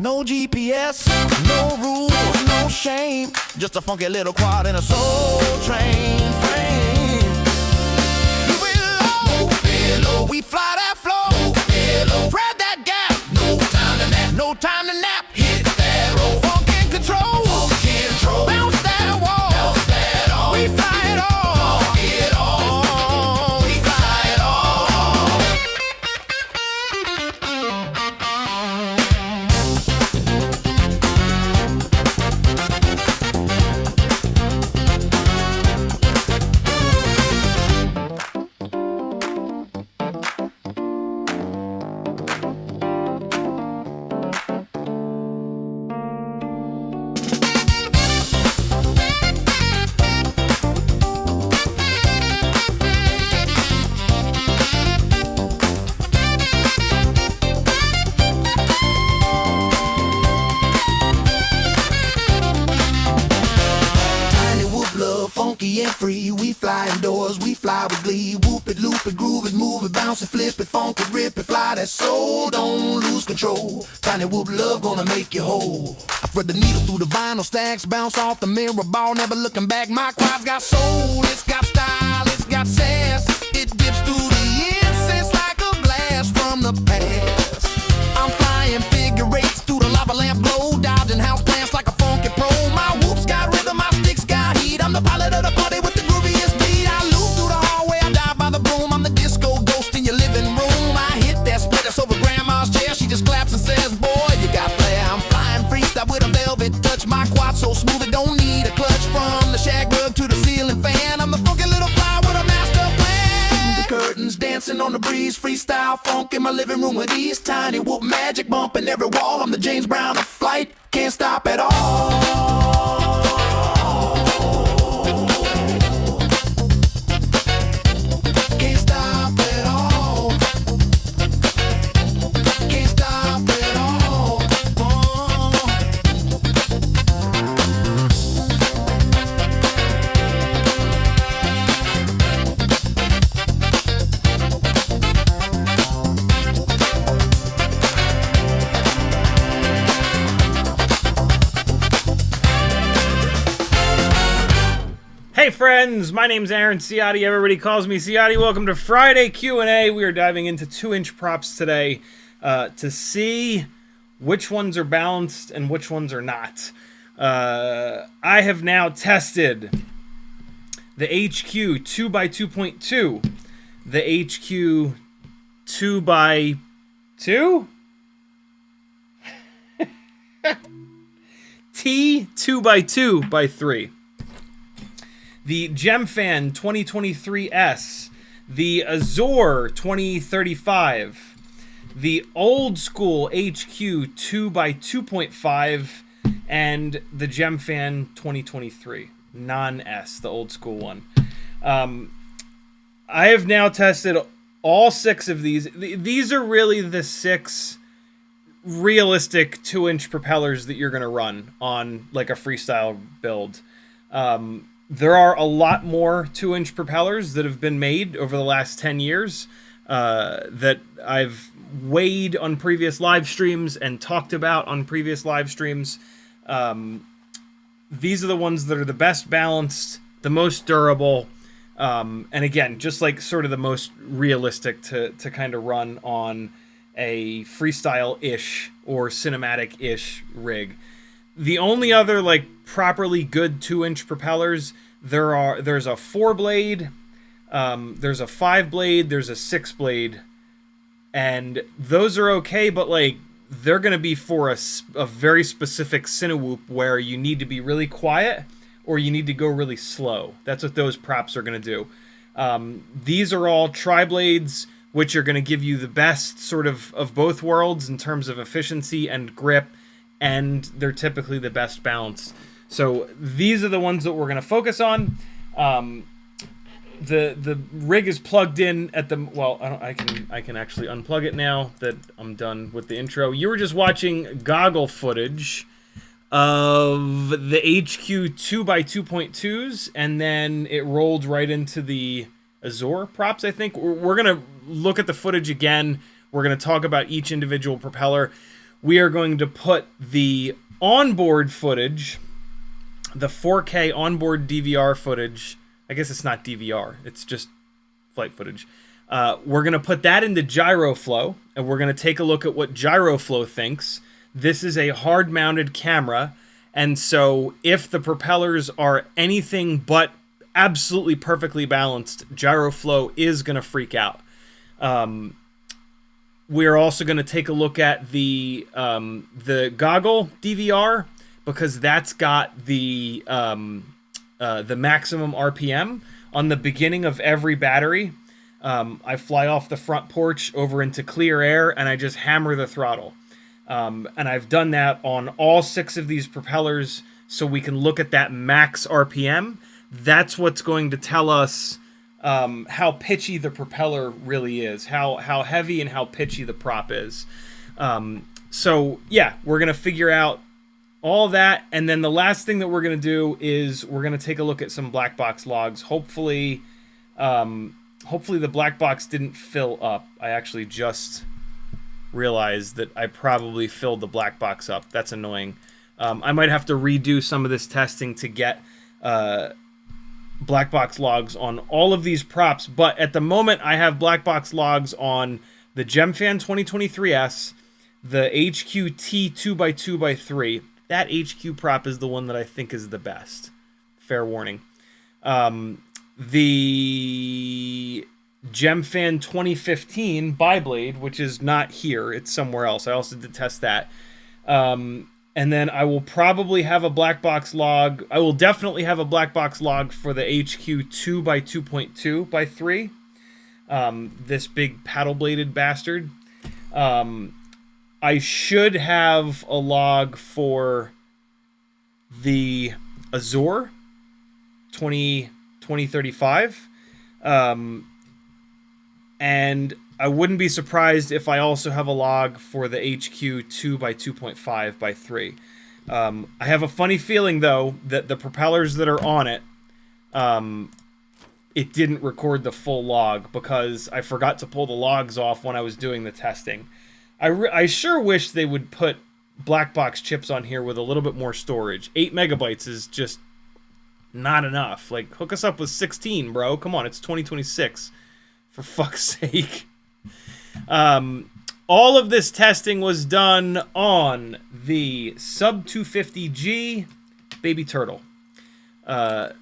No GPS, no rules, no shame. Just a funky little quad and a soul train frame. We fly that flow. Grab that gap. No time to nap. No time to nap. Hit that roll. Funk and control. Bounce that wall. We fly it all. We fly it all. Funky and free, we fly indoors, we fly with glee. Whoop it, loop it, groove it, move it, bounce it, flip it, funk it, rip it, fly that soul, don't lose control. Tiny whoop love gonna make you whole. I thread the needle through the vinyl stacks, bounce off the mirror ball, never looking back. My quad's got soul, it's got style, it's got sass. It dips through the incense like a glass from the past. I'm flying figure eights through the lava lamp glow, dodging house plants like a funky pro. My whoops got rhythm, my sticks got heat. I'm the pilot of the party with the grooviest beat. I loop through the hallway, I dive by the broom. I'm the disco ghost in your living room. I hit that split that's over grandma's chair. She just claps and says, boy, you got flair. I'm flying freestyle with a velvet touch. My quad so smooth it don't need a clutch. From the shag rug to the ceiling fan, I'm the funky little fly with a master plan. The curtains dancing on the breeze, freestyle funk in my living room with ease. Tiny whoop magic bumping every wall. I'm the James Brown of flight, can't stop at all. Hey friends, my name's Aaron Ciotti. Everybody calls me Ciotti. Welcome to Friday Q&A. We are diving into 2-inch props today to see which ones are balanced and which ones are not. I have now tested the HQ 2x2.2, the HQ 2x2, T 2x2x3. The GemFan 2023S, the Azure 2035, the old school HQ 2x2.5, and the GemFan 2023, non-S, the old school one. I have now tested all 6 of these. These are really the 6 realistic 2-inch propellers that you're going to run on like a freestyle build. There are a lot more 2-inch propellers that have been made over the last 10 years that I've weighed on previous live streams and talked about on previous live streams. These are the ones that are the best balanced, the most durable, and again, just like sort of the most realistic to kind of run on a freestyle-ish or cinematic-ish rig. The only other like properly good 2-inch propellers, there's a 4-blade, there's a 5-blade, there's a 6-blade, and those are okay, but like they're gonna be for a very specific cinewhoop where you need to be really quiet or you need to go really slow. That's what those props are gonna do. These are all tri-blades, which are gonna give you the best sort of both worlds in terms of efficiency and grip, and they're typically the best balanced. So these are the ones that we're going to focus on. The rig is plugged in at the I can actually unplug it now that I'm done with the intro. You were just watching goggle footage of the HQ 2x2.2s, and then it rolled right into the Azure props. I think we're going to look at the footage again. We're going to talk about each individual propeller. we are going to put the onboard footage, the 4K onboard DVR footage. I guess it's not DVR, it's just flight footage. We're going to put that into GyroFlow, and we're going to take a look at what GyroFlow thinks. This is a hard-mounted camera, and so if the propellers are anything but absolutely perfectly balanced, GyroFlow is going to freak out. We're also going to take a look at the goggle DVR, because that's got the maximum RPM on the beginning of every battery. I fly off the front porch over into clear air, and I just hammer the throttle. And I've done that on all 6 of these propellers, so we can look at that max RPM. That's what's going to tell us how pitchy the propeller really is, how heavy and how pitchy the prop is. So yeah, we're going to figure out all that, and then the last thing that we're going to do is we're going to take a look at some black box logs. Hopefully the black box didn't fill up. I actually just realized that I probably filled the black box up. That's annoying. I might have to redo some of this testing to get black box logs on all of these props, but at the moment I have black box logs on the GemFan 2023S, the HQT 2x2x3. That HQ prop is the one that I think is the best. Fair warning. The GemFan 2015 Biblade, which is not here, it's somewhere else. I also did test that. And then I will probably have a black box log. I will definitely have a black box log for the HQ 2x2.2x3. This big paddle bladed bastard. I should have a log for the Azure 2035. And I wouldn't be surprised if I also have a log for the HQ 2x2.5x3. I have a funny feeling, though, that the propellers that are on it, it didn't record the full log because I forgot to pull the logs off when I was doing the testing. I sure wish they would put black box chips on here with a little bit more storage. 8 megabytes is just not enough. Like, hook us up with 16, bro. Come on, it's 2026. For fuck's sake. All of this testing was done on the Sub 250G Baby Turtle.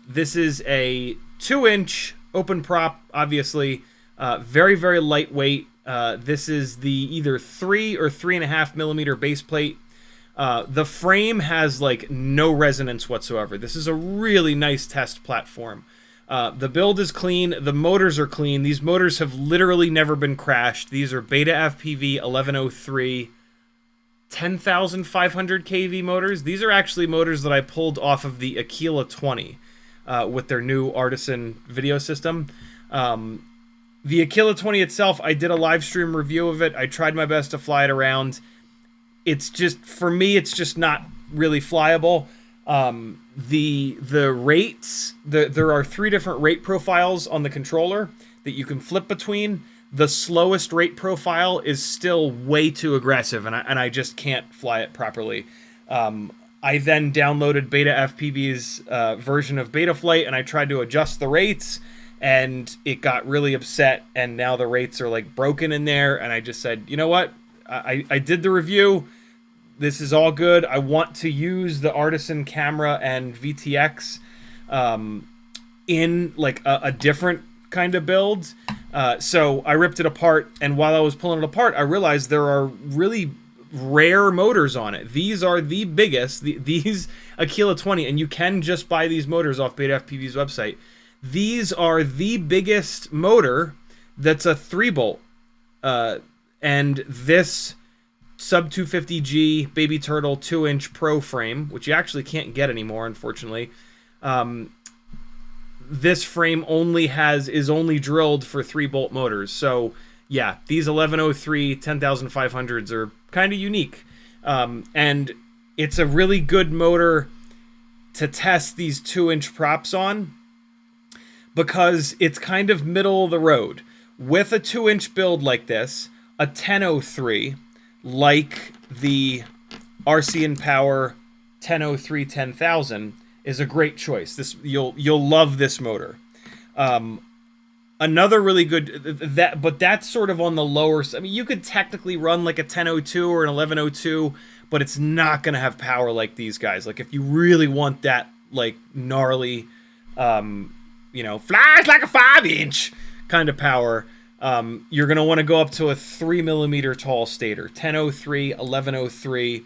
This is a 2-inch open prop, obviously. Very, very lightweight. This is the either 3 or 3.5 millimeter base plate. The frame has like no resonance whatsoever. This is a really nice test platform. The build is clean. The motors are clean. These motors have literally never been crashed. These are Beta FPV 1103 10,500 kV motors. These are actually motors that I pulled off of the Aquila 20 with their new Artisan video system. The Aquila 20 itself, I did a live stream review of it. I tried my best to fly it around. It's just, for me, it's just not really flyable. The rates, there are 3 different rate profiles on the controller that you can flip between. The slowest rate profile is still way too aggressive, and I just can't fly it properly. I then downloaded Beta FPV's version of Betaflight, and I tried to adjust the rates, and it got really upset, and now the rates are like broken in there, and I just said, you know what? I did the review. This is all good. I want to use the Artisan camera and VTX in like a different kind of build. So I ripped it apart, and while I was pulling it apart, I realized there are really rare motors on it. These are the biggest, these Aquila 20, and you can just buy these motors off Beta FPV's website. These are the biggest motor that's a 3-bolt. And this Sub 250G Baby Turtle 2-inch Pro frame, which you actually can't get anymore, unfortunately. This frame is only drilled for 3-bolt motors. So yeah, these 1103 10,500s are kind of unique. And it's a really good motor to test these 2-inch props on, because it's kind of middle of the road. With a 2-inch build like this, a 1003, like the RC and Power 1003 10,000 is a great choice. This you'll love this motor. Another really good but that's sort of on the lower. I mean, you could technically run like a 1002 or an 1102, but it's not going to have power like these guys. Like if you really want that like gnarly, flies like a 5-inch kind of power, you're going to want to go up to a 3mm tall stator, 1003, 1103,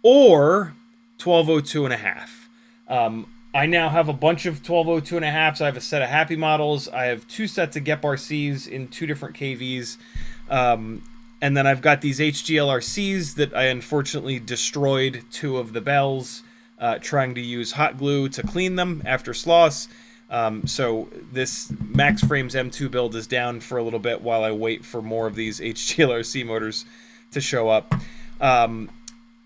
or 1202 and a half. I now have a bunch of 1202 and a halves. I have a set of Happy models. I have 2 sets of Gep RCs in 2 different KVs. And then I've got these HGLRCs that I unfortunately destroyed 2 of the bells, trying to use hot glue to clean them after sloss. So this Max Frames M2 build is down for a little bit while I wait for more of these HGLRC motors to show up.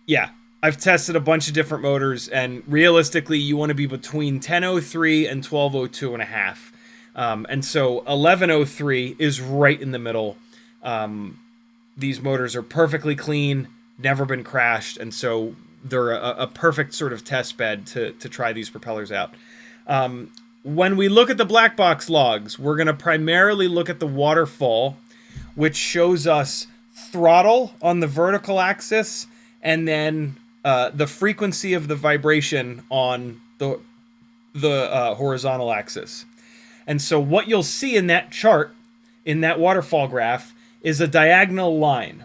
Yeah, I've tested a bunch of different motors, and realistically, you want to be between 1003 and 1202 and a half. And so 1103 is right in the middle. These motors are perfectly clean, never been crashed, and so they're a perfect sort of test bed to try these propellers out. When we look at the black box logs, we're going to primarily look at the waterfall, which shows us throttle on the vertical axis, and then the frequency of the vibration on the horizontal axis. And so what you'll see in that chart, in that waterfall graph, is a diagonal line.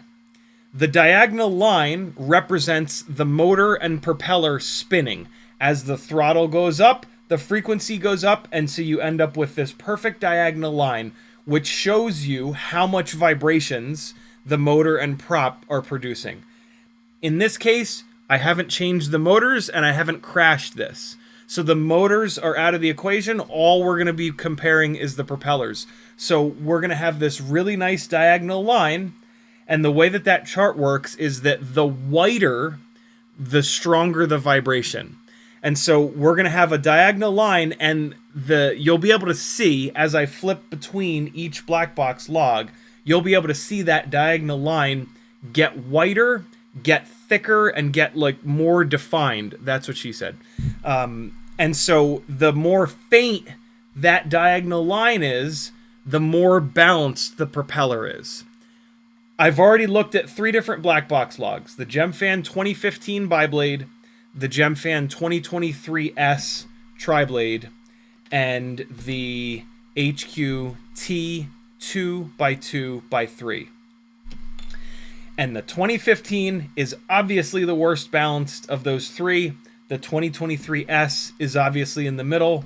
The diagonal line represents the motor and propeller spinning. As the throttle goes up, the frequency goes up, and so you end up with this perfect diagonal line, which shows you how much vibrations the motor and prop are producing. In this case, I haven't changed the motors, and I haven't crashed this. So the motors are out of the equation. All we're going to be comparing is the propellers. So we're going to have this really nice diagonal line, and the way that that chart works is that the wider, the stronger the vibration. And so we're going to have a diagonal line, and you'll be able to see, as I flip between each black box log, you'll be able to see that diagonal line get wider, get thicker, and get like more defined. That's what she said. And so the more faint that diagonal line is, the more balanced the propeller is. I've already looked at 3 different black box logs: the Gemfan 2015 biblade, the Gemfan 2023S tri-blade, and the HQ T 2x2x3. And the 2015 is obviously the worst balanced of those 3. The 2023S is obviously in the middle,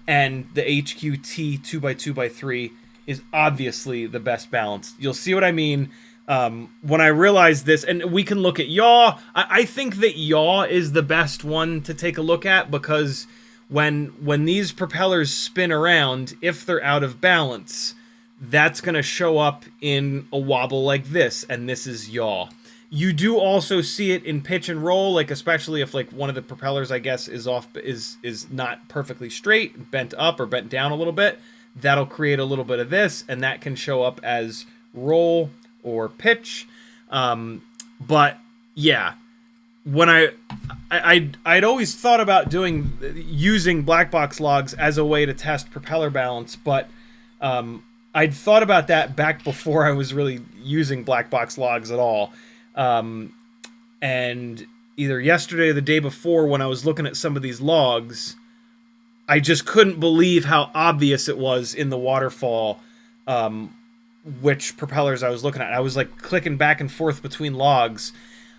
and the HQT 2x2x3 is obviously the best balanced. You'll see what I mean when I realize this. And we can look at yaw. I think that yaw is the best one to take a look at, because when these propellers spin around, if they're out of balance, that's going to show up in a wobble like this, and this is yaw. You do also see it in pitch and roll, like especially if like one of the propellers, I guess, is off, is not perfectly straight, bent up or bent down a little bit. That'll create a little bit of this, and that can show up as roll or pitch. But yeah, when I'd always thought about using black box logs as a way to test propeller balance, but I'd thought about that back before I was really using black box logs at all. And either yesterday or the day before, when I was looking at some of these logs, I just couldn't believe how obvious it was in the waterfall, which propellers I was looking at. I was like clicking back and forth between logs,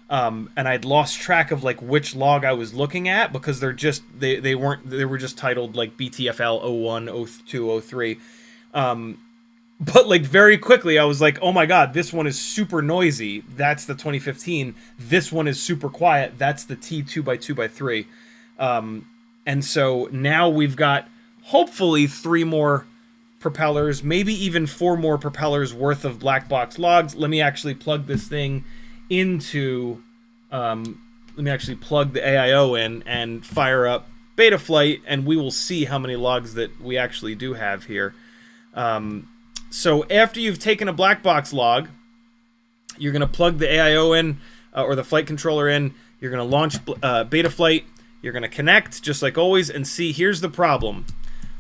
and I'd lost track of like which log I was looking at, because they were just titled like BTFL 01, 02, 03. But like very quickly I was like, oh my god, this one is super noisy. That's the 2015. This one is super quiet. That's the T 2x2x3. And so now we've got hopefully 3 more propellers, maybe even 4 more propellers worth of black box logs. Let me actually plug this thing into, let me actually plug the AIO in and fire up Betaflight, and we will see how many logs that we actually do have here. So after you've taken a black box log, you're going to plug the AIO in or the flight controller in. You're going to launch beta flight. You're going to connect just like always and see. Here's the problem.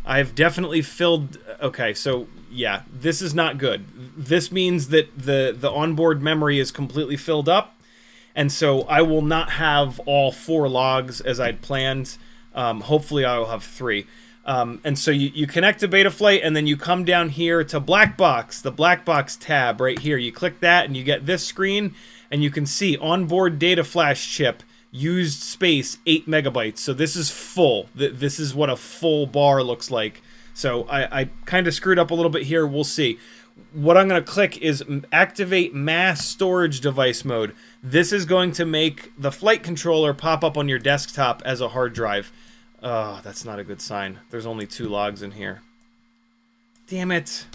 I've definitely filled. Okay, so yeah, this is not good. This means that the onboard memory is completely filled up. And so I will not have all 4 logs as I'd planned. Hopefully I will have 3. And so you connect to Betaflight, and then you come down here to Black Box, the Black Box tab right here. You click that, and you get this screen, and you can see onboard data flash chip, used space, 8 megabytes. So this is full. This is what a full bar looks like. So I kind of screwed up a little bit here. We'll see. What I'm going to click is activate mass storage device mode. This is going to make the flight controller pop up on your desktop as a hard drive. Oh, that's not a good sign. There's only 2 logs in here. Damn it.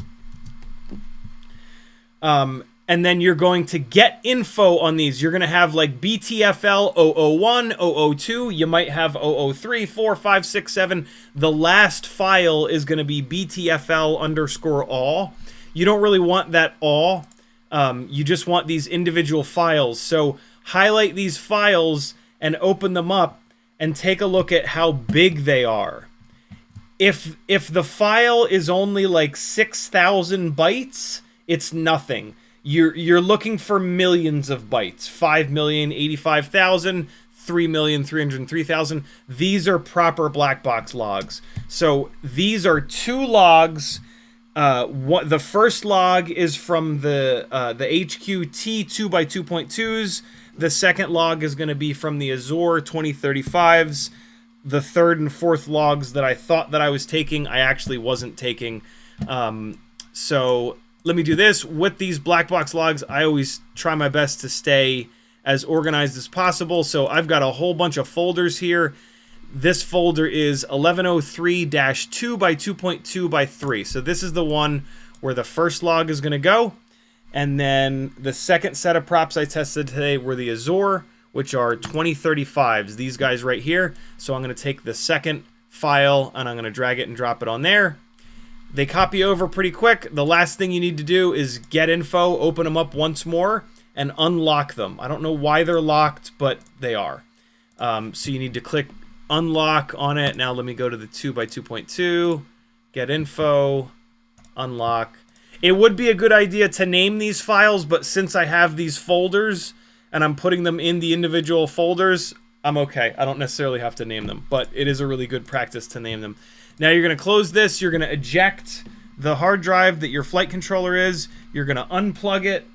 And then you're going to get info on these. You're going to have like BTFL 001, 002. You might have 003, 4, 5, 6, 7. The last file is going to be BTFL_all. You don't really want that all. You just want these individual files. So highlight these files and open them up and take a look at how big they are. If the file is only like 6,000 bytes, it's nothing. You're looking for millions of bytes. 5,085,000, 3,303,000. These are proper black box logs. So these are 2 logs. The first log is from the HQT 2x2.2s. The second log is going to be from the Azure 2035s. The third and fourth logs that I thought that I was taking, I actually wasn't taking. So let me do this. With these black box logs, I always try my best to stay as organized as possible. So I've got a whole bunch of folders here. This folder is 1103-2x2.2x3. So this is the one where the first log is going to go. And then the second set of props I tested today were the Azure, which are 2035s. These guys right here. So I'm going to take the second file and I'm going to drag it and drop it on there. They copy over pretty quick. The last thing you need to do is get info, open them up once more, and unlock them. I don't know why they're locked, but they are. So you need to click unlock on it. Now let me go to the 2x2.2, get info, unlock. It would be a good idea to name these files, but since I have these folders and I'm putting them in the individual folders, I'm okay. I don't necessarily have to name them, but it is a really good practice to name them. Now you're going to close this. You're going to eject the hard drive that your flight controller is. You're going to unplug it.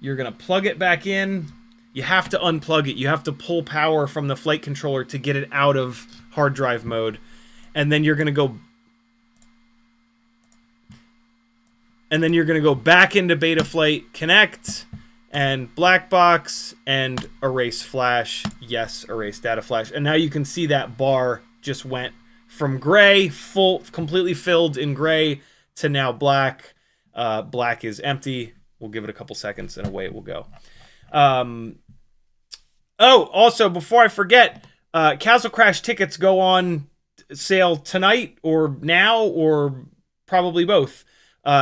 You're going to plug it back in. You have to unplug it. You have to pull power from the flight controller to get it out of hard drive mode. And then you're going to go back into Betaflight, connect, and black box, and erase flash. Yes, erase data flash. And now you can see that bar just went from gray, completely filled in gray, to now black. Black is empty. We'll give it a couple seconds and away it will go. Oh, also, before I forget, Castle Crash tickets go on sale tonight or now or probably both.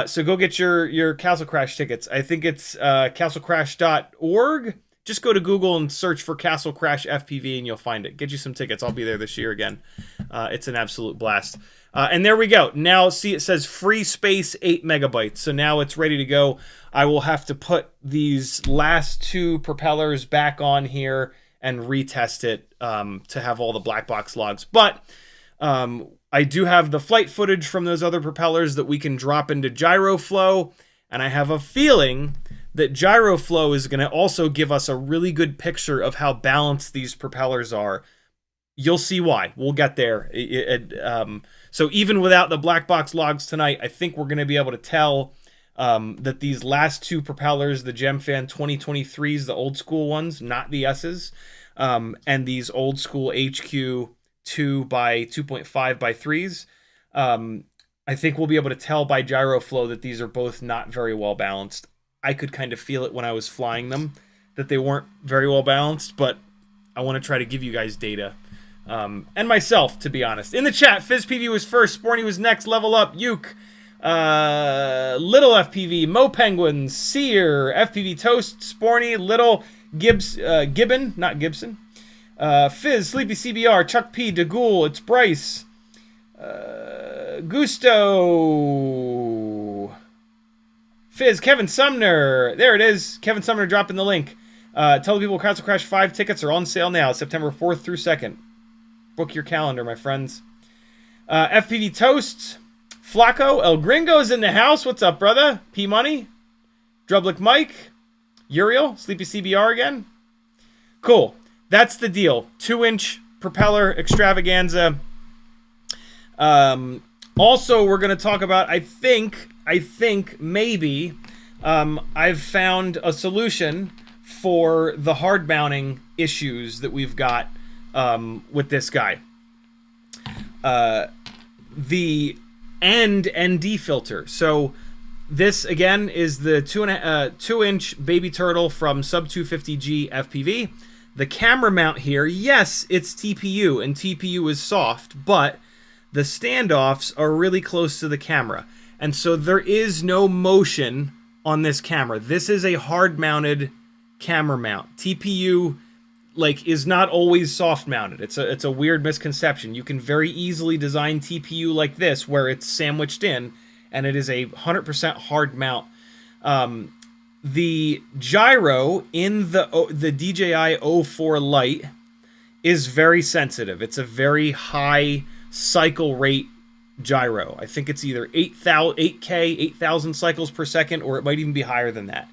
So go get your Castle Crash tickets. I think it's castlecrash.org. Just go to Google and search for Castle Crash FPV and you'll find it. Get you some tickets. I'll be there this year again. It's an absolute blast. And there we go. Now, see, it says free space 8 megabytes. So now it's ready to go. I will have to put these last 2 propellers back on here and retest it to have all the black box logs. But I do have the flight footage from those other propellers that we can drop into GyroFlow. And I have a feeling that GyroFlow is going to also give us a really good picture of how balanced these propellers are. You'll see why. We'll get there. So even without the black box logs tonight, I think we're going to be able to tell that these last 2 propellers, the GemFan 2023s, the old school ones, not the S's, and these old school HQ 2x2.5x3s, I think we'll be able to tell by GyroFlow that these are both not very well balanced. I could kind of feel it when I was flying them, that they weren't very well balanced, but I want to try to give you guys data. And myself, to be honest. In the chat, FizzPV was first, Sporny was next, Level Up, Uke, Little FPV, Mo Penguins, Sear, FPV Toast, Sporny, Little, Gibbon, not Gibson. Fizz, Sleepy CBR, Chuck P, DeGoul, it's Bryce. Gusto. Fizz, Kevin Sumner. There it is. Kevin Sumner dropping the link. Tell the people Castle Crash 5 tickets are on sale now, September 4th through 2nd. Book your calendar, my friends. FPV Toasts. Flacco. El Gringo's in the house. What's up, brother? P Money. Drublick Mike. Uriel. Sleepy CBR again. Cool. That's the deal. 2-inch propeller extravaganza. Also, we're going to talk about, I think maybe, I've found a solution for the hard mounting issues that we've got with this guy. The end ND filter. So this again is the 2-inch baby turtle from Sub 250G FPV. The camera mount here, yes, it's TPU, and TPU is soft, but the standoffs are really close to the camera. And so there is no motion on this camera. This is a hard-mounted camera mount. TPU, like, is not always soft-mounted. It's a weird misconception. You can very easily design TPU like this, where it's sandwiched in, and it is a 100% hard mount. The gyro in the DJI O4 Lite is very sensitive. It's a very high cycle rate gyro. I think it's either 8,000 cycles per second, or it might even be higher than that.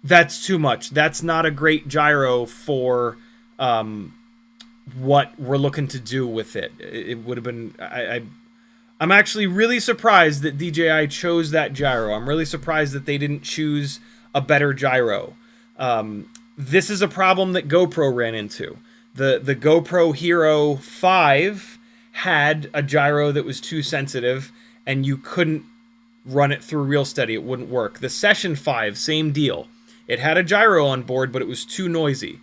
That's too much. That's not a great gyro for what we're looking to do with it. It would have been... I'm actually really surprised that DJI chose that gyro. I'm really surprised that they didn't choose a better gyro. This is a problem that GoPro ran into. The GoPro Hero 5 had a gyro that was too sensitive, and you couldn't run it through real steady. It wouldn't work. The Session 5, same deal. It had a gyro on board, but it was too noisy.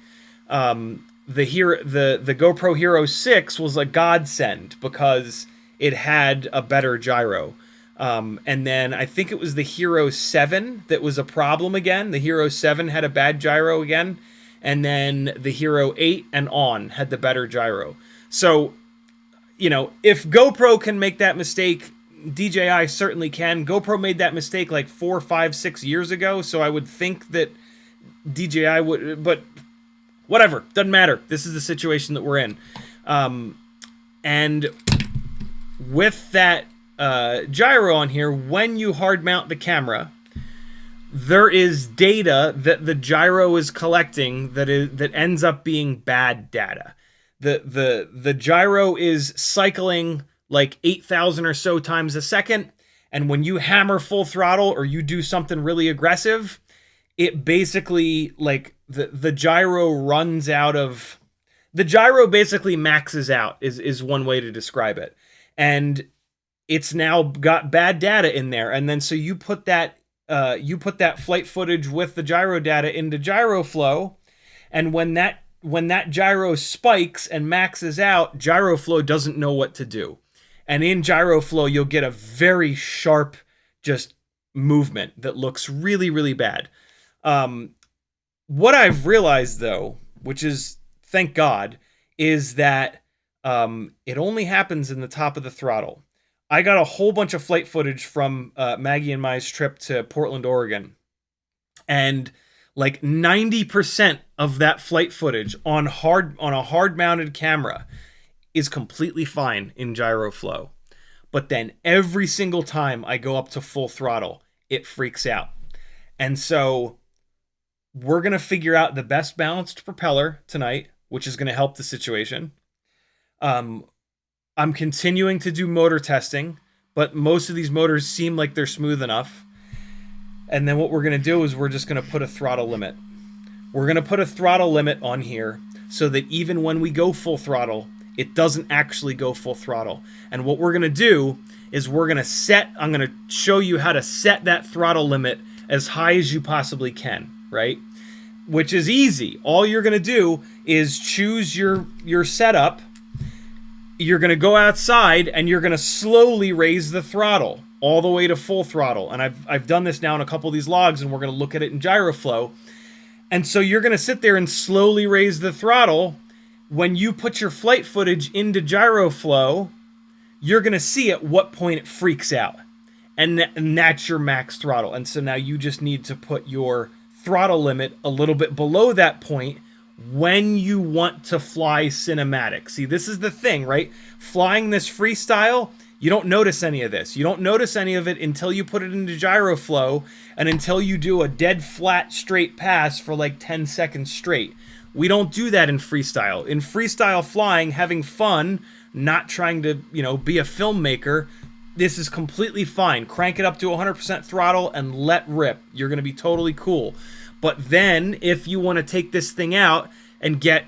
The GoPro Hero 6 was a godsend because it had a better gyro. And then I think it was the Hero 7 that was a problem again. The Hero 7 had a bad gyro again. And then the Hero 8 and on had the better gyro. So, you know, if GoPro can make that mistake, DJI certainly can. GoPro made that mistake like 4, 5, 6 years ago. So I would think that DJI would, but whatever, doesn't matter. This is the situation that we're in. And with that gyro on here, when you hard mount the camera, there is data that the gyro is collecting that ends up being bad data. The gyro is cycling like 8,000 or so times a second, and when you hammer full throttle or you do something really aggressive, it basically, like, the gyro runs out of... The gyro basically maxes out, is one way to describe it. And it's now got bad data in there. And then so you put that flight footage with the gyro data into GyroFlow, and when that gyro spikes and maxes out, GyroFlow doesn't know what to do. And in GyroFlow, you'll get a very sharp just movement that looks really, really bad. What I've realized, though, which is, thank God, is that it only happens in the top of the throttle. I got a whole bunch of flight footage from Maggie and my trip to Portland, Oregon. And like 90% of that flight footage on a hard-mounted camera is completely fine in GyroFlow. But then every single time I go up to full throttle, it freaks out. And so we're going to figure out the best balanced propeller tonight, which is going to help the situation. I'm continuing to do motor testing, but most of these motors seem like they're smooth enough. And then what we're going to do is we're just going to put a throttle limit. We're going to put a throttle limit on here so that even when we go full throttle, it doesn't actually go full throttle. And what we're going to do is I'm going to show you how to set that throttle limit as high as you possibly can, right? Which is easy. All you're going to do is choose your setup. You're going to go outside and you're going to slowly raise the throttle all the way to full throttle. And I've done this now in a couple of these logs, and we're going to look at it in GyroFlow. And so you're going to sit there and slowly raise the throttle. When you put your flight footage into gyroflow, you're going to see at what point it freaks out. And that's your max throttle. And so now you just need to put your throttle limit a little bit below that point when you want to fly cinematic. See, this is the thing, right? Flying this freestyle, you don't notice any of this. You don't notice any of it until you put it into gyroflow and until you do a dead flat straight pass for like 10 seconds straight. We don't do that in freestyle. In freestyle flying, having fun, not trying to, be a filmmaker, this is completely fine. Crank it up to 100% throttle and let rip. You're going to be totally cool. But then, if you want to take this thing out and get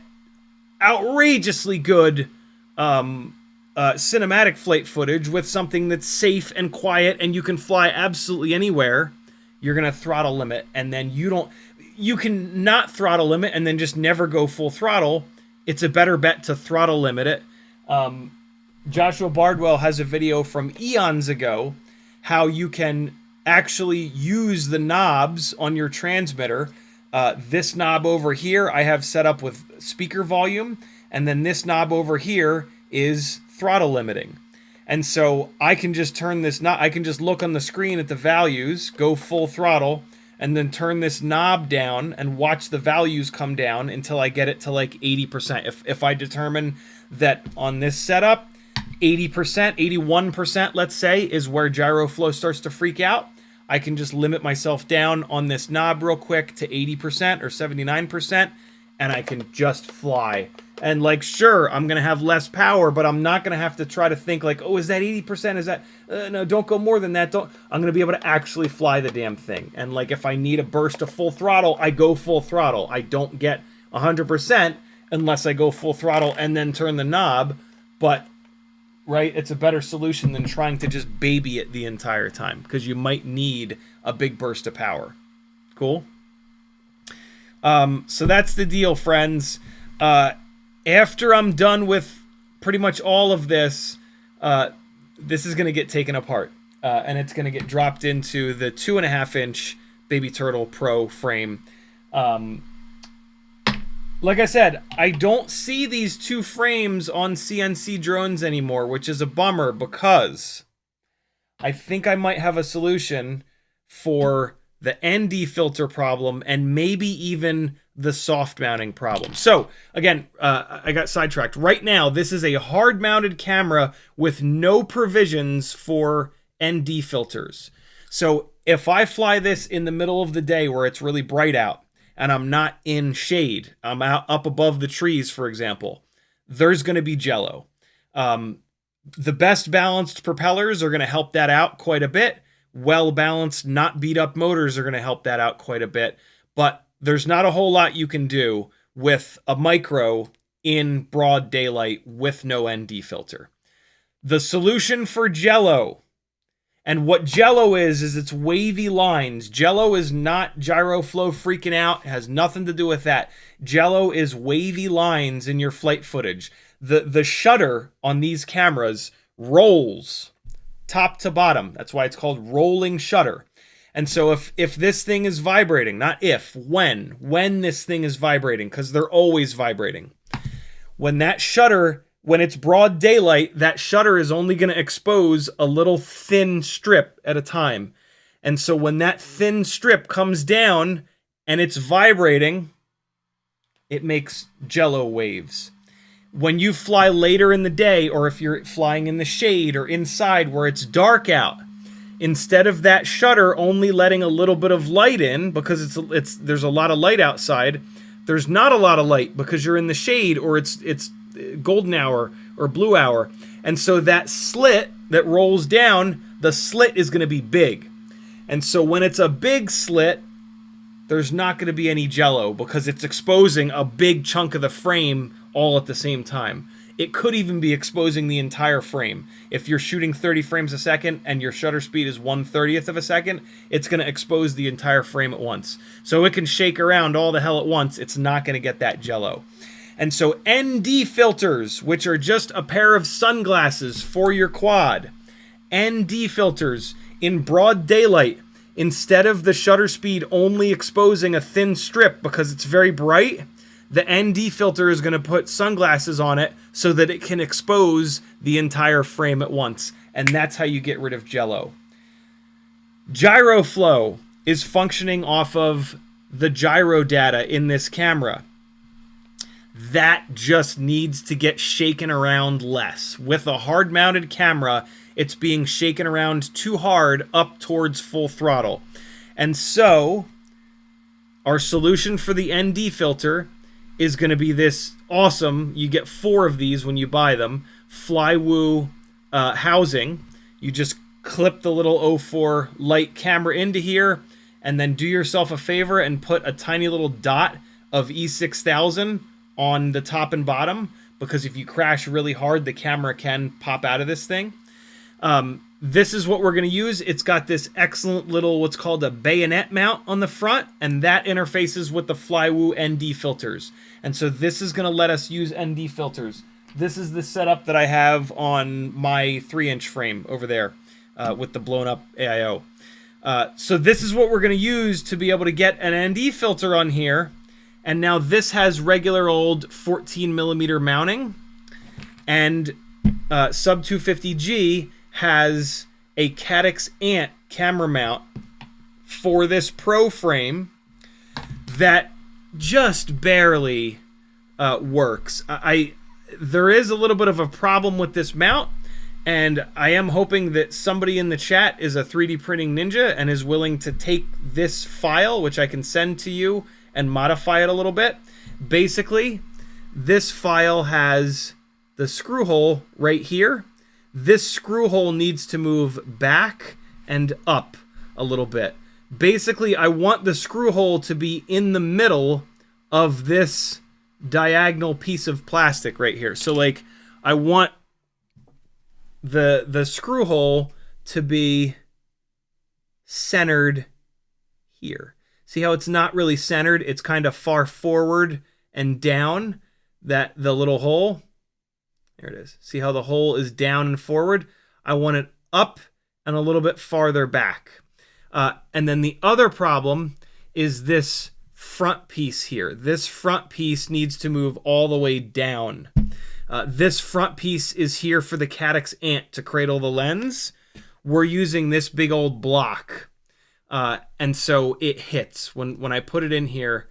outrageously good cinematic flight footage with something that's safe and quiet and you can fly absolutely anywhere, you're going to throttle limit. And then you can not throttle limit and then just never go full throttle. It's a better bet to throttle limit it. Joshua Bardwell has a video from eons ago how you can actually use the knobs on your transmitter. This knob over here I have set up with speaker volume, and then this knob over here is throttle limiting. And so I can just turn this knob, I can just look on the screen at the values, go full throttle, and then turn this knob down and watch the values come down until I get it to like 80%. If I determine that on this setup, 80%, 81%, let's say, is where gyroflow starts to freak out, I can just limit myself down on this knob real quick to 80% or 79%, and I can just fly. And like, sure, I'm going to have less power, but I'm not going to have to try to think like, oh, is that 80%? Is that, no, don't go more than that. I'm going to be able to actually fly the damn thing. And like, if I need a burst of full throttle, I go full throttle. I don't get 100% unless I go full throttle and then turn the knob. But right, it's a better solution than trying to just baby it the entire time, because you might need a big burst of power. Cool? So that's the deal, friends. After I'm done with pretty much all of this, this is going to get taken apart. And it's going to get dropped into the 2.5-inch Baby Turtle Pro frame. Like I said, I don't see these two frames on CNC drones anymore, which is a bummer, because I think I might have a solution for the ND filter problem and maybe even the soft mounting problem. So again, I got sidetracked. Right now, this is a hard mounted camera with no provisions for ND filters. So if I fly this in the middle of the day where it's really bright out, and I'm not in shade, I'm out up above the trees, for example, there's going to be jello. The best balanced propellers are going to help that out quite a bit. Well-balanced, not beat-up motors are going to help that out quite a bit. But there's not a whole lot you can do with a micro in broad daylight with no ND filter. The solution for jello, and what jello is it's wavy lines. Jello is not gyroflow freaking out. It has nothing to do with that. Jello is wavy lines in your flight footage. The shutter on these cameras rolls top to bottom. That's why it's called rolling shutter. And so if this thing is vibrating, not if, when this thing is vibrating, because they're always vibrating. When that shutter, when it's broad daylight, that shutter is only going to expose a little thin strip at a time. And so when that thin strip comes down and it's vibrating, it makes jello waves. When you fly later in the day, or if you're flying in the shade or inside where it's dark out, instead of that shutter only letting a little bit of light in because there's a lot of light outside, there's not a lot of light because you're in the shade, or it's golden hour or blue hour. And so that slit that rolls down, the slit is going to be big. And so when it's a big slit, there's not going to be any jello because it's exposing a big chunk of the frame all at the same time. It could even be exposing the entire frame. If you're shooting 30 frames a second and your shutter speed is 1/30th of a second, it's going to expose the entire frame at once. So it can shake around all the hell at once. It's not going to get that jello. And so ND filters, which are just a pair of sunglasses for your quad, ND filters in broad daylight, instead of the shutter speed only exposing a thin strip because it's very bright, the ND filter is going to put sunglasses on it so that it can expose the entire frame at once. And that's how you get rid of jello. Gyro flow is functioning off of the gyro data in this camera. That just needs to get shaken around less. With a hard-mounted camera, it's being shaken around too hard up towards full throttle. And so, our solution for the ND filter is going to be this awesome, you get 4 of these when you buy them, Flywoo housing. You just clip the little 04 light camera into here, and then do yourself a favor and put a tiny little dot of E6000 on the top and bottom, because if you crash really hard, the camera can pop out of this thing. This is what we're going to use. It's got this excellent little, what's called a bayonet mount on the front, and that interfaces with the Flywoo ND filters. And so this is going to let us use ND filters. This is the setup that I have on my 3-inch frame over there with the blown up AIO. So this is what we're going to use to be able to get an ND filter on here. And now this has regular old 14mm mounting, and Sub 250G has a Caddx Ant camera mount for this Pro frame that just barely works. There is a little bit of a problem with this mount, and I am hoping that somebody in the chat is a 3D printing ninja and is willing to take this file, which I can send to you, and modify it a little bit. Basically, this file has the screw hole right here. This screw hole needs to move back and up a little bit. Basically, I want the screw hole to be in the middle of this diagonal piece of plastic right here. So like, I want the screw hole to be centered here. See how it's not really centered? It's kind of far forward and down, that the little hole. There it is. See how the hole is down and forward? I want it up and a little bit farther back. And then the other problem is this front piece here. This front piece needs to move all the way down. This front piece is here for the Caddx Ant to cradle the lens. We're using this big old block. And so it hits. When I put it in here,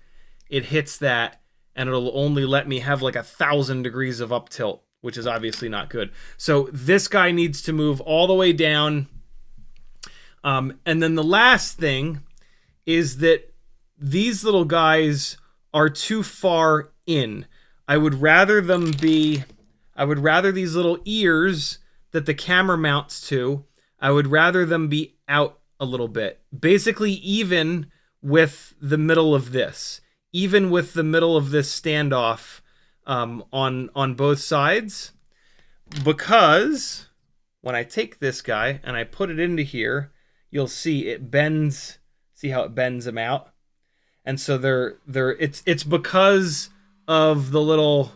it hits that, and it'll only let me have like 1,000 degrees of up tilt, which is obviously not good. So this guy needs to move all the way down. And then the last thing is that these little guys are too far in. I would rather these little ears that the camera mounts to, I would rather them be out a little bit. Basically even with the middle of this. Even with the middle of this standoff on both sides. Because when I take this guy and I put it into here, you'll see it bends. See how it bends them out? And so it's because of the little,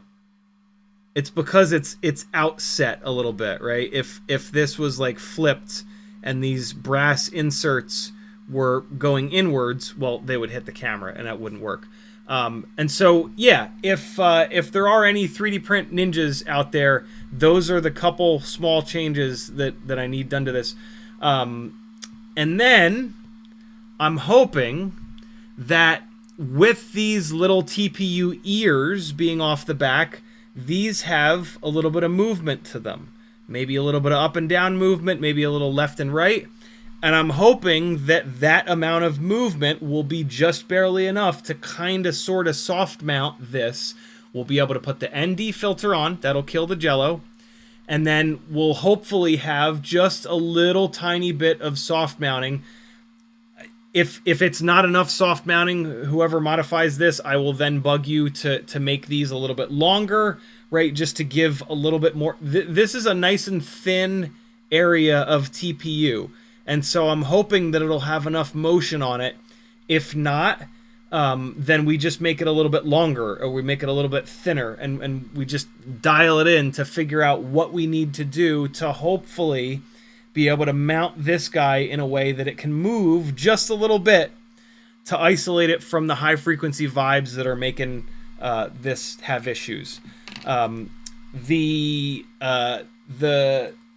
it's because it's outset a little bit, right? If this was like flipped and these brass inserts were going inwards, well, they would hit the camera and that wouldn't work. And so, yeah, if there are any 3D print ninjas out there, those are the couple small changes that I need done to this. And then I'm hoping that with these little TPU ears being off the back, these have a little bit of movement to them. Maybe a little bit of up and down movement, maybe a little left and right. And I'm hoping that that amount of movement will be just barely enough to kind of sort of soft mount this. We'll be able to put the ND filter on. That'll kill the jello. And then we'll hopefully have just a little tiny bit of soft mounting. If it's not enough soft mounting, whoever modifies this, I will then bug you to make these a little bit longer, right? Just to give a little bit more. This is a nice and thin area of TPU. And so I'm hoping that it'll have enough motion on it. If not, then we just make it a little bit longer, or we make it a little bit thinner, and we just dial it in to figure out what we need to do to hopefully be able to mount this guy in a way that it can move just a little bit to isolate it from the high frequency vibes that are making this have issues. The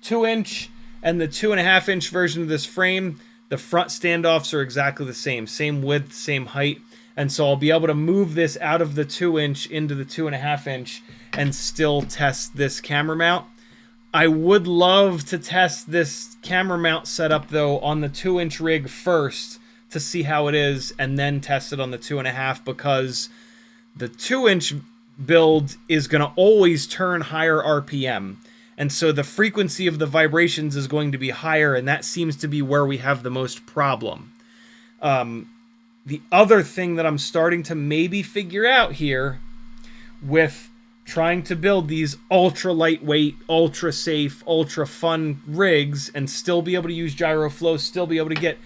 2-inch and the 2.5-inch version of this frame, the front standoffs are exactly the same width, same height. And so I'll be able to move this out of the 2-inch into the 2.5-inch and still test this camera mount. I would love to test this camera mount setup though on the 2-inch rig first to see how it is, and then test it on the 2.5, because the 2-inch build is going to always turn higher RPM. And so the frequency of the vibrations is going to be higher, and that seems to be where we have the most problem. The other thing that I'm starting to maybe figure out here with trying to build these ultra lightweight, ultra safe, ultra fun rigs and still be able to use gyro flow, still be able to get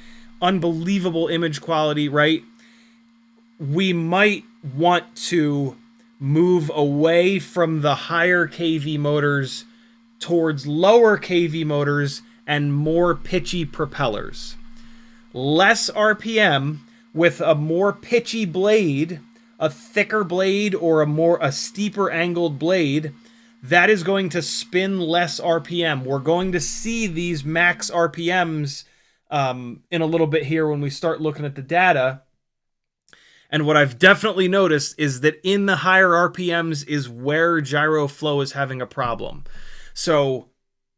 unbelievable image quality, right? We might want to move away from the higher kV motors towards lower kV motors and more pitchy propellers. Less RPM with a more pitchy blade, a thicker blade, or a steeper angled blade, that is going to spin less RPM. We're going to see these max RPMs in a little bit here when we start looking at the data. And what I've definitely noticed is that in the higher RPMs is where gyro flow is having a problem. So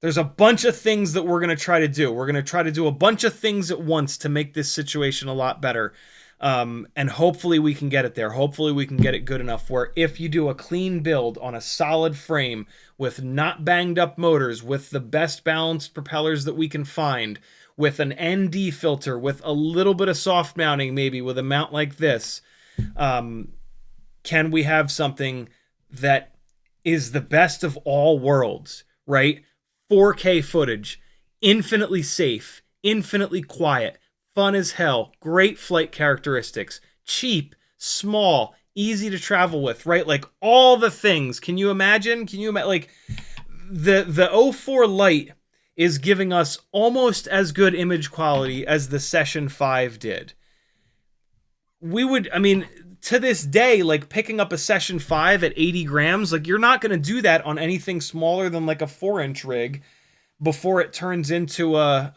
there's a bunch of things that we're going to try to do. We're going to try to do a bunch of things at once to make this situation a lot better. And hopefully we can get it there. Hopefully we can get it good enough where if you do a clean build on a solid frame with not banged up motors, with the best balanced propellers that we can find, with an ND filter, with a little bit of soft mounting, maybe with a mount like this, can we have something that is the best of all worlds, right? 4K footage, infinitely safe, infinitely quiet, fun as hell, great flight characteristics, cheap, small, easy to travel with, right? Like all the things. Can you imagine? Like the 04 Lite is giving us almost as good image quality as the Session 5 did. To this day, like picking up a Session 5 at 80 grams, like you're not going to do that on anything smaller than like a 4-inch rig before it turns into a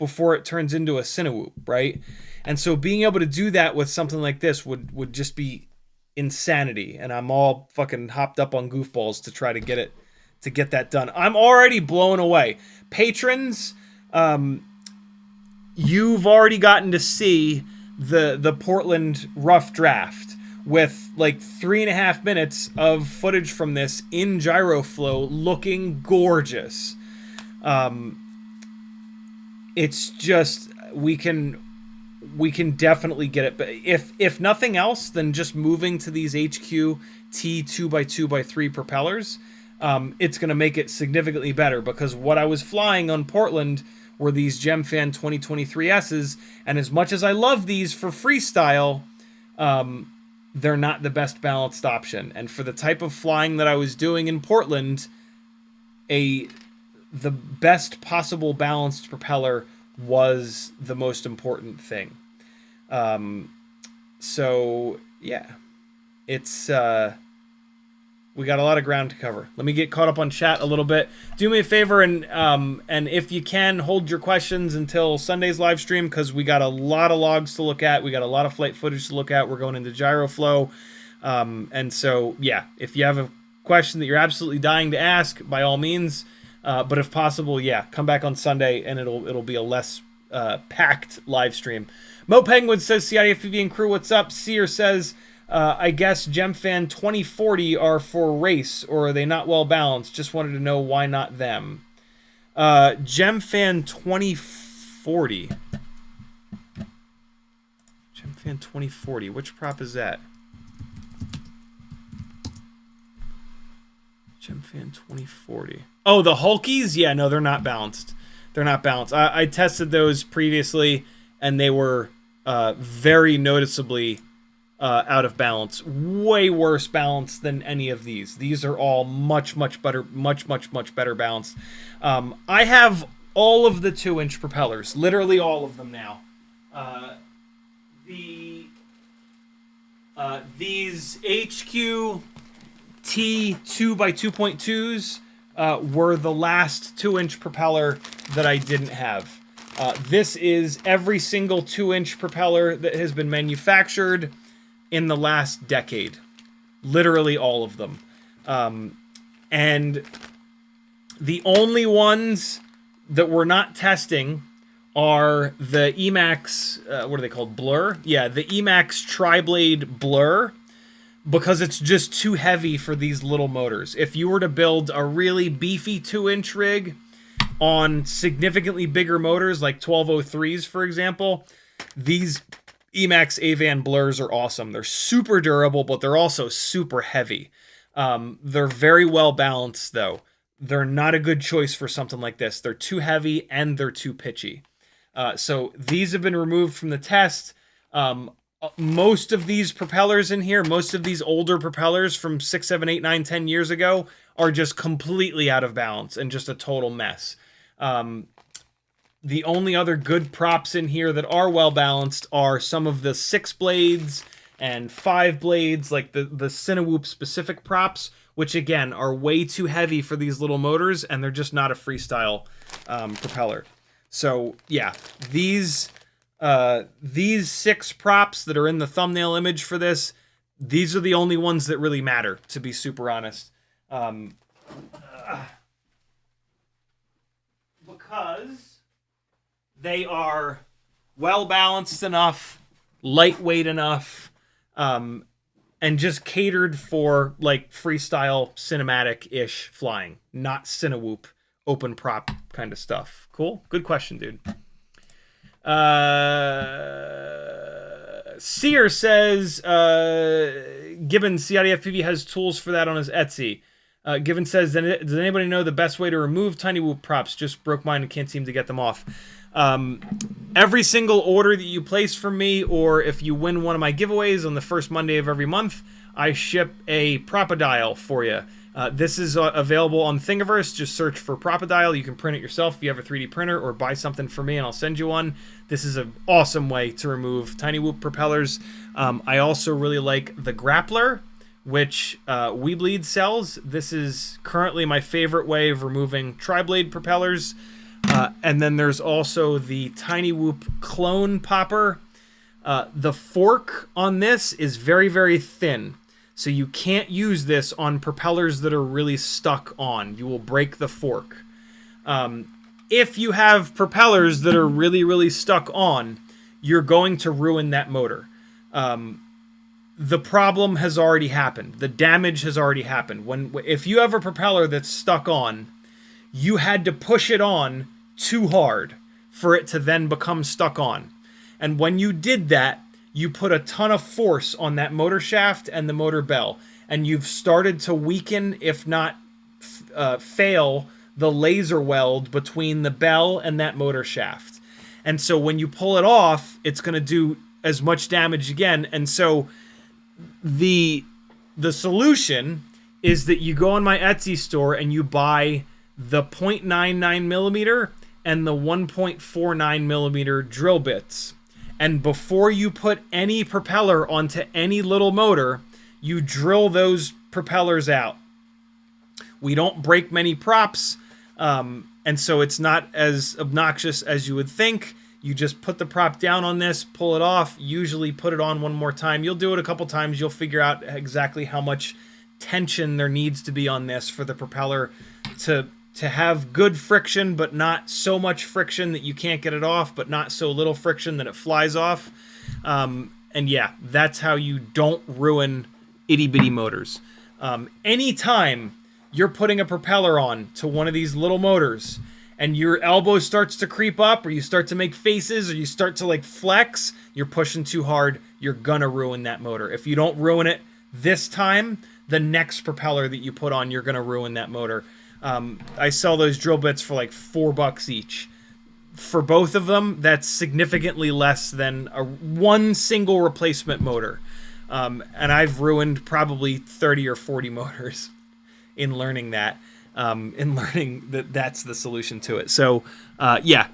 Cinewoop, right? And so being able to do that with something like this would just be insanity. And I'm all fucking hopped up on goofballs to try to get that done. I'm already blown away. Patrons, you've already gotten to see the Portland rough draft with like 3.5 minutes of footage from this in gyro flow looking gorgeous. It's just we can definitely get it, but if nothing else than just moving to these HQ T 2x2x3 propellers, it's going to make it significantly better, because what I was flying on Portland were these GemFan 2023S's, and as much as I love these for freestyle, they're not the best balanced option. And for the type of flying that I was doing in Portland, the best possible balanced propeller was the most important thing. So yeah, it's we got a lot of ground to cover. Let me get caught up on chat a little bit. Do me a favor and if you can, hold your questions until Sunday's live stream, because we got a lot of logs to look at. We got a lot of flight footage to look at. We're going into gyro flow. And so, yeah, if you have a question that you're absolutely dying to ask, by all means. But if possible, yeah, come back on Sunday and it'll be a less packed live stream. Mo Penguin says, CiottiFPV and crew, what's up? Sear says, I guess GemFan 2040 are for race, or are they not well balanced? Just wanted to know why not them. GemFan 2040. GemFan 2040. Which prop is that? GemFan 2040. Oh, the Hulkies? Yeah, no, they're not balanced. They're not balanced. I tested those previously, and they were very noticeably out of balance. Way worse balance than any of these. These are all much better balanced. I have all of the 2-inch propellers, literally all of them now. These HQ T2x2.2s were the last 2-inch propeller that I didn't have. This is every single 2-inch propeller that has been manufactured in the last decade. Literally all of them. And the only ones that we're not testing are the Emax, what are they called? Blur? Yeah, the Emax Tri-Blade Blur, because it's just too heavy for these little motors. If you were to build a really beefy 2-inch rig on significantly bigger motors, like 1203s, for example, these Emax Avan Blurs are awesome. They're super durable, but they're also super heavy. They're very well balanced, though. They're not a good choice for something like this. They're too heavy and they're too pitchy. So these have been removed from the test. Most of these propellers in here, most of these older propellers from 6, 7, 8, 9, 10 years ago are just completely out of balance and just a total mess. The only other good props in here that are well balanced are some of the 6 blades and 5 blades, like the Cinewhoop specific props, which again are way too heavy for these little motors, and they're just not a freestyle propeller. So yeah, these 6 props that are in the thumbnail image for this, these are the only ones that really matter, to be super honest. Because they are well balanced enough, lightweight enough, and just catered for like freestyle cinematic-ish flying, not Cinewhoop open prop kind of stuff. Cool? Good question, dude. Sear says, given CiottiFPV has tools for that on his Etsy. Given says, does anybody know the best way to remove tiny whoop props? Just broke mine and can't seem to get them off. Every single order that you place from me, or if you win one of my giveaways on the first Monday of every month, I ship a Propodial for you. This is available on Thingiverse. Just search for Propodial. You can print it yourself if you have a 3D printer, or buy something for me and I'll send you one. This is an awesome way to remove tiny whoop propellers. I also really like the Grappler, which Weebleed sells. This is currently my favorite way of removing tri-blade propellers. And then there's also the Tiny Whoop Clone Popper. The fork on this is very, very thin, so you can't use this on propellers that are really stuck on. You will break the fork. If you have propellers that are really, really stuck on, you're going to ruin that motor. The problem has already happened. The damage has already happened. If you have a propeller that's stuck on, you had to push it on too hard for it to then become stuck on. And when you did that, you put a ton of force on that motor shaft and the motor bell, and you've started to weaken, if not fail, the laser weld between the bell and that motor shaft. And so when you pull it off, it's going to do as much damage again. And so the solution is that you go on my Etsy store and you buy the 0.99 millimeter and the 1.49 millimeter drill bits. And before you put any propeller onto any little motor, you drill those propellers out. We don't break many props, and so it's not as obnoxious as you would think. You just put the prop down on this, pull it off, usually put it on one more time. You'll do it a couple times. You'll figure out exactly how much tension there needs to be on this for the propeller to have good friction, but not so much friction that you can't get it off, but not so little friction that it flies off. And yeah, that's how you don't ruin itty-bitty motors. Anytime you're putting a propeller on to one of these little motors and your elbow starts to creep up, or you start to make faces, or you start to like flex, you're pushing too hard, you're gonna ruin that motor. If you don't ruin it this time, the next propeller that you put on, you're gonna ruin that motor. I sell those drill bits for like $4 each. For both of them, that's significantly less than one single replacement motor. And I've ruined probably 30 or 40 motors in learning that. in learning that that's the solution to it. So, yeah,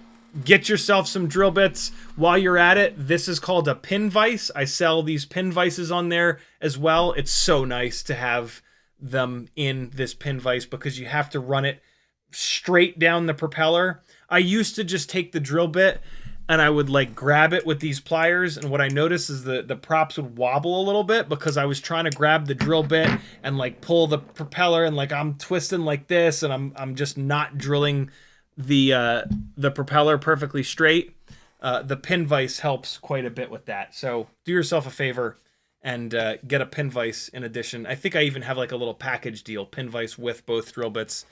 get yourself some drill bits while you're at it. This is called a pin vise. I sell these pin vices on there as well. It's so nice to have them in this pin vise because you have to run it straight down the propeller. I used to just take the drill bit and I would like grab it with these pliers, and what I noticed is the props would wobble a little bit because I was trying to grab the drill bit and like pull the propeller, and like I'm twisting like this, and I'm just not drilling the propeller perfectly straight. The pin vise helps quite a bit with that. So do yourself a favor and get a pin vise in addition. I think I even have like a little package deal, pin vise with both drill bits.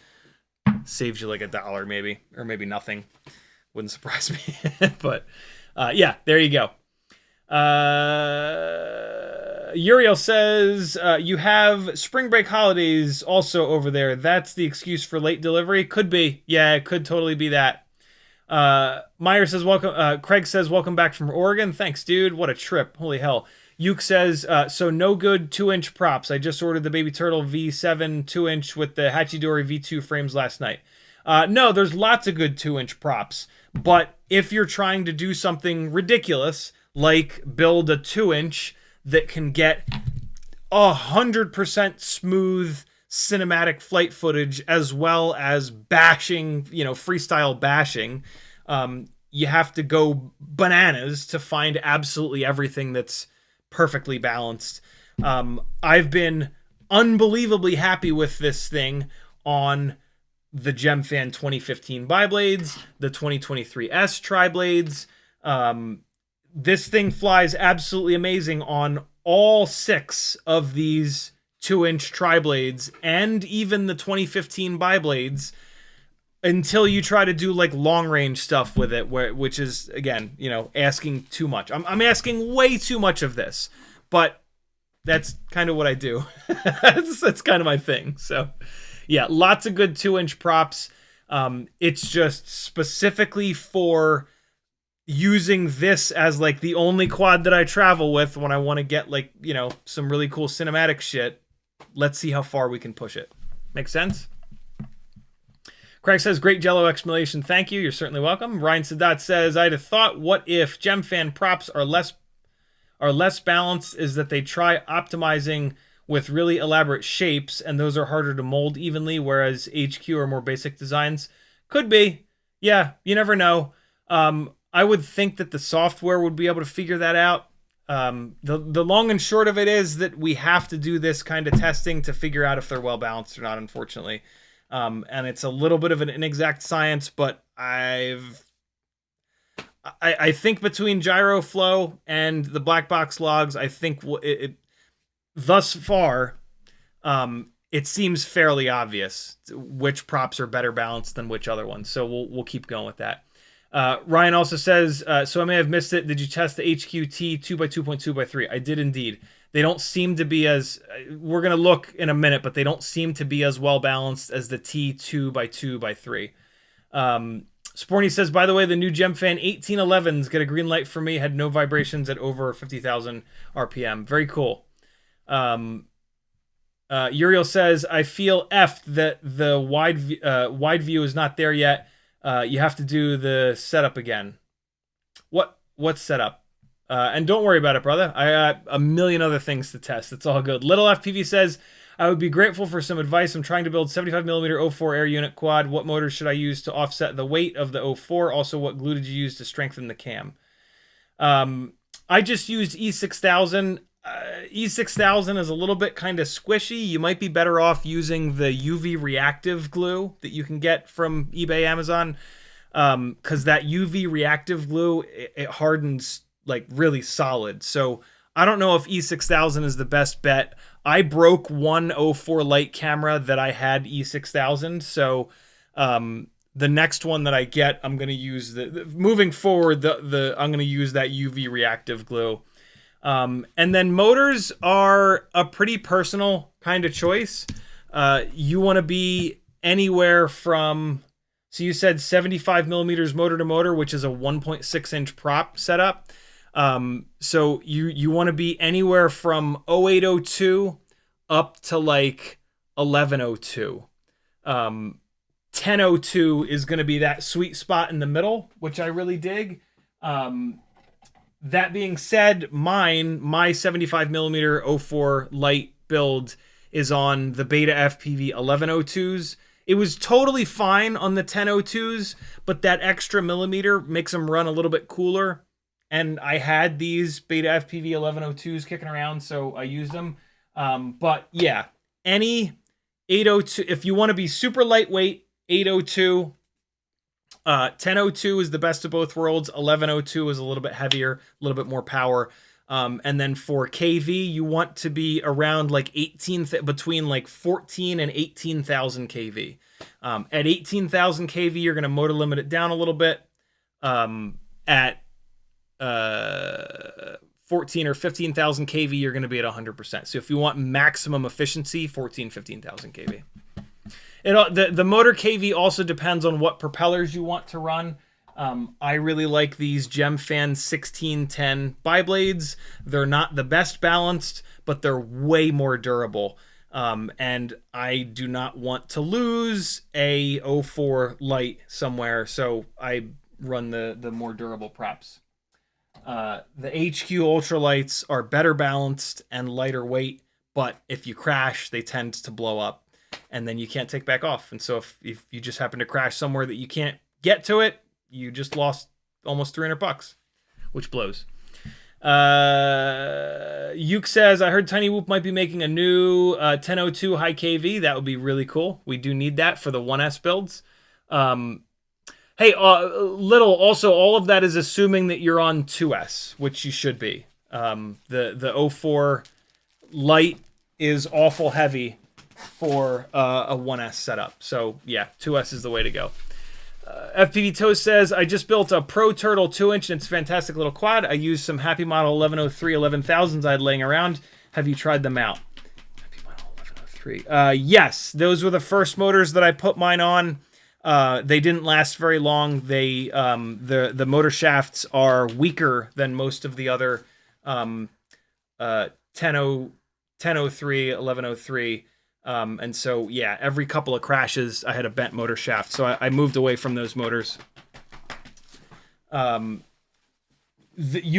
Saves you like $1 maybe, or maybe nothing. Wouldn't surprise me. But yeah, there you go. Uriel says, you have spring break holidays also over there. That's the excuse for late delivery? Could be. Yeah, it could totally be that. Meyer says, welcome. Craig says, welcome back from Oregon. Thanks, dude. What a trip. Holy hell. Yuke says, so no good 2-inch props. I just ordered the Baby Turtle V7 2-inch with the Hachidori V2 frames last night. No, there's lots of good 2-inch props. But if you're trying to do something ridiculous, like build a 2-inch that can get 100% smooth cinematic flight footage as well as bashing, freestyle bashing, you have to go bananas to find absolutely everything that's perfectly balanced. I've been unbelievably happy with this thing on the GemFan 2015 biblades, the 2023 S tri-blades. This thing flies absolutely amazing on all 6 of these 2-inch tri-blades and even the 2015 biblades until you try to do like long range stuff with it, which is, again, asking too much. I'm asking way too much of this, but that's kind of what I do. that's kind of my thing. So yeah, lots of good 2-inch props. It's just specifically for using this as like the only quad that I travel with when I want to get like, some really cool cinematic shit. Let's see how far we can push it. Make sense? Craig says, great Jello explanation. Thank you. You're certainly welcome. Ryan Sadat says, I'd have thought, what if GemFan props are less balanced is that they try optimizing with really elaborate shapes, and those are harder to mold evenly, whereas HQ are more basic designs. Could be. Yeah, you never know. I would think that the software would be able to figure that out. The long and short of it is that we have to do this kind of testing to figure out if they're well balanced or not, unfortunately. And it's a little bit of an inexact science, but I think between GyroFlow and the black box logs, I think thus far, it seems fairly obvious which props are better balanced than which other ones. So we'll keep going with that. Ryan also says, so I may have missed it. Did you test the HQT 2x2.2x3? I did indeed. They don't seem to be as, we're going to look in a minute, but they don't seem to be as well balanced as the T 2x2x3. Sporny says, by the way, the new GemFan 1811s get a green light for me. Had no vibrations at over 50,000 RPM. Very cool. Uriel says, I feel effed that the wide view is not there yet. You have to do the setup again. What's setup? And don't worry about it, brother. I got a million other things to test. It's all good. Little FPV says, I would be grateful for some advice. I'm trying to build 75mm 04 air unit quad. What motors should I use to offset the weight of the 04? Also, what glue did you use to strengthen the cam? I just used E6000. E6000 is a little bit kind of squishy. You might be better off using the UV reactive glue that you can get from eBay, Amazon, because that UV reactive glue, it hardens like really solid. So I don't know if E6000 is the best bet. I broke one 04 light camera that I had E6000, so the next one that I get, I'm going to use moving forward, I'm going to use that UV reactive glue. And then motors are a pretty personal kind of choice. You want to be anywhere from, so you said 75mm motor to motor, which is a 1.6 inch prop setup. So you want to be anywhere from 0802 up to like 1102. 1002 is going to be that sweet spot in the middle, which I really dig. That being said, my 75 millimeter 04 light build is on the Beta FPV 1102s. It was totally fine on the 1002s, but that extra millimeter makes them run a little bit cooler. And I had these Beta FPV 1102s kicking around, so I used them. But yeah, any 802, if you want to be super lightweight, 802. 1002 is the best of both worlds. 1102 is a little bit heavier, a little bit more power. And then for KV, you want to be around like between like 14 and 18,000 KV. At 18,000 KV, you're going to motor limit it down a little bit. At 14 or 15,000 KV, you're going to be at 100%. So if you want maximum efficiency, 15,000 KV. The motor KV also depends on what propellers you want to run. I really like these Gemfan 1610 biblades. They're not the best balanced, but they're way more durable. And I do not want to lose a 04 light somewhere, so I run the more durable props. The HQ ultralights are better balanced and lighter weight, but if you crash, they tend to blow up. And then you can't take back off. And so if you just happen to crash somewhere that you can't get to it, you just lost almost $300, which blows. Yuke says, I heard Tiny Whoop might be making a new 1002 high KV. That would be really cool. We do need that for the 1S builds. Hey, Little, also, all of that is assuming that you're on 2S, which you should be. The 04 light is awful heavy for a 1S setup. So yeah, 2S is the way to go. FPV Toast says, I just built a Pro Turtle 2-inch and it's a fantastic little quad. I used some Happy Model 1103 11,000s I had laying around. Have you tried them out? Happy Model 1103. Yes, those were the first motors that I put mine on. They didn't last very long. They the motor shafts are weaker than most of the other 1003, 1103. And so, yeah, every couple of crashes, I had a bent motor shaft. So I moved away from those motors. You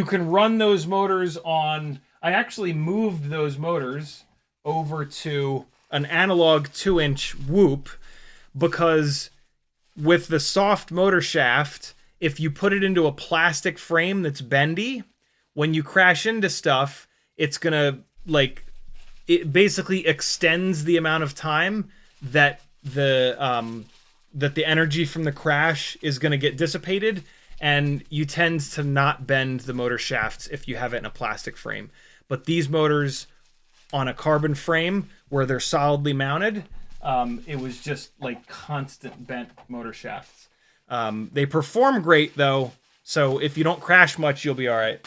can run those motors on... I actually moved those motors over to an analog 2-inch Whoop because with the soft motor shaft, if you put it into a plastic frame that's bendy, when you crash into stuff, it's going to, like... It basically extends the amount of time that the energy from the crash is going to get dissipated, and you tend to not bend the motor shafts if you have it in a plastic frame. But these motors on a carbon frame where they're solidly mounted, it was just like constant bent motor shafts. They perform great though, so if you don't crash much, you'll be all right.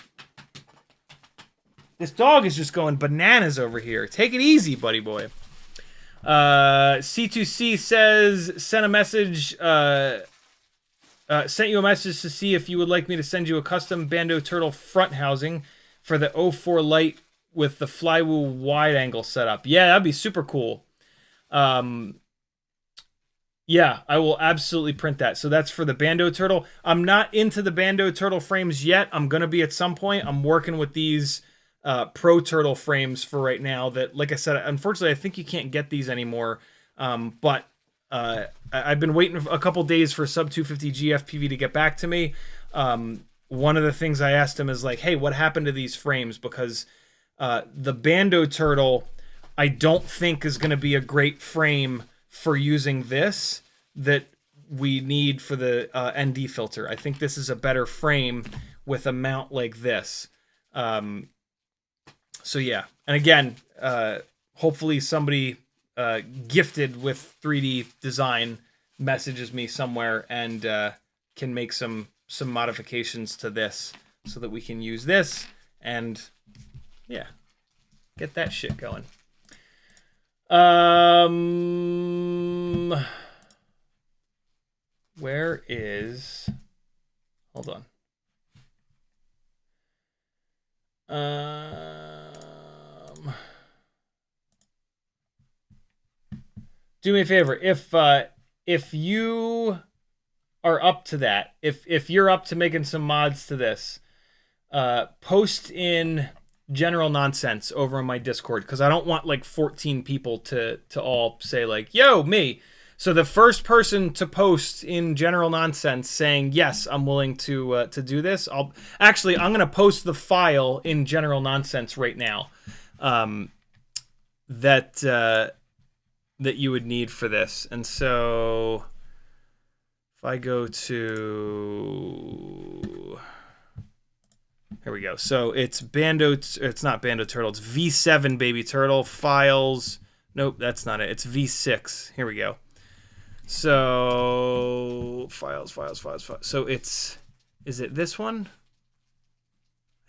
This dog is just going bananas over here. Take it easy, buddy boy. C2C says, sent you a message to see if you would like me to send you a custom Bando Turtle front housing for the 04 light with the flywheel wide angle setup. Yeah, that'd be super cool. Yeah, I will absolutely print that. So that's for the Bando Turtle. I'm not into the Bando Turtle frames yet. I'm going to be at some point. I'm working with these Pro Turtle frames for right now that, like I said, unfortunately, I think you can't get these anymore. But I've been waiting a couple days for Sub 250 GFPV to get back to me. One of the things I asked him is like, hey, what happened to these frames? Because the Bando Turtle, I don't think is going to be a great frame for using this that we need for the ND filter. I think this is a better frame with a mount like this. So yeah, and again, hopefully somebody gifted with 3D design messages me somewhere and can make some modifications to this so that we can use this and yeah, get that shit going. Where is... Hold on. do me a favor. If you are up to that, if you're up to making some mods to this, post in general nonsense over on my Discord, because I don't want like 14 people to all say like, yo, me. So the first person to post in general nonsense saying, yes, I'm willing to do this, I'm gonna post the file in general nonsense right now. That you would need for this. And so if I go to, here we go. So it's it's not Bando Turtle, it's V7 Baby Turtle files. Nope, that's not it. It's V6. Here we go. So files. So is it this one?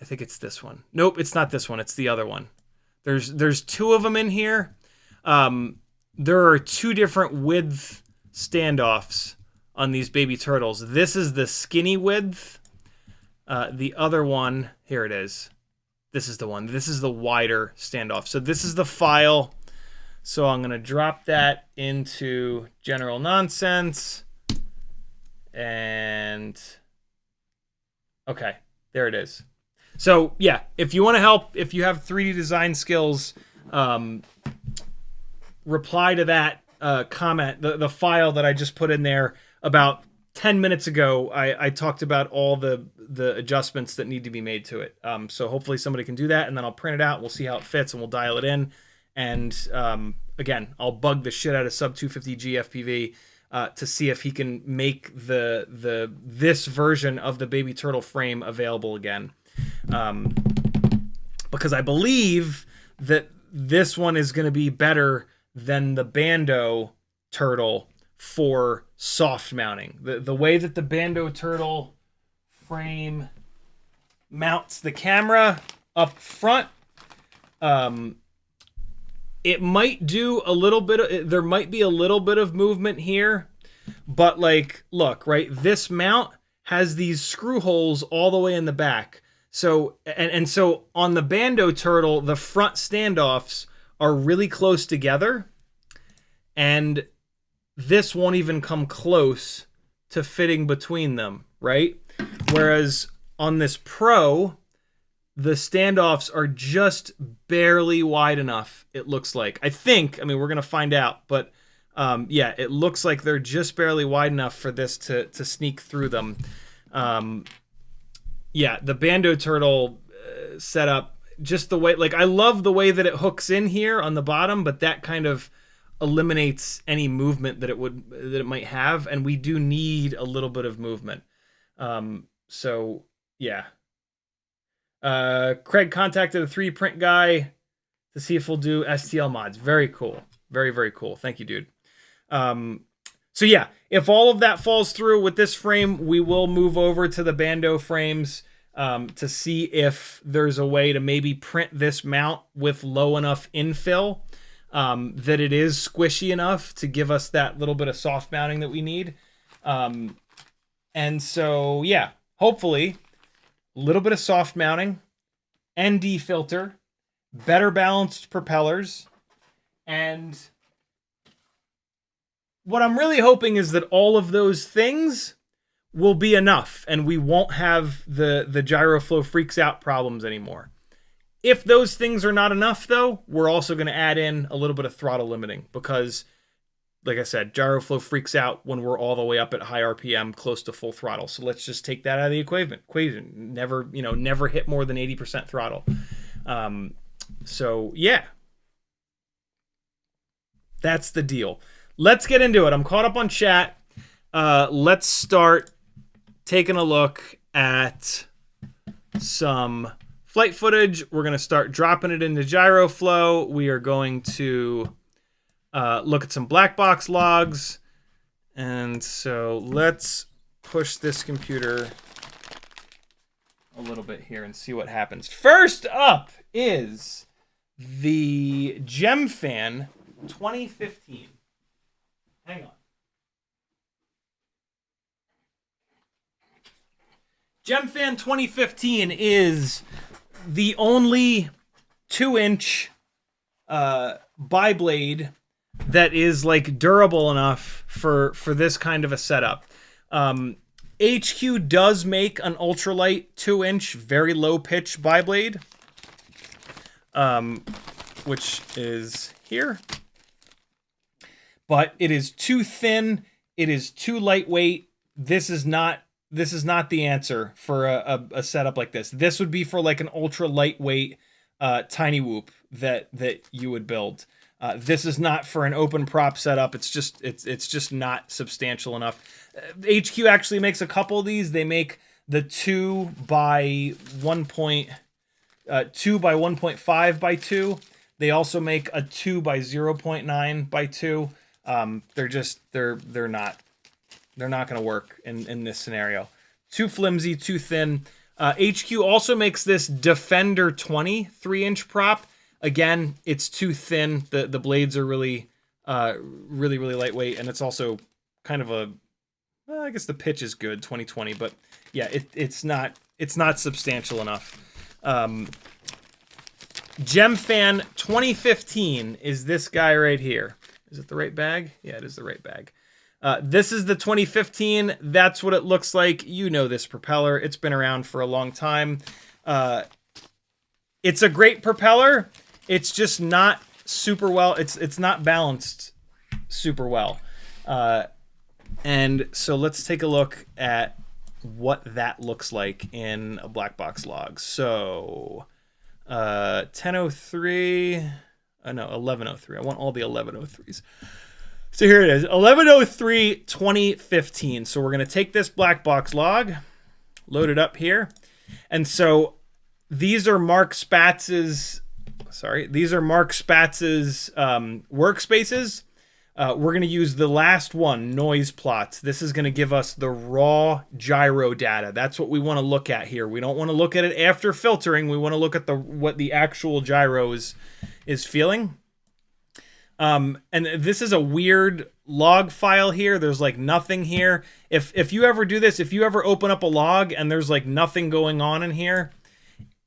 I think it's this one. Nope, it's not this one. It's the other one. There's two of them in here. There are two different width standoffs on these baby turtles. This is the skinny width. The other one, here it is. This is the one. This is the wider standoff. So this is the file. So I'm going to drop that into general nonsense. And okay, there it is. So yeah, if you want to help, if you have 3D design skills, reply to that comment, the file that I just put in there about 10 minutes ago. I talked about all the adjustments that need to be made to it. So hopefully somebody can do that, and then I'll print it out. We'll see how it fits, and we'll dial it in. And again, I'll bug the shit out of Sub 250G FPV to see if he can make this version of the baby turtle frame available again. Because I believe that this one is going to be better than the Bando turtle for soft mounting. The way that the Bando turtle frame mounts the camera up front, it might do a little bit of, there might be a little bit of movement here, but like, look, right, this mount has these screw holes all the way in the back. So, and so on the Bando turtle, the front standoffs are really close together, and this won't even come close to fitting between them, right? Whereas on this Pro, the standoffs are just barely wide enough, it looks like. I mean, we're going to find out, but yeah, it looks like they're just barely wide enough for this to sneak through them. Yeah, the Bando turtle setup, just the way, like, I love the way that it hooks in here on the bottom, but that kind of eliminates any movement that it might have, and we do need a little bit of movement. So yeah. Craig contacted a 3D print guy to see if we'll do STL mods. Very cool. Very, very cool. Thank you, dude. So yeah, if all of that falls through with this frame, we will move over to the Bando frames to see if there's a way to maybe print this mount with low enough infill that it is squishy enough to give us that little bit of soft mounting that we need. And so, yeah, hopefully a little bit of soft mounting, ND filter, better balanced propellers, and what I'm really hoping is that all of those things will be enough, and we won't have the gyroflow freaks out problems anymore. If those things are not enough, though, we're also going to add in a little bit of throttle limiting, because, like I said, gyroflow freaks out when we're all the way up at high RPM, close to full throttle. So let's just take that out of the equation. Never hit more than 80% throttle. So yeah, that's the deal. Let's get into it. I'm caught up on chat. Let's start taking a look at some flight footage. We're going to start dropping it into gyroflow. We are going to look at some black box logs. And so let's push this computer a little bit here and see what happens. First up is the GemFan 2015. Hang on. GemFan 2015 is the only 2-inch biblade that is like durable enough for this kind of a setup. HQ does make an ultralight 2-inch, very low pitch biblade, which is here, but it is too thin. It is too lightweight. This is not the answer for a setup like this. This would be for like an ultra lightweight tiny whoop that you would build. This is not for an open prop setup. It's just not substantial enough. HQ actually makes a couple of these. They make the 2 by 1.5 by 2. They also make a 2 by 0.9 by 2. They're not going to work in this scenario. Too flimsy, too thin. HQ also makes this Defender 20 3-inch prop. Again, it's too thin. The blades are really lightweight, and it's also kind of a, well, I guess the pitch is good, 2020, but yeah, it's not substantial enough. GemFan 2015 is this guy right here. Is it the right bag? Yeah, it is the right bag. This is the 2015. That's what it looks like. You know this propeller. It's been around for a long time. It's a great propeller. It's just not super well. It's not balanced super well. And so let's take a look at what that looks like in a black box log. So 1003. No, 1103. I want all the 1103s. So here it is, 1103 2015. So we're going to take this black box log, load it up here. And so these are Mark Spatz's workspaces. We're going to use the last one, noise plots. This is going to give us the raw gyro data. That's what we want to look at here. We don't want to look at it after filtering. We want to look at what the actual gyro is feeling. And this is a weird log file here. There's like nothing here. If you ever do this, if you ever open up a log and there's like nothing going on in here,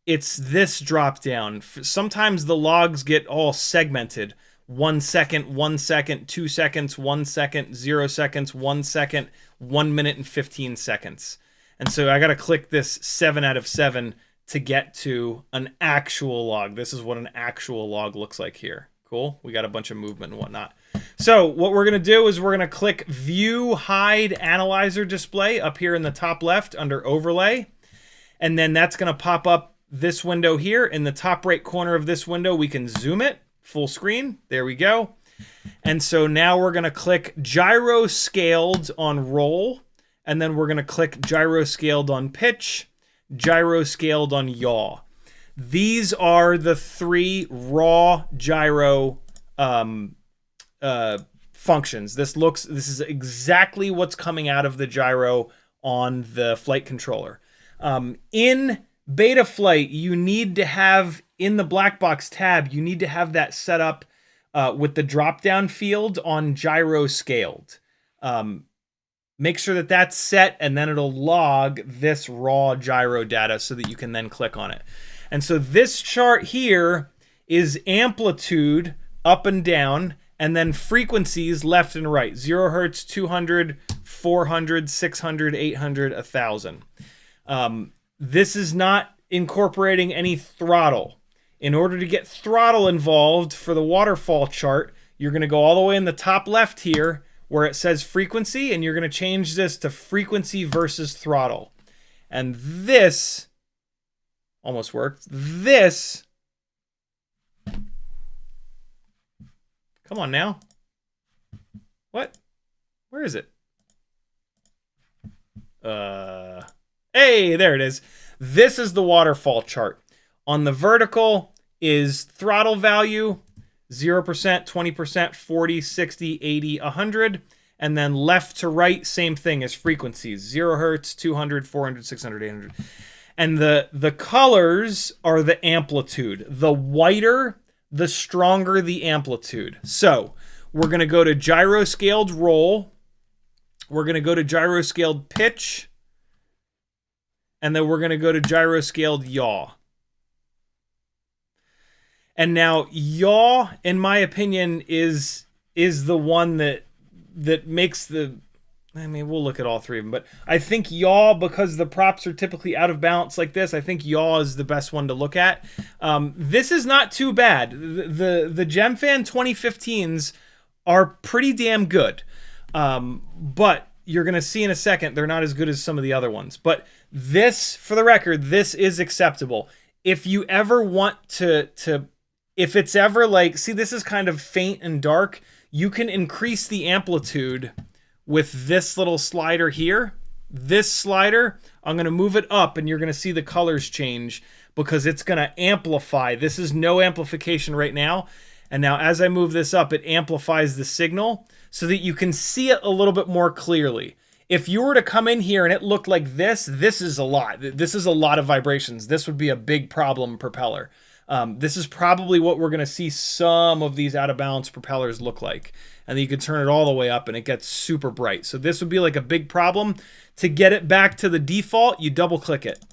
it's this drop down. Sometimes the logs get all segmented. 1 second, 1 second, 2 seconds, 1 second, 0 seconds, 1 second, 1 minute and 15 seconds. And so I got to click this 7 out of 7 to get to an actual log. This is what an actual log looks like here. Cool. We got a bunch of movement and whatnot. So what we're going to do is we're going to click View Hide Analyzer Display up here in the top left under Overlay. And then that's going to pop up this window here. In the top right corner of this window, we can zoom it full screen. There we go. And so now we're going to click Gyro Scaled on Roll. And then we're going to click Gyro Scaled on Pitch, Gyro Scaled on Yaw. These are the 3 raw gyro functions. This is exactly what's coming out of the gyro on the flight controller. In beta flight, you need to have, in the black box tab, you need to have that set up with the drop down field on gyro scaled. Make sure that that's set, and then it'll log this raw gyro data so that you can then click on it. And so this chart here is amplitude up and down, and then frequencies left and right. 0 hertz, 200, 400, 600, 800, 1000. This is not incorporating any throttle. In order to get throttle involved for the waterfall chart, you're going to go all the way in the top left here where it says frequency, and you're going to change this to frequency versus throttle. And this almost worked. This, come on now. What? Where is it? Hey, there it is. This is the waterfall chart. On the vertical is throttle value, 0%, 20%, 40, 60, 80, 100. And then left to right, same thing as frequencies. 0 hertz, 200, 400, 600, 800. And the colors are the amplitude. The whiter, the stronger the amplitude. So we're going to go to gyro scaled roll. We're going to go to gyro scaled pitch. And then we're going to go to gyro scaled yaw. And now yaw, in my opinion, is is the one that makes the... I mean, we'll look at all three of them, but I think yaw, because the props are typically out of balance like this, I think yaw is the best one to look at. This is not too bad. The GemFan 2015s are pretty damn good. But you're going to see in a second, they're not as good as some of the other ones. But this, for the record, this is acceptable. If you ever want to if it's ever like, see, this is kind of faint and dark, you can increase the amplitude with this little slider here. This slider, I'm going to move it up and you're going to see the colors change because it's going to amplify. This is no amplification right now. And now as I move this up, it amplifies the signal so that you can see it a little bit more clearly. If you were to come in here and it looked like this is a lot. This is a lot of vibrations. This would be a big problem propeller. This is probably what we're going to see some of these out of balance propellers look like. And then you can turn it all the way up and it gets super bright. So this would be like a big problem. To get it back to the default, you double click it.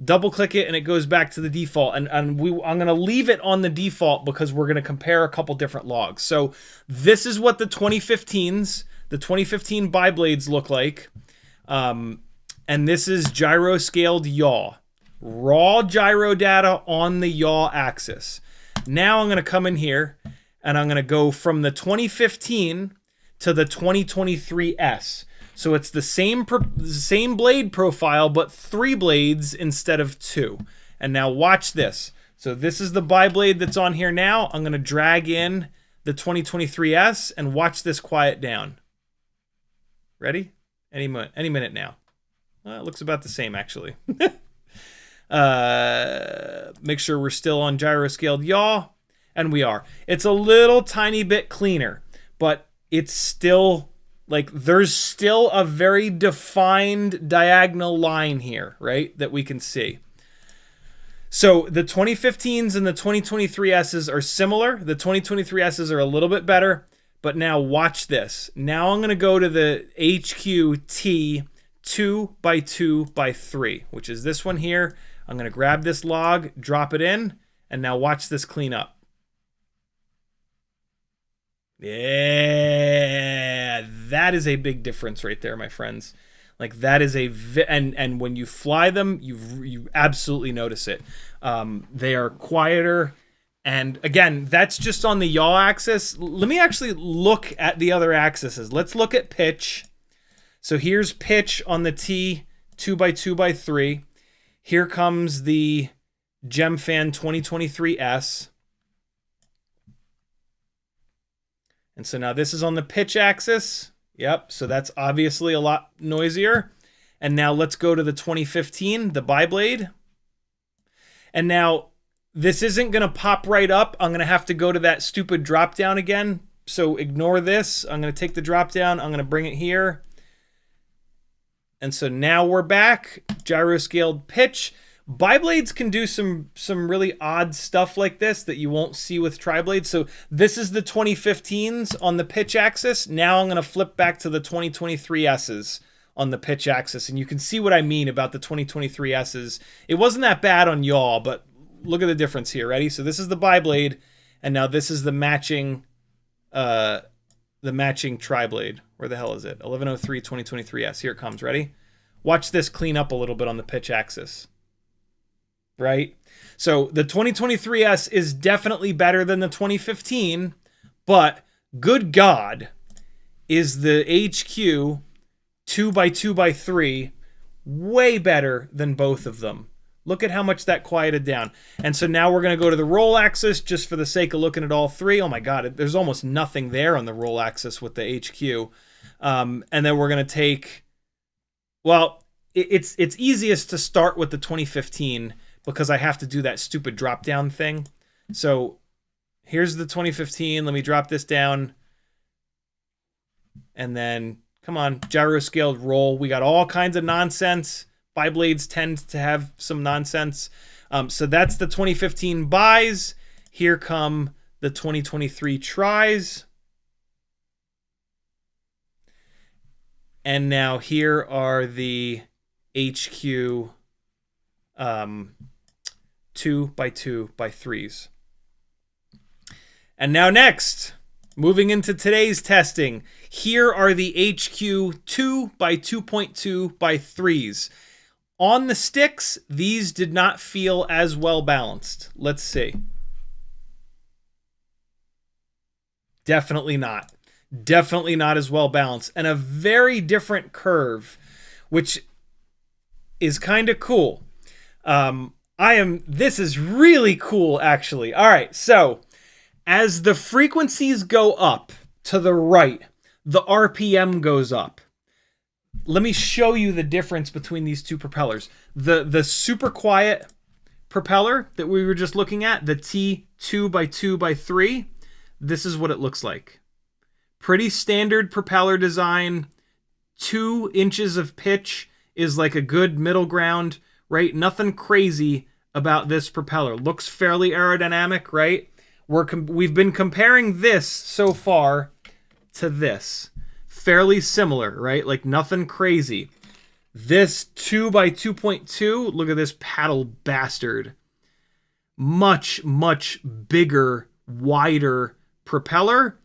Double click it and it goes back to the default. And I'm going to leave it on the default because we're going to compare a couple different logs. So this is what the 2015s, the 2015 bi-blades look like. And this is gyro scaled yaw. Raw gyro data on the yaw axis. Now I'm going to come in here and I'm going to go from the 2015 to the 2023S. So it's the same blade profile, but 3 blades instead of 2. And now watch this. So this is the bi-blade that's on here now. I'm going to drag in the 2023S and watch this quiet down. Ready? Any minute now. Well, it looks about the same, actually. Make sure we're still on gyro scaled yaw. And we are. It's a little tiny bit cleaner, but it's still like there's still a very defined diagonal line here, right? That we can see. So the 2015s and the 2023Ss are similar. The 2023Ss are a little bit better, but now watch this. Now I'm going to go to the HQT 2x2x3, which is this one here. I'm going to grab this log, drop it in, and now watch this clean up. Yeah, that is a big difference right there, my friends. Like that is and when you fly them, you absolutely notice it. They are quieter, and again, that's just on the yaw axis. Let me actually look at the other axes. Let's look at pitch. So here's pitch on the T 2x2x3. Here comes the GemFan 2023S. And so now this is on the pitch axis. Yep, so that's obviously a lot noisier. And now let's go to the 2015, the bi-blade. And now this isn't going to pop right up. I'm going to have to go to that stupid drop down again. So ignore this. I'm going to take the drop down. I'm going to bring it here. And so now we're back. Gyro scaled pitch. Bi-blades can do some really odd stuff like this that you won't see with tri-blades. So this is the 2015s on the pitch axis. Now I'm going to flip back to the 2023Ss on the pitch axis. And you can see what I mean about the 2023Ss. It wasn't that bad on yaw, but look at the difference here. Ready? So this is the bi-blade, and now this is the matching tri-blade. Where the hell is it? 1103 2023S. Here it comes. Ready? Watch this clean up a little bit on the pitch axis. Right? So the 2023S is definitely better than the 2015, but good God, is the HQ 2x2x3 way better than both of them. Look at how much that quieted down. And so now we're going to go to the roll axis just for the sake of looking at all three. Oh my God, there's almost nothing there on the roll axis with the HQ. And then we're going to take, well, it's easiest to start with the 2015 because I have to do that stupid drop down thing. So here's the 2015. Let me drop this down. And then, come on, gyro scaled roll. We got all kinds of nonsense. Bi-blades tend to have some nonsense. So that's the 2015 buys. Here come the 2023 tries. And now here are the HQ 2x2x3s. And now next, Moving into today's testing, here are the HQ 2x2.2x3s. On the sticks, these did not feel as well balanced. Let's see. Definitely not. Definitely not as well balanced. And a very different curve, which is kind of cool. This is really cool, actually. All right, so as the frequencies go up to the right, the RPM goes up. Let me show you the difference between these two propellers. The super quiet propeller that we were just looking at, the T2x2x3, this is what it looks like. Pretty standard propeller design. 2 inches of pitch is like a good middle ground, right? Nothing crazy about this propeller. Looks fairly aerodynamic, right? We've been comparing this so far to this. Fairly similar, right? Like nothing crazy. This 2x2.2, look at this paddle bastard. Much, much bigger, wider propeller,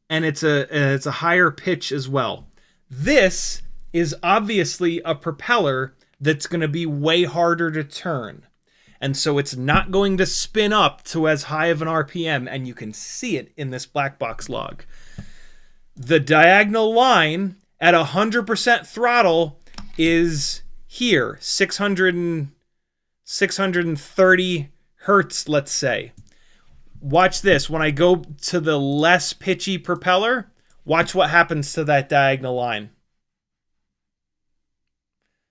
and it's a higher pitch as well. This is obviously a propeller that's going to be way harder to turn. And so it's not going to spin up to as high of an RPM, and you can see it in this black box log. The diagonal line at 100% throttle is here, 630 hertz, let's say. Watch this. When I go to the less pitchy propeller, watch what happens to that diagonal line.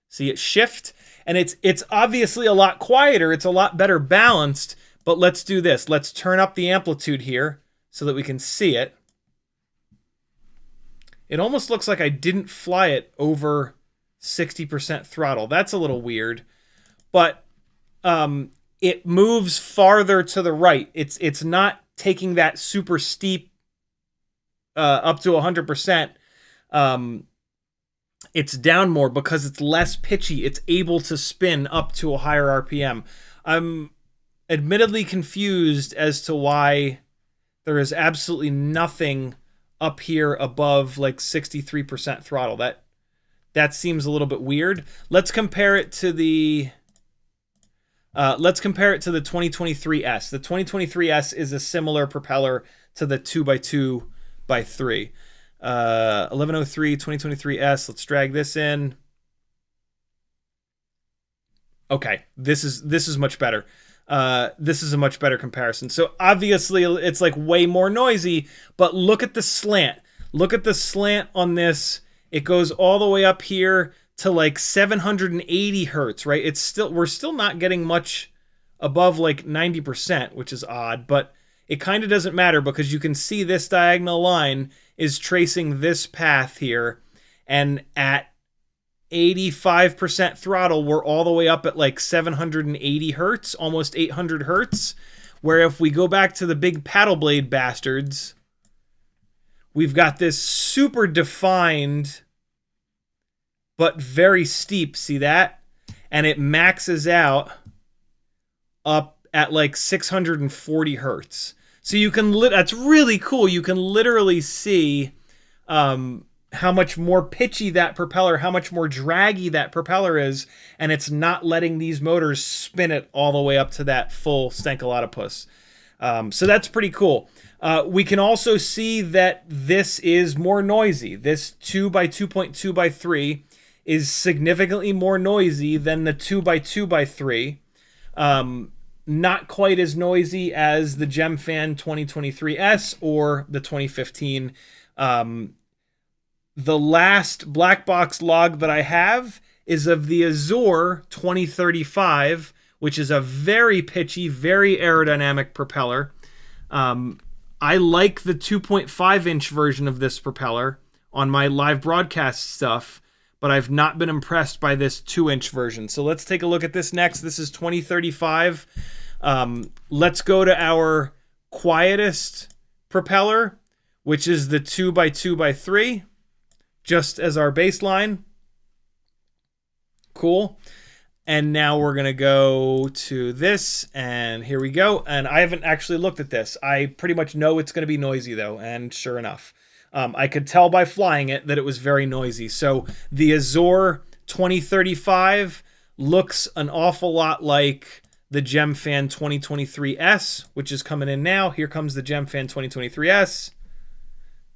See it shift? And it's obviously a lot quieter. It's a lot better balanced. But let's do this. Let's turn up the amplitude here so that we can see it. It almost looks like I didn't fly it over 60% throttle. That's a little weird. But it moves farther to the right. It's not taking that super steep up to 100%. It's down more because it's less pitchy. It's able to spin up to a higher RPM. I'm admittedly confused as to why there is absolutely nothing up here above like 63% throttle. That seems a little bit weird. Let's compare it to the 2023S. The 2023S is a similar propeller to the 2x2x3. 1103 2023S. Let's drag this in. Okay, this is much better. This is a much better comparison. So obviously it's like way more noisy, but look at the slant. Look at the slant on this. It goes all the way up here to like 780 hertz, right? We're still not getting much above like 90%, which is odd, but it kind of doesn't matter because you can see this diagonal line is tracing this path here, and at 85% throttle, we're all the way up at like 780 hertz, almost 800 hertz, where if we go back to the big paddle blade bastards, we've got this super defined but very steep, see that? And it maxes out up at like 640 hertz. So you can, that's really cool. You can literally see how much more pitchy that propeller, how much more draggy that propeller is, and it's not letting these motors spin it all the way up to that full Stankolatopus. So that's pretty cool. We can also see that this is more noisy. This 2x2.2x3 is significantly more noisy than the 2x2x3. Not quite as noisy as the GemFan 2023S or the 2015. The last black box log that I have is of the Azure 2035, which is a very pitchy, very aerodynamic propeller. I like the 2.5-inch version of this propeller on my live broadcast stuff, but I've not been impressed by this 2-inch version. So let's take a look at this next. This is 2035. Let's go to our quietest propeller, which is the 2x2x3, just as our baseline. Cool. And now we're going to go to this, and here we go. And I haven't actually looked at this. I pretty much know it's going to be noisy, though, and sure enough. I could tell by flying it that it was very noisy. So the Azure 2035 looks an awful lot like the GemFan 2023S, which is coming in now. Here comes the GemFan 2023S.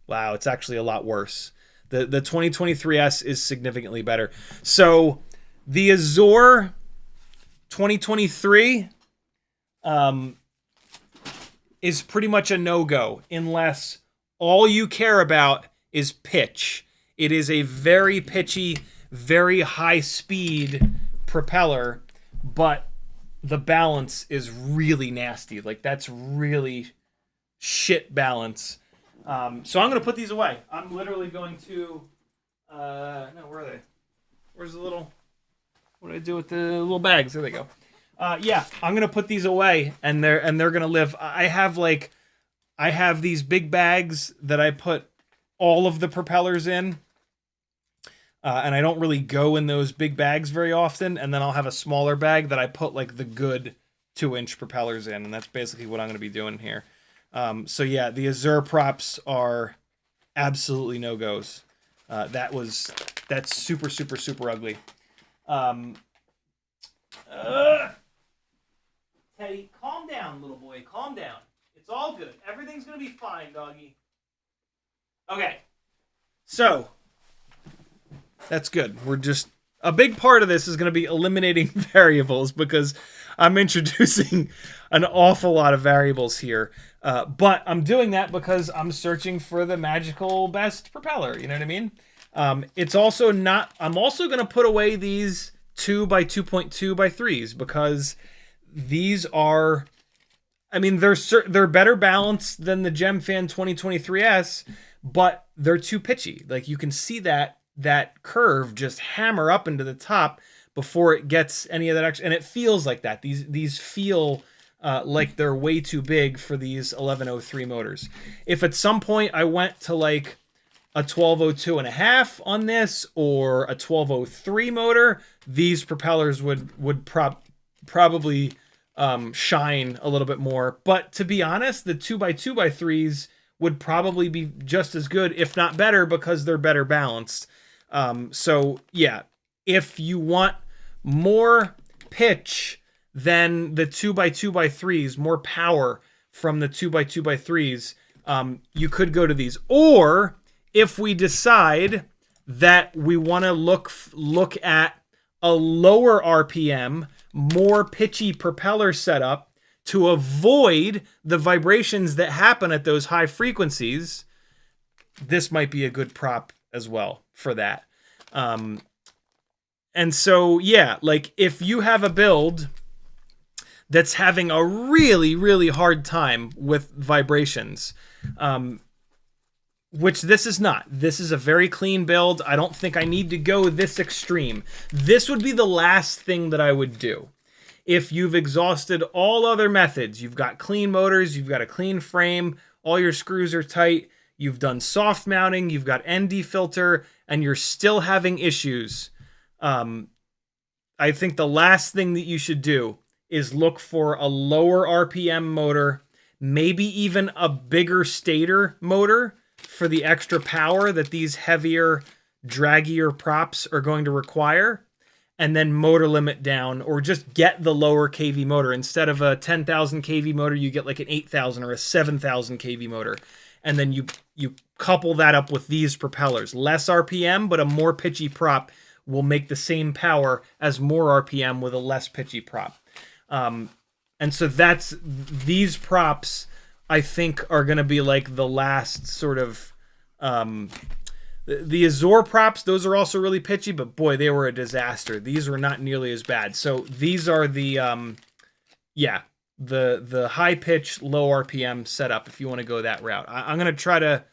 Wow, it's actually a lot worse. The 2023S is significantly better. So the Azure 2023 is pretty much a no-go unless all you care about is pitch. It is a very pitchy, very high-speed propeller, but the balance is really nasty. Like, that's really shit balance. So I'm going to put these away. I'm literally going to... no, where are they? Where's the little... What do I do with the little bags? There they go. Yeah, I'm gonna put these away, and they're gonna live. I have these big bags that I put all of the propellers in, and I don't really go in those big bags very often. And then I'll have a smaller bag that I put like the good 2-inch propellers in, and that's basically what I'm gonna be doing here. So yeah, the Azure props are absolutely no goes. That's super super super ugly. Teddy, calm down, little boy. Calm down. It's all good. Everything's gonna be fine, doggy. Okay. So, that's good. We're just... A big part of this is gonna be eliminating variables because I'm introducing an awful lot of variables here. But I'm doing that because I'm searching for the magical best propeller. You know what I mean? It's also not... I'm also going to put away these 2x2.2x3s because these are... I mean, they're better balanced than the GemFan 2023S, but they're too pitchy. Like, you can see that curve just hammer up into the top before it gets any of that extra... And it feels like that. These feel... like they're way too big for these 1103 motors. If at some point I went to like a 1202.5 on this or a 1203 motor, these propellers would probably shine a little bit more. But to be honest, the 2x2x3s would probably be just as good, if not better, because they're better balanced. So yeah, if you want more pitch than the 2x2x3s, more power from the 2x2x3s, you could go to these. Or if we decide that we want to look at a lower RPM, more pitchy propeller setup to avoid the vibrations that happen at those high frequencies, this might be a good prop as well for that. And so, yeah, like if you have a build that's having a really, really hard time with vibrations, which this is not. This is a very clean build. I don't think I need to go this extreme. This would be the last thing that I would do. If you've exhausted all other methods, you've got clean motors, you've got a clean frame, all your screws are tight, you've done soft mounting, you've got ND filter, and you're still having issues, I think the last thing that you should do is look for a lower RPM motor, maybe even a bigger stator motor for the extra power that these heavier, draggier props are going to require, and then motor limit down, or just get the lower kV motor. Instead of a 10,000 kV motor, you get like an 8,000 or a 7,000 kV motor. And then you couple that up with these propellers. Less RPM, but a more pitchy prop will make the same power as more RPM with a less pitchy prop. And so these props, I think, are going to be like the last sort of... the Azure props, those are also really pitchy, but boy, they were a disaster. These were not nearly as bad. So these are the, the high pitch, low RPM setup if you want to go that route. I'm going to try to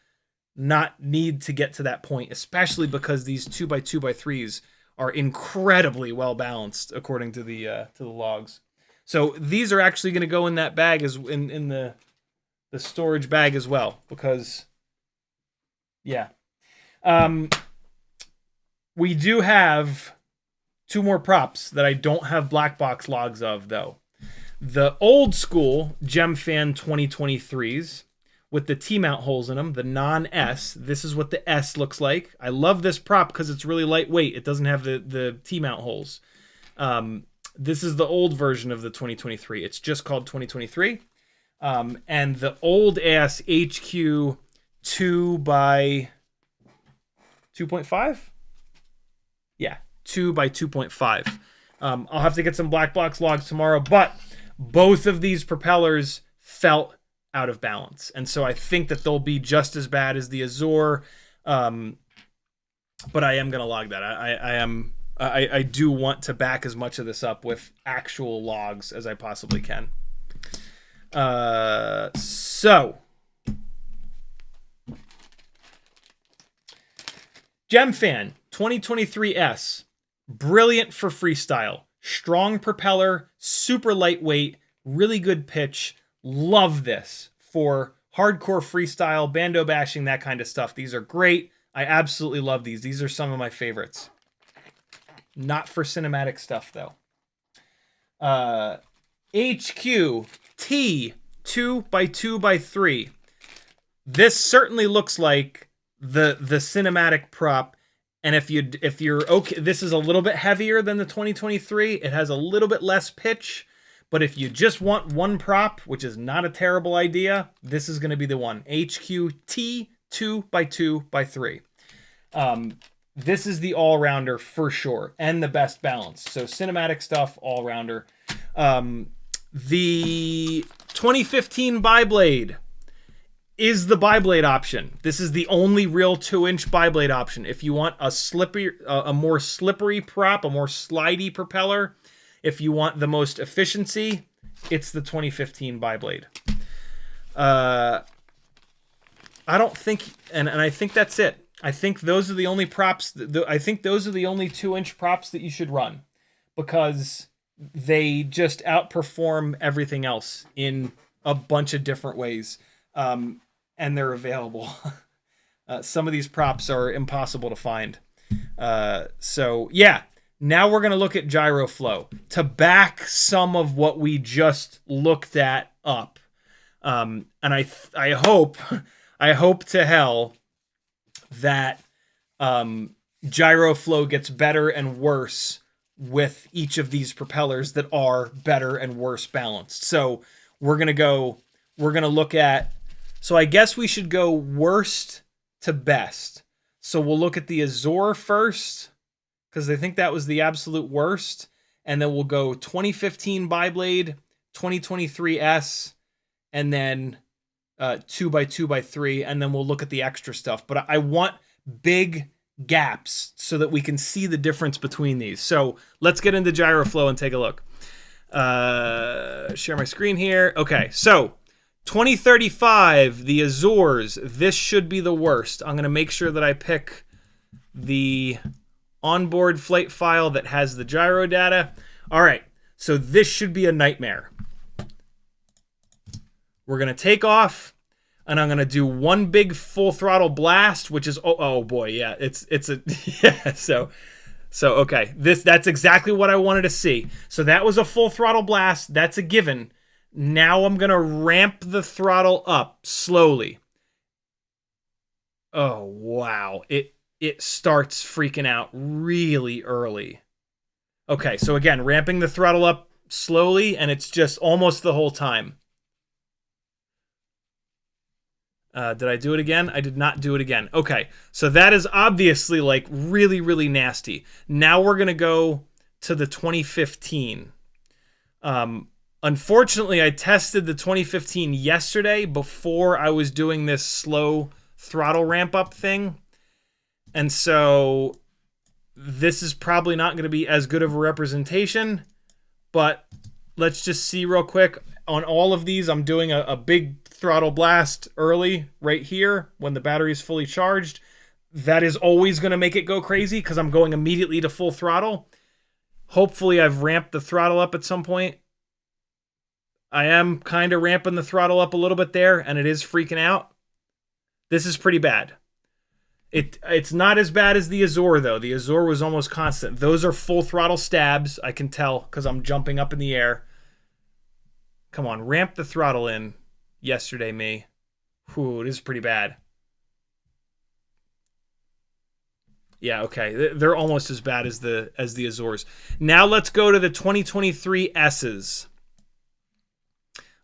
not need to get to that point, especially because these 2x2x3s are incredibly well balanced according to the logs. So these are actually going to go in that bag as in the storage bag as well, because yeah. We do have Two more props that I don't have black box logs of, though. The old school GemFan 2023s with the T-mount holes in them, the non-S. This is what the S looks like. I love this prop because it's really lightweight. It doesn't have the T-mount holes. This is the old version of the 2023. It's just called 2023. And the old ass HQ 2 by 2.5? Yeah, 2 by 2.5. I'll have to get some black box logs tomorrow, but both of these propellers felt out of balance. And so I think that they'll be just as bad as the Azure. But I am going to log that. I do want to back as much of this up with actual logs as I possibly can. So GemFan 2023S, brilliant for freestyle, strong propeller, super lightweight, really good pitch. Love this for hardcore freestyle, bando bashing, that kind of stuff. These are great. I absolutely love these. These are some of my favorites. Not for cinematic stuff though. HQ T 2 by 2 by 3. This certainly looks like the cinematic prop. And if you're okay, this is a little bit heavier than the 2023. It has a little bit less pitch, but if you just want one prop, which is not a terrible idea, this is going to be the one. HQT 2 by 2 by 3. This is the all-rounder for sure, and the best balance. So cinematic stuff, all-rounder. The 2015 Bi-Blade is the Bi-Blade option. This is the only real 2-inch Bi-Blade option. If you want a more slippery prop, a more slidey propeller, if you want the most efficiency, it's the 2015 Bi-Blade. I don't think, and I think that's it. I think those are the only props. I think those are the only 2-inch props that you should run, because they just outperform everything else in a bunch of different ways. And they're available. Some of these props are impossible to find. So yeah, now we're going to look at gyro flow to back some of what we just looked at up. And I hope to hell that gyro flow gets better and worse with each of these propellers that are better and worse balanced. So we're going to look at, so I guess we should go worst to best. So we'll look at the Azure first, because I think that was the absolute worst. And then we'll go 2015 Bi-Blade, 2023S, and then 2 by 2 by 3. And then we'll look at the extra stuff. But I want big gaps so that we can see the difference between these. So let's get into gyro flow and take a look. Share my screen here. Okay, so 2035, the Azures. This should be the worst. I'm going to make sure that I pick the onboard flight file that has the gyro data. All right, so this should be a nightmare. We're going to take off, and I'm going to do one big full throttle blast, which is, oh boy, yeah, it's a, yeah, so okay, that's exactly what I wanted to see. So that was a full throttle blast. That's a given. Now I'm going to ramp the throttle up slowly. Oh, wow. It starts freaking out really early. Okay, so again, ramping the throttle up slowly, and it's just almost the whole time. Did I do it again? I did not do it again. Okay, so that is obviously like really, really nasty. Now we're going to go to the 2015. Unfortunately, I tested the 2015 yesterday before I was doing this slow throttle ramp up thing. And so this is probably not going to be as good of a representation, but let's just see real quick. On all of these, I'm doing a big throttle blast early right here when the battery is fully charged. That is always going to make it go crazy because I'm going immediately to full throttle. Hopefully I've ramped the throttle up at some point. I am kind of ramping the throttle up a little bit there, and it is freaking out. This is pretty bad. It's not as bad as the Azor, though. The Azor was almost constant. Those are full throttle stabs. I can tell because I'm jumping up in the air. Come on, ramp the throttle in. Yesterday, me. Whew, it is pretty bad. Yeah, okay. They're almost as bad as the Azors. Now let's go to the 2023 S's.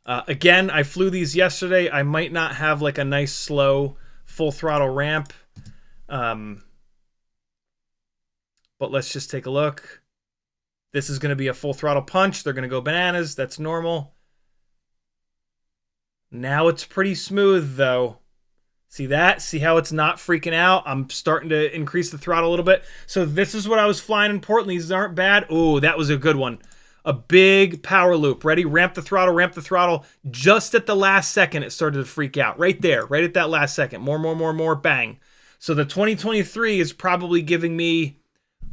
Again, I flew these yesterday. I might not have like a nice slow full throttle ramp. But let's just take a look. This is going to be a full throttle punch. They're going to go bananas. That's normal. Now it's pretty smooth, though. See that? See how it's not freaking out? I'm starting to increase the throttle a little bit. So this is what I was flying in Portland. These aren't bad. Oh, that was a good one. A big power loop. Ready? Ramp the throttle, ramp the throttle. Just at the last second, it started to freak out. Right there. Right at that last second. More. Bang. So the 2023 is probably giving me,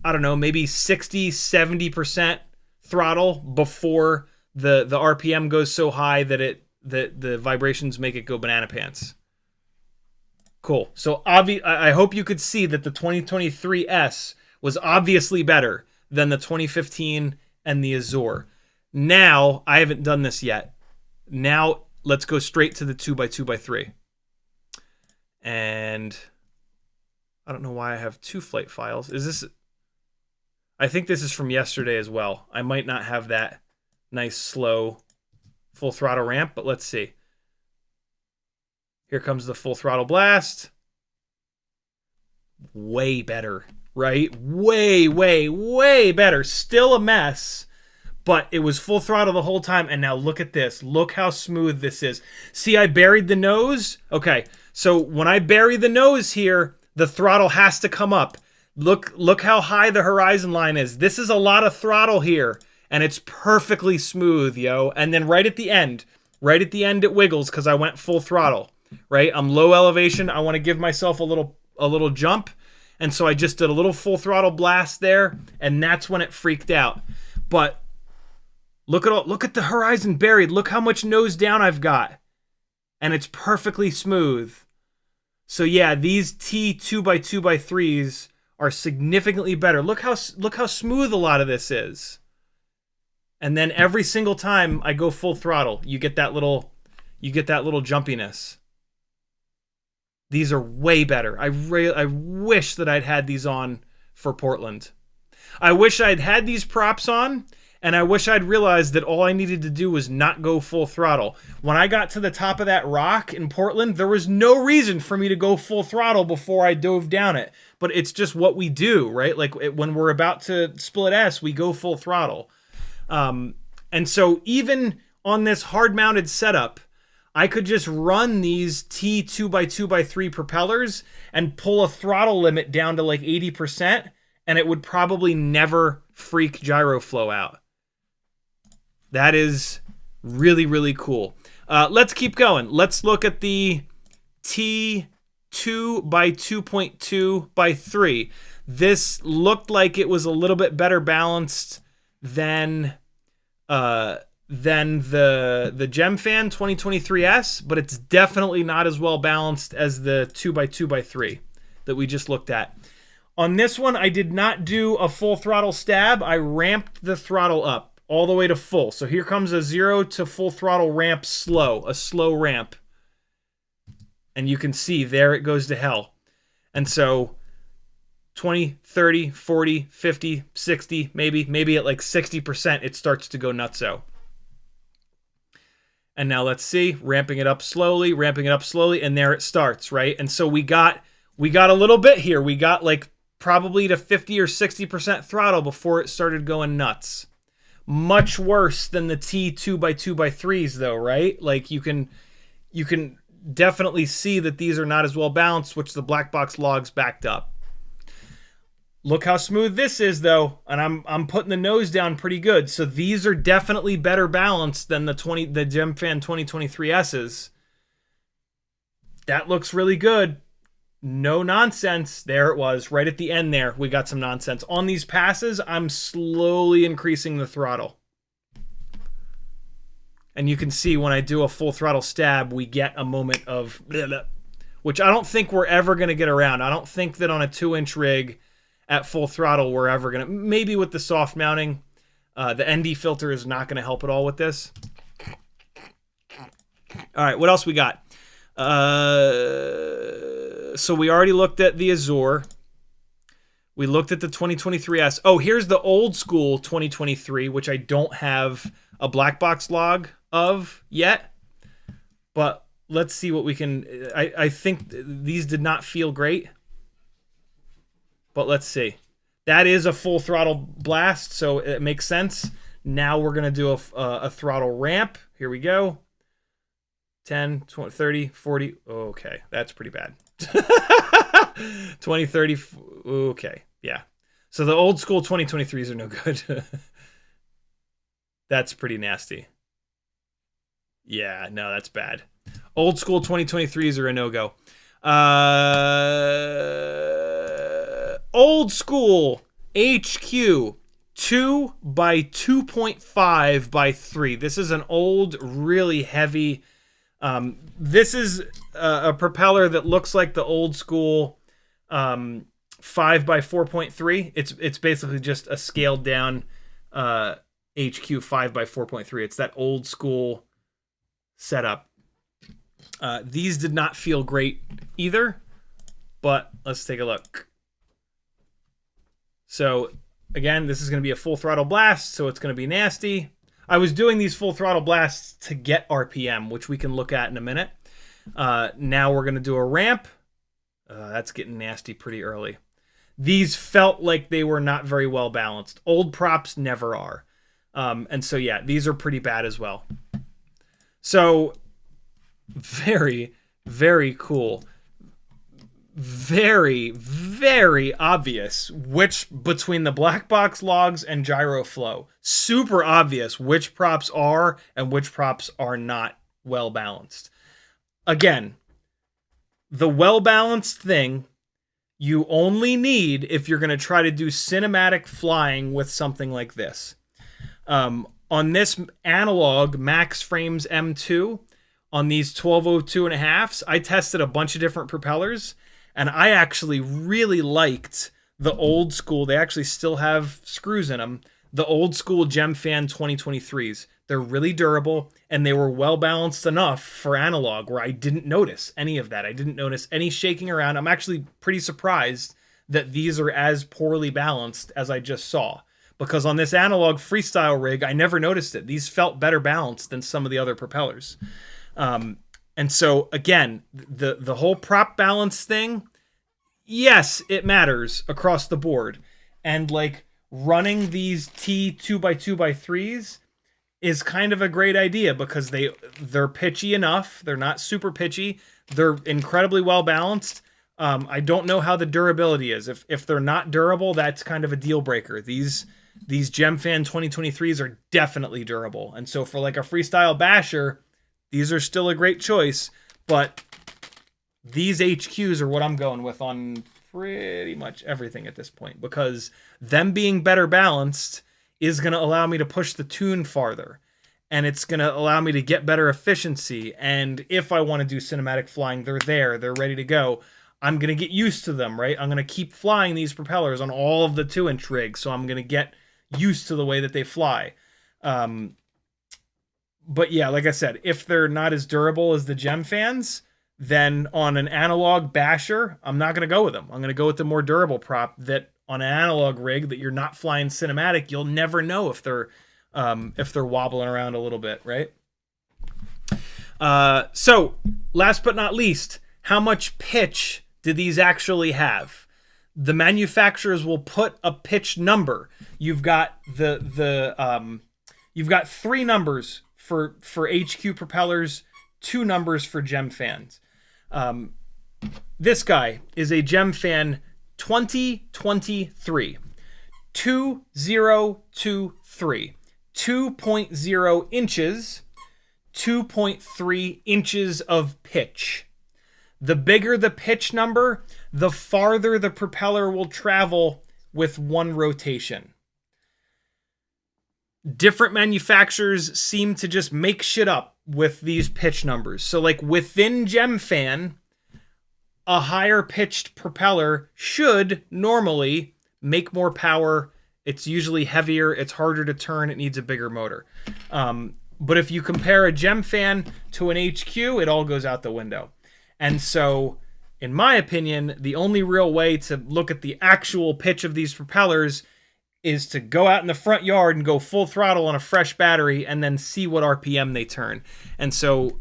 I don't know, maybe 60, 70% throttle before the RPM goes so high that the vibrations make it go banana pants. Cool. So I hope you could see that the 2023 S was obviously better than the 2015 and the Azor. Now, I haven't done this yet. Now, let's go straight to the 2x2x3. And I don't know why I have two flight files. Is this... I think this is from yesterday as well. I might not have that nice, slow, full throttle ramp, but let's see. Here comes the full throttle blast. Way better, right? Way better. Still a mess, but it was full throttle the whole time. And now look at this. Look how smooth this is. See, I buried the nose. Okay, so when I bury the nose here, the throttle has to come up. Look how high the horizon line is. This is a lot of throttle here, and it's perfectly smooth, yo. And then right at the end it wiggles because I went full throttle. Right, I'm low elevation. I want to give myself a little jump, and so I just did a little full throttle blast there, and that's when it freaked out. But look at the horizon buried. Look how much nose down I've got, and it's perfectly smooth. So yeah, these T 2x2x3s are significantly better. Look how smooth a lot of this is. And then every single time I go full throttle, you get that little jumpiness. These are way better. I wish that I'd had these on for Portland. I wish I'd had these props on, and I wish I'd realized that all I needed to do was not go full throttle. When I got to the top of that rock in Portland, there was no reason for me to go full throttle before I dove down it. But it's just what we do, right? Like when we're about to split S, we go full throttle. And so even on this hard-mounted setup, I could just run these T 2x2x3 propellers and pull a throttle limit down to like 80%, and it would probably never freak gyro flow out. That is really cool. Let's keep going. Let's look at the T 2x2.2x3. This looked like it was a little bit better balanced than the GemFan 2023S, but it's definitely not as well balanced as the 2x2x3 that we just looked at. On this one, I did not do a full throttle stab. I ramped the throttle up all the way to full. So here comes a 0 to full throttle ramp slow, a slow ramp. And you can see there it goes to hell. And so 20, 30, 40, 50, 60, maybe at like 60%, it starts to go nutso. And now let's see, ramping it up slowly, and there it starts, right? And so we got a little bit here. We got like probably to 50 or 60% throttle before it started going nuts. Much worse than the T 2x2x3s though, right? Like you can definitely see that these are not as well balanced, which the black box logs backed up. Look how smooth this is, though, and I'm putting the nose down pretty good. So these are definitely better balanced than the GemFan 2023S's. That looks really good. No nonsense. There it was, right at the end there. We got some nonsense. On these passes, I'm slowly increasing the throttle. And you can see when I do a full throttle stab, we get a moment of which I don't think we're ever going to get around. I don't think that on a 2-inch rig at full throttle we're ever going to, maybe with the soft mounting. The ND filter is not going to help at all with this. All right, what else we got? So we already looked at the Azure. We looked at the 2023S. Oh, here's the old school 2023, which I don't have a black box log of yet. But let's see what we can... I think these did not feel great. But let's see. That is a full throttle blast, so it makes sense. Now we're going to do a throttle ramp. Here we go. 10, 20, 30, 40. Okay, that's pretty bad. 20, 30. Okay, yeah. So the old school 2023s are no good. That's pretty nasty. Yeah, no, that's bad. Old school 2023s are a no-go. Old school HQ 2 by 2.5 by 3. This is an old, really heavy... this is a propeller that looks like the old school 5 by 4.3. It's basically just a scaled down HQ 5 by 4.3. It's that old school setup. These did not feel great either, but let's take a look. So again, this is going to be a full throttle blast, so it's going to be nasty. I was doing these full throttle blasts to get RPM, which we can look at in a minute. Now we're going to do a ramp. That's getting nasty pretty early. These felt like they were not very well balanced. Old props never are. And so, yeah, these are pretty bad as well. So, very, very cool. Very, very obvious which between the black box logs and gyro flow. Super obvious which props are and which props are not well balanced. Again, the well balanced thing you only need if you're going to try to do cinematic flying with something like this. On this analog Max Frames M2, on these 1202.5s, I tested a bunch of different propellers. And I actually really liked the old school. They actually still have screws in them. The old school Gemfan 2023s. They're really durable, and they were well balanced enough for analog where I didn't notice any of that. I didn't notice any shaking around. I'm actually pretty surprised that these are as poorly balanced as I just saw. Because on this analog freestyle rig, I never noticed it. These felt better balanced than some of the other propellers. And so, again, the whole prop balance thing, yes, it matters across the board. And, like, running these T 2x2x3s is kind of a great idea because they're pitchy enough. They're not super pitchy. They're incredibly well balanced. I don't know how the durability is. If they're not durable, that's kind of a deal breaker. These Gemfan 2023s are definitely durable. And so for, like, a freestyle basher... These are still a great choice, but these HQs are what I'm going with on pretty much everything at this point because them being better balanced is going to allow me to push the tune farther, and it's going to allow me to get better efficiency, and if I want to do cinematic flying, they're there, they're ready to go. I'm going to get used to them, right? I'm going to keep flying these propellers on all of the 2-inch rigs, so I'm going to get used to the way that they fly. But yeah, like I said, if they're not as durable as the Gemfans, then on an analog basher, I'm not going to go with them. I'm going to go with the more durable prop that on an analog rig that you're not flying cinematic, you'll never know if they're wobbling around a little bit, right? So last but not least, how much pitch do these actually have? The manufacturers will put a pitch number. You've got you've got 3 numbers for HQ propellers, 2 numbers for Gemfans. This guy is a Gemfan 2023. 2023. 2.0 inches, 2.3 inches of pitch. The bigger the pitch number, the farther the propeller will travel with one rotation. Different manufacturers seem to just make shit up with these pitch numbers. So like within Gemfan, a higher pitched propeller should normally make more power. It's usually heavier, it's harder to turn, it needs a bigger motor. But if you compare a gem fan to an HQ, it all goes out the window. And so, in my opinion, the only real way to look at the actual pitch of these propellers is to go out in the front yard and go full throttle on a fresh battery and then see what RPM they turn. And so,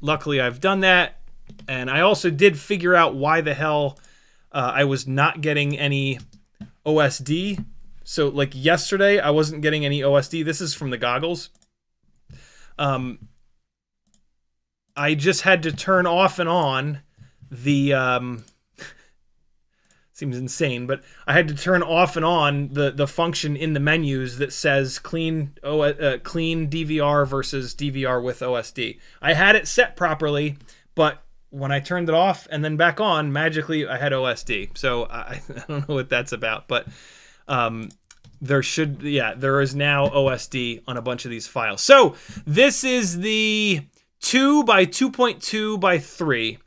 luckily I've done that. And I also did figure out why the hell I was not getting any OSD. So, like yesterday, I wasn't getting any OSD. This is from the goggles. I just had to turn off and on the seems insane, but I had to turn off and on the function in the menus that says clean DVR versus DVR with OSD. I had it set properly, but when I turned it off and then back on, magically I had OSD. So I don't know what that's about, but there is now OSD on a bunch of these files. So this is the 2 by 2.2 by 3.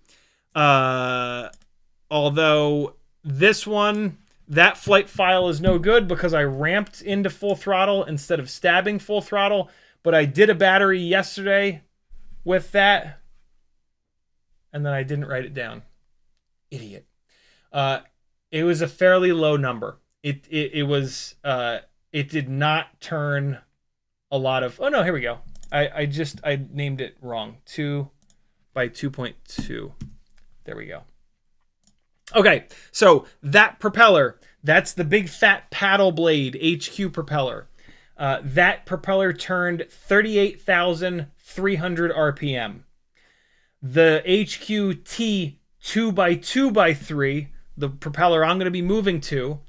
Although this one, that flight file is no good because I ramped into full throttle instead of stabbing full throttle. But I did a battery yesterday with that, and then I didn't write it down. Idiot. It was a fairly low number. It did not turn a lot of. Oh no, here we go. I named it wrong. 2 by 2.2. There we go. Okay, so that propeller, that's the big fat paddle blade HQ propeller. That propeller turned 38,300 RPM. The HQT 2 by 2 by 3, the propeller I'm going to be moving to,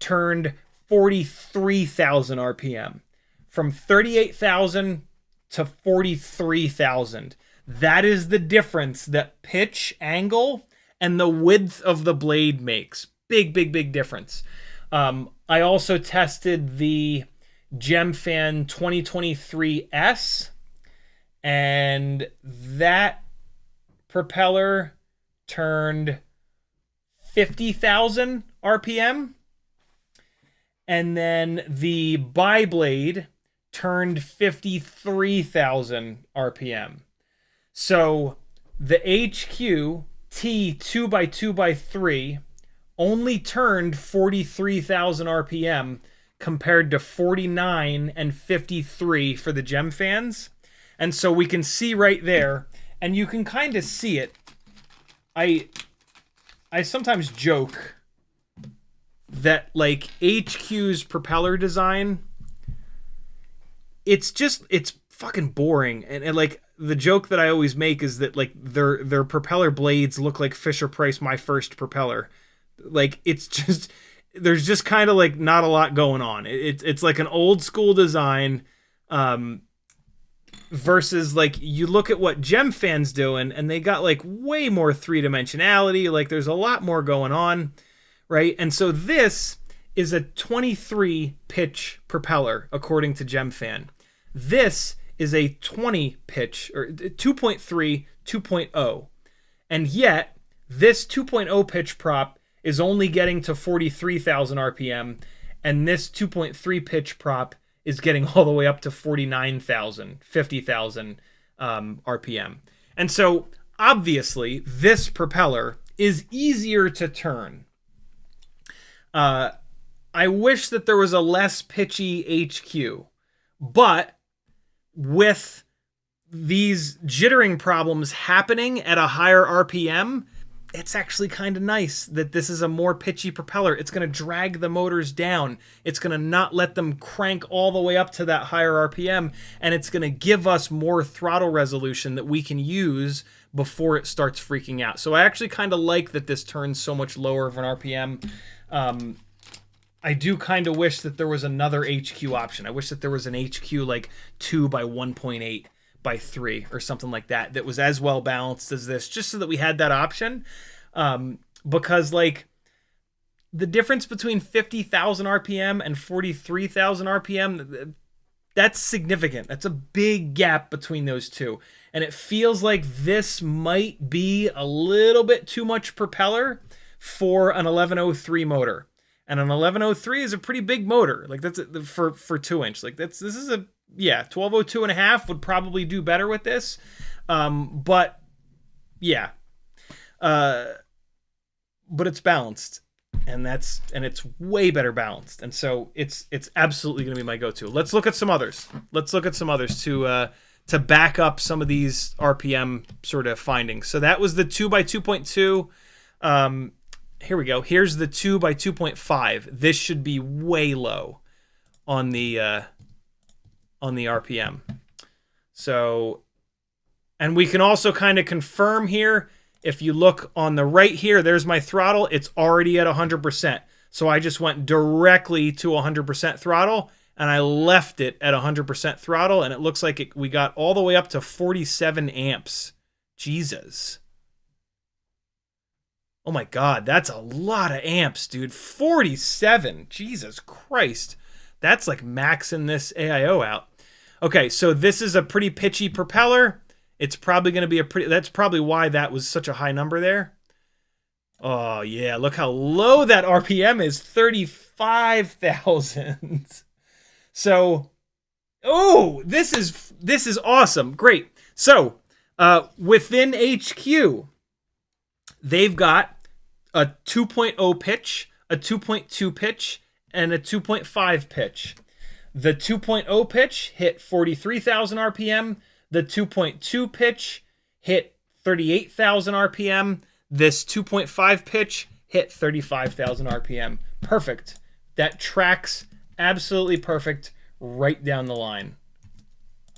turned 43,000 RPM. From 38,000 to 43,000. That is the difference that pitch, angle, and the width of the blade makes. Big, big, big difference. I also tested the GemFan 2023S, and that propeller turned 50,000 RPM. And then the bi-blade turned 53,000 RPM. So the HQ T 2 by 2 by 3 only turned 43,000 RPM compared to 49 and 53 for the gem fans. And so we can see right there, and you can kind of see it. I sometimes joke that like HQ's propeller design, it's fucking boring. And like the joke that I always make is that like their propeller blades look like Fisher-Price My First propeller. Like it's just, there's just kind of like not a lot going on. It's like an old school design versus like you look at what GemFan's doing and they got like way more three-dimensionality. Like there's a lot more going on, right? And so this is a 23 pitch propeller according to GemFan. This is a 20 pitch, or 2.3, 2.0. And yet, this 2.0 pitch prop is only getting to 43,000 RPM, and this 2.3 pitch prop is getting all the way up to 49,000, 50,000 RPM. And so, obviously, this propeller is easier to turn. I wish that there was a less pitchy HQ, but with these jittering problems happening at a higher RPM, it's actually kind of nice that this is a more pitchy propeller. It's going to drag the motors down. It's going to not let them crank all the way up to that higher RPM, and it's going to give us more throttle resolution that we can use before it starts freaking out. So I actually kind of like that this turns so much lower of an RPM. I do kind of wish that there was another HQ option. I wish that there was an HQ like 2 by 1.8 by 3 or something like that that was as well balanced as this, just so that we had that option. Because like the difference between 50,000 RPM and 43,000 RPM, that's significant. That's a big gap between those two. And it feels like this might be a little bit too much propeller for an 1103 motor. And an 1103 is a pretty big motor. Like that's for 2-inch. Like this is a, yeah, 1202 and a half would probably do better with this. But yeah, but it's balanced, and it's way better balanced. And so it's absolutely going to be my go-to. Let's look at some others. To back up some of these RPM sort of findings. So that was the 2x2.2. Here we go. Here's the 2x2.5. This should be way low on the RPM. So, and we can also kind of confirm here, if you look on the right here, there's my throttle. It's already at 100%. So I just went directly to 100% throttle, and I left it at 100% throttle, and it looks like we got all the way up to 47 amps. Jesus. Oh my God, that's a lot of amps, dude. 47. Jesus Christ. That's like maxing this AIO out. Okay, so this is a pretty pitchy propeller. It's probably going to be that's probably why that was such a high number there. Oh yeah, look how low that RPM is, 35,000. So, oh, this is awesome. Great. So, within HQ, they've got a 2.0 pitch, a 2.2 pitch, and a 2.5 pitch. The 2.0 pitch hit 43,000 RPM. The 2.2 pitch hit 38,000 RPM. This 2.5 pitch hit 35,000 RPM. Perfect. That tracks absolutely perfect right down the line.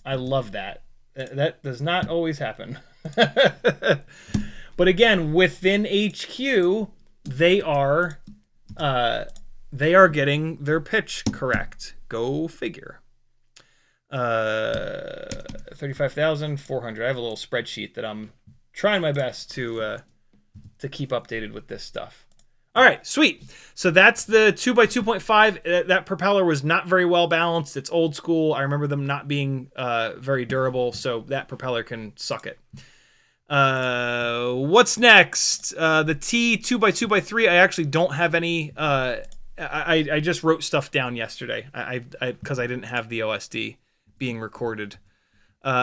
I love that. That does not always happen. But again, within HQ, they are getting their pitch correct. Go figure. 35,400. I have a little spreadsheet that I'm trying my best to keep updated with this stuff. All right, sweet. So that's the 2x2.5. That propeller was not very well balanced. It's old school. I remember them not being very durable, so that propeller can suck it. What's next? The T 2x2x3. I actually don't have any. I just wrote stuff down yesterday. Because I didn't have the OSD being recorded.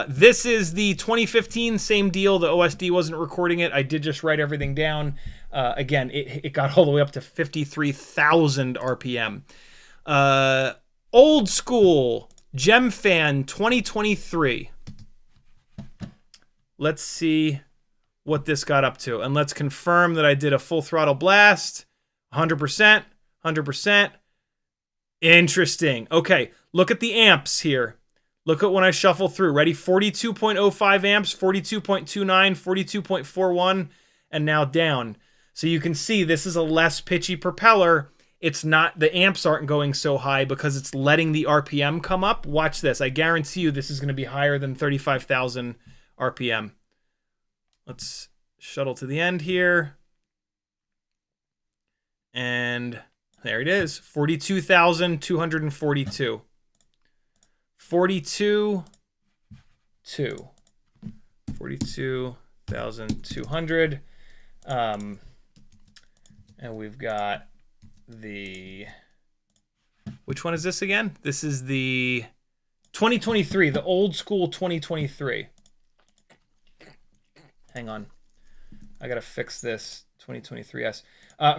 This is the 2015, same deal. The OSD wasn't recording it. I did just write everything down. Again, it got all the way up to 53,000 RPM. Old school GemFan 2023. Let's see what this got up to. And let's confirm that I did a full throttle blast. 100%. 100%. Interesting. Okay, look at the amps here. Look at when I shuffle through. Ready? 42.05 amps, 42.29, 42.41, and now down. So you can see this is a less pitchy propeller. It's not, the amps aren't going so high because it's letting the RPM come up. Watch this. I guarantee you this is going to be higher than 35,000 RPM. Let's shuttle to the end here. And there it is. 42,242. 42,200. And we've got the, which one is this again? This is the 2023, the old school 2023. Hang on. I got to fix this 2023S.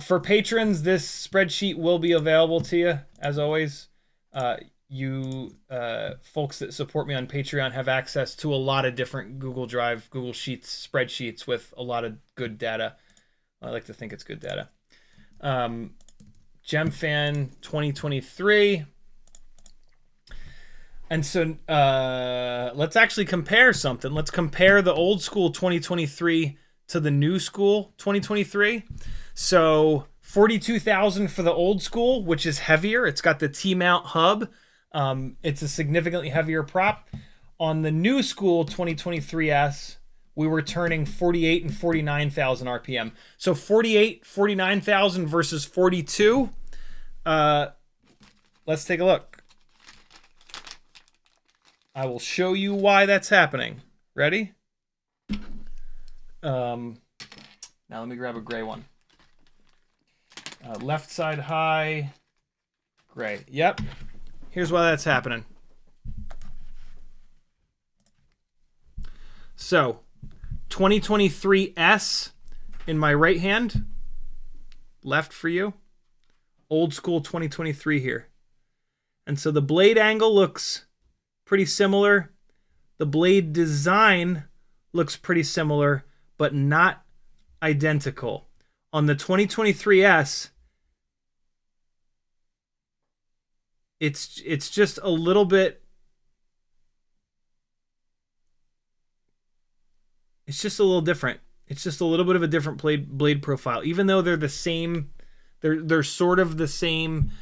For patrons, this spreadsheet will be available to you, as always. You folks that support me on Patreon have access to a lot of different Google Drive, Google Sheets, spreadsheets with a lot of good data. I like to think it's good data. GemFan 2023. And so let's actually compare something. Let's compare the old school 2023 to the new school 2023. So 42,000 for the old school, which is heavier. It's got the T-mount hub. It's a significantly heavier prop. On the new school 2023S, we were turning 48 and 49,000 RPM. So 48, 49,000 versus 42. Let's take a look. I will show you why that's happening. Ready? Now let me grab a gray one. Left side high, gray. Yep. Here's why that's happening. So, 2023S in my right hand, left for you. Old school 2023 here. And so the blade angle looks pretty similar. The blade design looks pretty similar, but not identical. On the 2023S, it's just a little bit. It's just a little different. It's just a little bit of a different blade profile, even though they're the same. They're sort of the same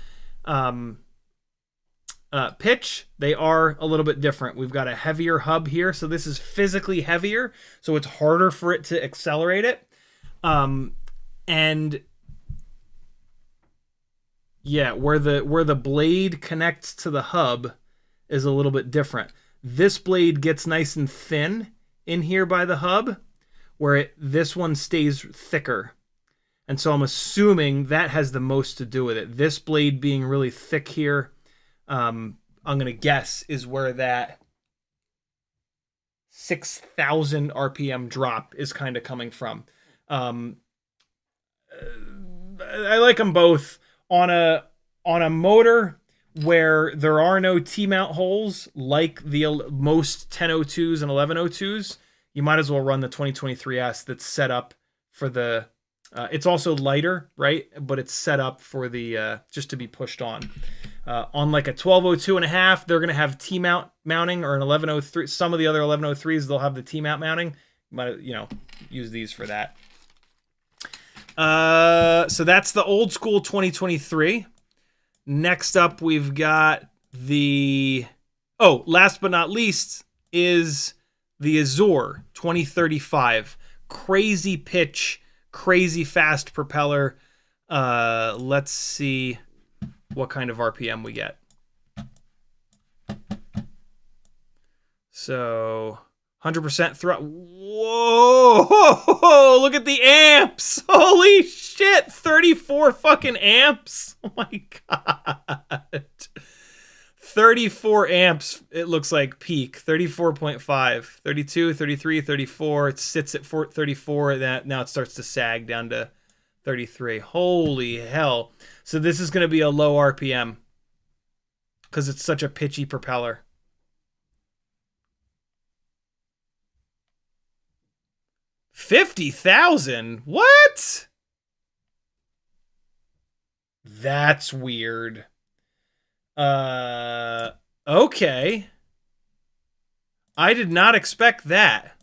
pitch. They are a little bit different. We've got a heavier hub here, so this is physically heavier, so it's harder for it to accelerate it. And yeah, where the blade connects to the hub is a little bit different. This blade gets nice and thin in here by the hub, where this one stays thicker. And so I'm assuming that has the most to do with it. This blade being really thick here, I'm going to guess, is where that 6,000 RPM drop is kind of coming from. I like them both. On a motor where there are no T-mount holes, like the most 1002s and 1102s, you might as well run the 2023S that's set up for the... it's also lighter, right? But it's set up for the just to be pushed on. On like a 1202.5, they're going to have T-mount mounting, or an 1103. Some of the other 1103s, they'll have the T-mount mounting. You might, use these for that. So that's the old school 2023. Next up, we've got the... Oh, last but not least is the Azure 2035. Crazy pitch, crazy fast propeller. Let's see what kind of RPM we get. So 100% throttle. Whoa! Look at the amps! Holy shit! 34 fucking amps! Oh my god! 34 amps, it looks like peak. 34.5, 32, 33, 34. It sits at 34. Now it starts to sag down to 33. Holy hell. So this is going to be a low RPM because it's such a pitchy propeller. $50,000? What? That's weird. Okay. I did not expect that.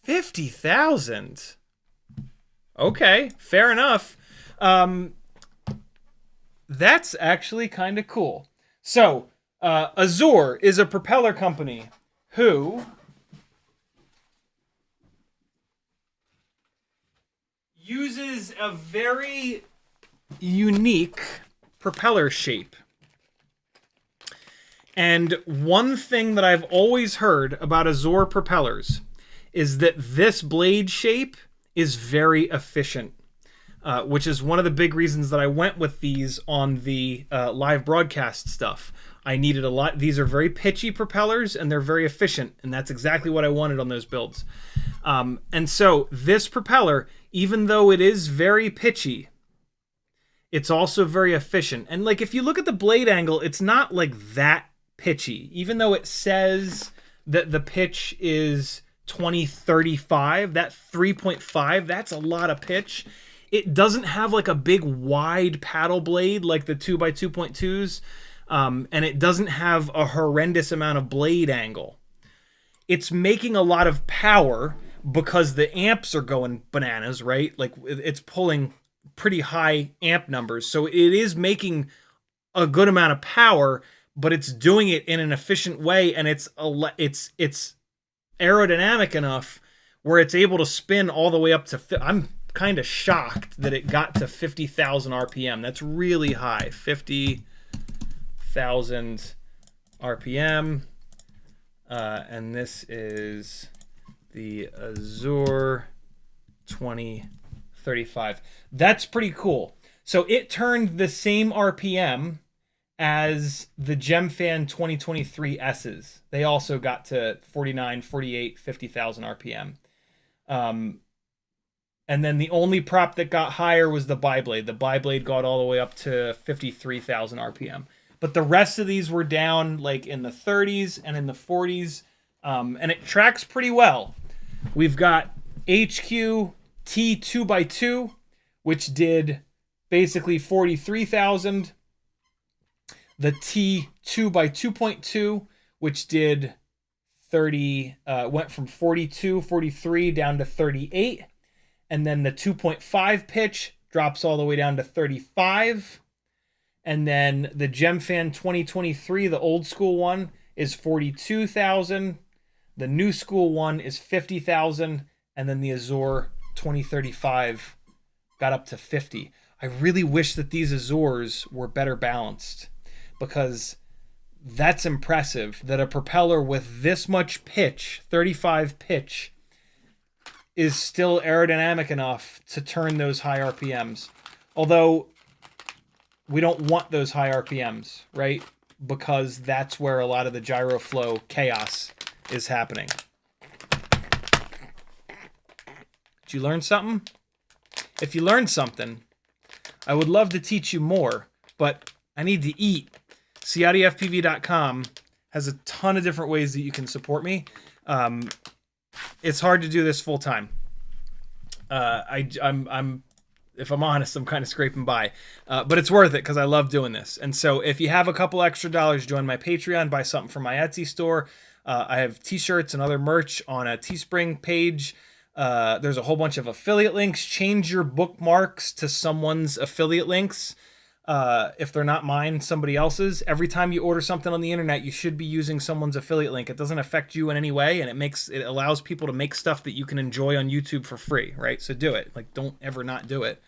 50,000. Okay, fair enough. That's actually kind of cool. So, Azure is a propeller company who uses a very unique propeller shape. And one thing that I've always heard about Azure propellers is that this blade shape is very efficient, which is one of the big reasons that I went with these on the live broadcast stuff. I needed a lot. These are very pitchy propellers, and they're very efficient, and that's exactly what I wanted on those builds. And so this propeller, even though it is very pitchy, it's also very efficient. And like, if you look at the blade angle, it's not like that pitchy. Even though it says that the pitch is 2035, that 3.5, that's a lot of pitch. It doesn't have like a big wide paddle blade like the 2x2.2s. And it doesn't have a horrendous amount of blade angle. It's making a lot of power because the amps are going bananas, right? Like, it's pulling pretty high amp numbers. So it is making a good amount of power, but it's doing it in an efficient way, and it's aerodynamic enough where it's able to spin all the way up to... I'm kind of shocked that it got to 50,000 RPM. That's really high. 50,000 RPM. And this is the Azure 2035. That's pretty cool. So it turned the same RPM as the GemFan 2023 S's. They also got to 49, 48, 50,000 RPM. And then the only prop that got higher was the Biblade. The Biblade got all the way up to 53,000 RPM. But the rest of these were down like in the 30s and in the 40s. And it tracks pretty well. We've got HQ T2x2, which did basically 43,000. The T2x2.2, which did 30, went from 42, 43 down to 38. And then the 2.5 pitch drops all the way down to 35. And then the GemFan 2023, the old school one, is 42,000. The new school one is 50,000. And then the Azure 2035 got up to 50. I really wish that these Azures were better balanced, because that's impressive that a propeller with this much pitch, 35 pitch, is still aerodynamic enough to turn those high RPMs. Although we don't want those high RPMs, right? Because that's where a lot of the gyro flow chaos is happening. Did you learn something? If you learned something, I would love to teach you more, but I need to eat. CiottiFPV.com has a ton of different ways that you can support me. It's hard to do this full time. I'm if I'm honest, I'm kind of scraping by, but it's worth it because I love doing this. And so if you have a couple extra dollars, join my Patreon, buy something from my Etsy store. I have t-shirts and other merch on a Teespring page. There's a whole bunch of affiliate links. Change your bookmarks to someone's affiliate links. If they're not mine, somebody else's. Every time you order something on the internet, you should be using someone's affiliate link. It doesn't affect you in any way, and it allows people to make stuff that you can enjoy on YouTube for free, right? So do it. Like, don't ever not do it.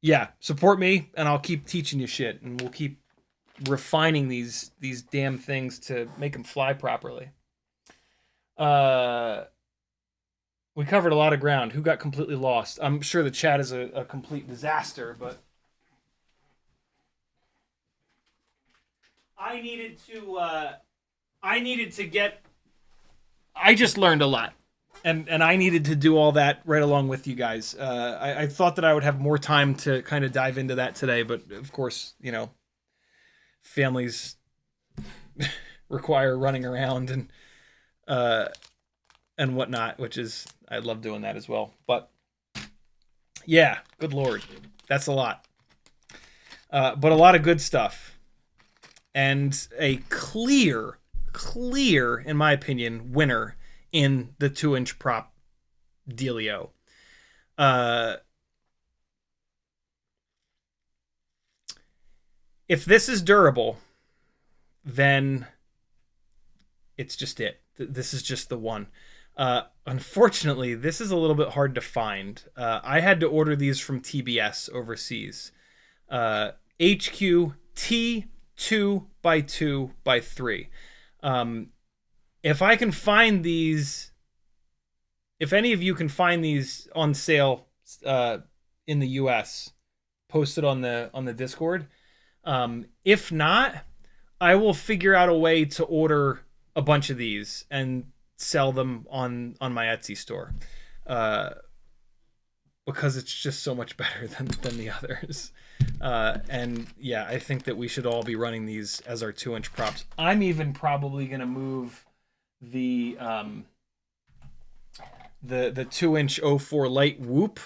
Yeah, support me, and I'll keep teaching you shit, and we'll keep refining these damn things to make them fly properly. We covered a lot of ground. Who got completely lost? I'm sure the chat is a complete disaster, but I just learned a lot. And I needed to do all that right along with you guys. I thought that I would have more time to kind of dive into that today, but of course, you know, families require running around and whatnot, which is, I love doing that as well. But yeah, good Lord, that's a lot. But a lot of good stuff, and a clear, in my opinion, winner in the 2-inch prop dealio. If this is durable, then it's just it. This is just the one. Unfortunately, this is a little bit hard to find. I had to order these from TBS overseas. HQ T2x2x3. If I can find these, if any of you can find these on sale in the US, post it on the Discord. If not, I will figure out a way to order a bunch of these and sell them on my Etsy store, because it's just so much better than the others. And yeah, I think that we should all be running these as our 2-inch props. I'm even probably gonna move the 2-inch 04 light whoop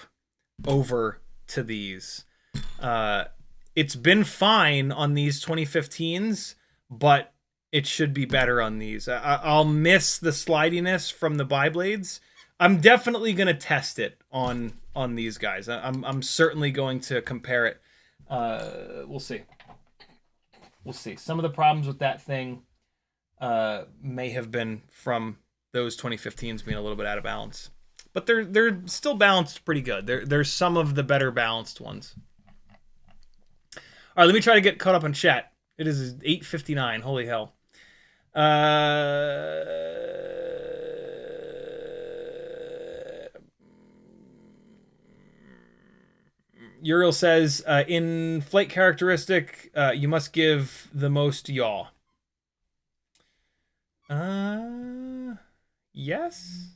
over to these. It's been fine on these 2015s, but it should be better on these. I'll miss the slidiness from the bi-blades. I'm definitely going to test it on these guys. I'm certainly going to compare it. We'll see. We'll see. Some of the problems with that thing may have been from those 2015s being a little bit out of balance. But they're still balanced pretty good. There's some of the better balanced ones. All right, let me try to get caught up on chat. It is 8:59. Holy hell. Uriel says, in flight characteristic, you must give the most yaw. Yes.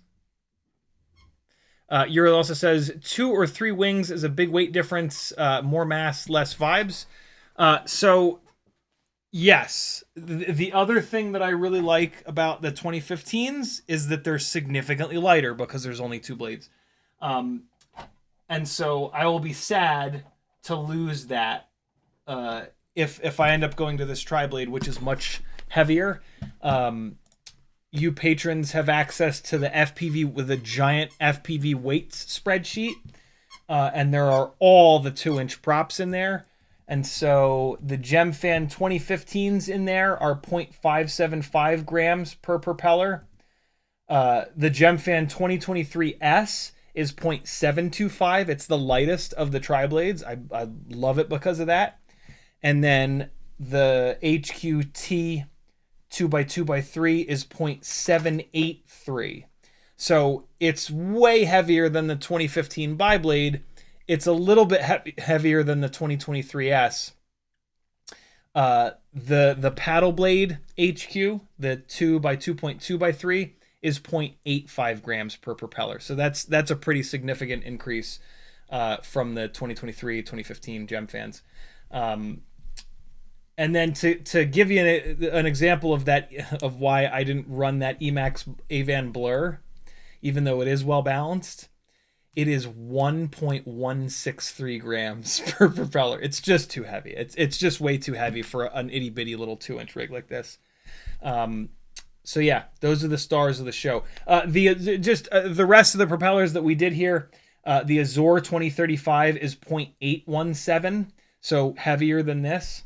Uriel also says 2 or 3 wings is a big weight difference. More mass, less vibes. So yes, the other thing that I really like about the 2015s is that they're significantly lighter because there's only 2 blades. And so I will be sad to lose that if I end up going to this tri-blade, which is much heavier. You patrons have access to the FPV with a giant FPV weights spreadsheet, and there are all the 2-inch props in there. And so the GemFan 2015s in there are 0.575 grams per propeller. The GemFan 2023S is 0.725. It's the lightest of the tri-blades. I love it because of that. And then the HQT 2x2x3 is 0.783. So it's way heavier than the 2015 biblade. It's a little bit heavier than the 2023S. The paddle blade HQ, the 2x2.2x3, is 0.85 grams per propeller. So that's a pretty significant increase from the 2023-2015 GemFans. And then to give you an example of that, of why I didn't run that Emax Avan Blur, even though it is well balanced, it is 1.163 grams per propeller. It's just too heavy. It's just way too heavy for an itty bitty little 2-inch rig like this. So yeah, those are the stars of the show. The rest of the propellers that we did here, the Azure 2035 is 0.817, so heavier than this.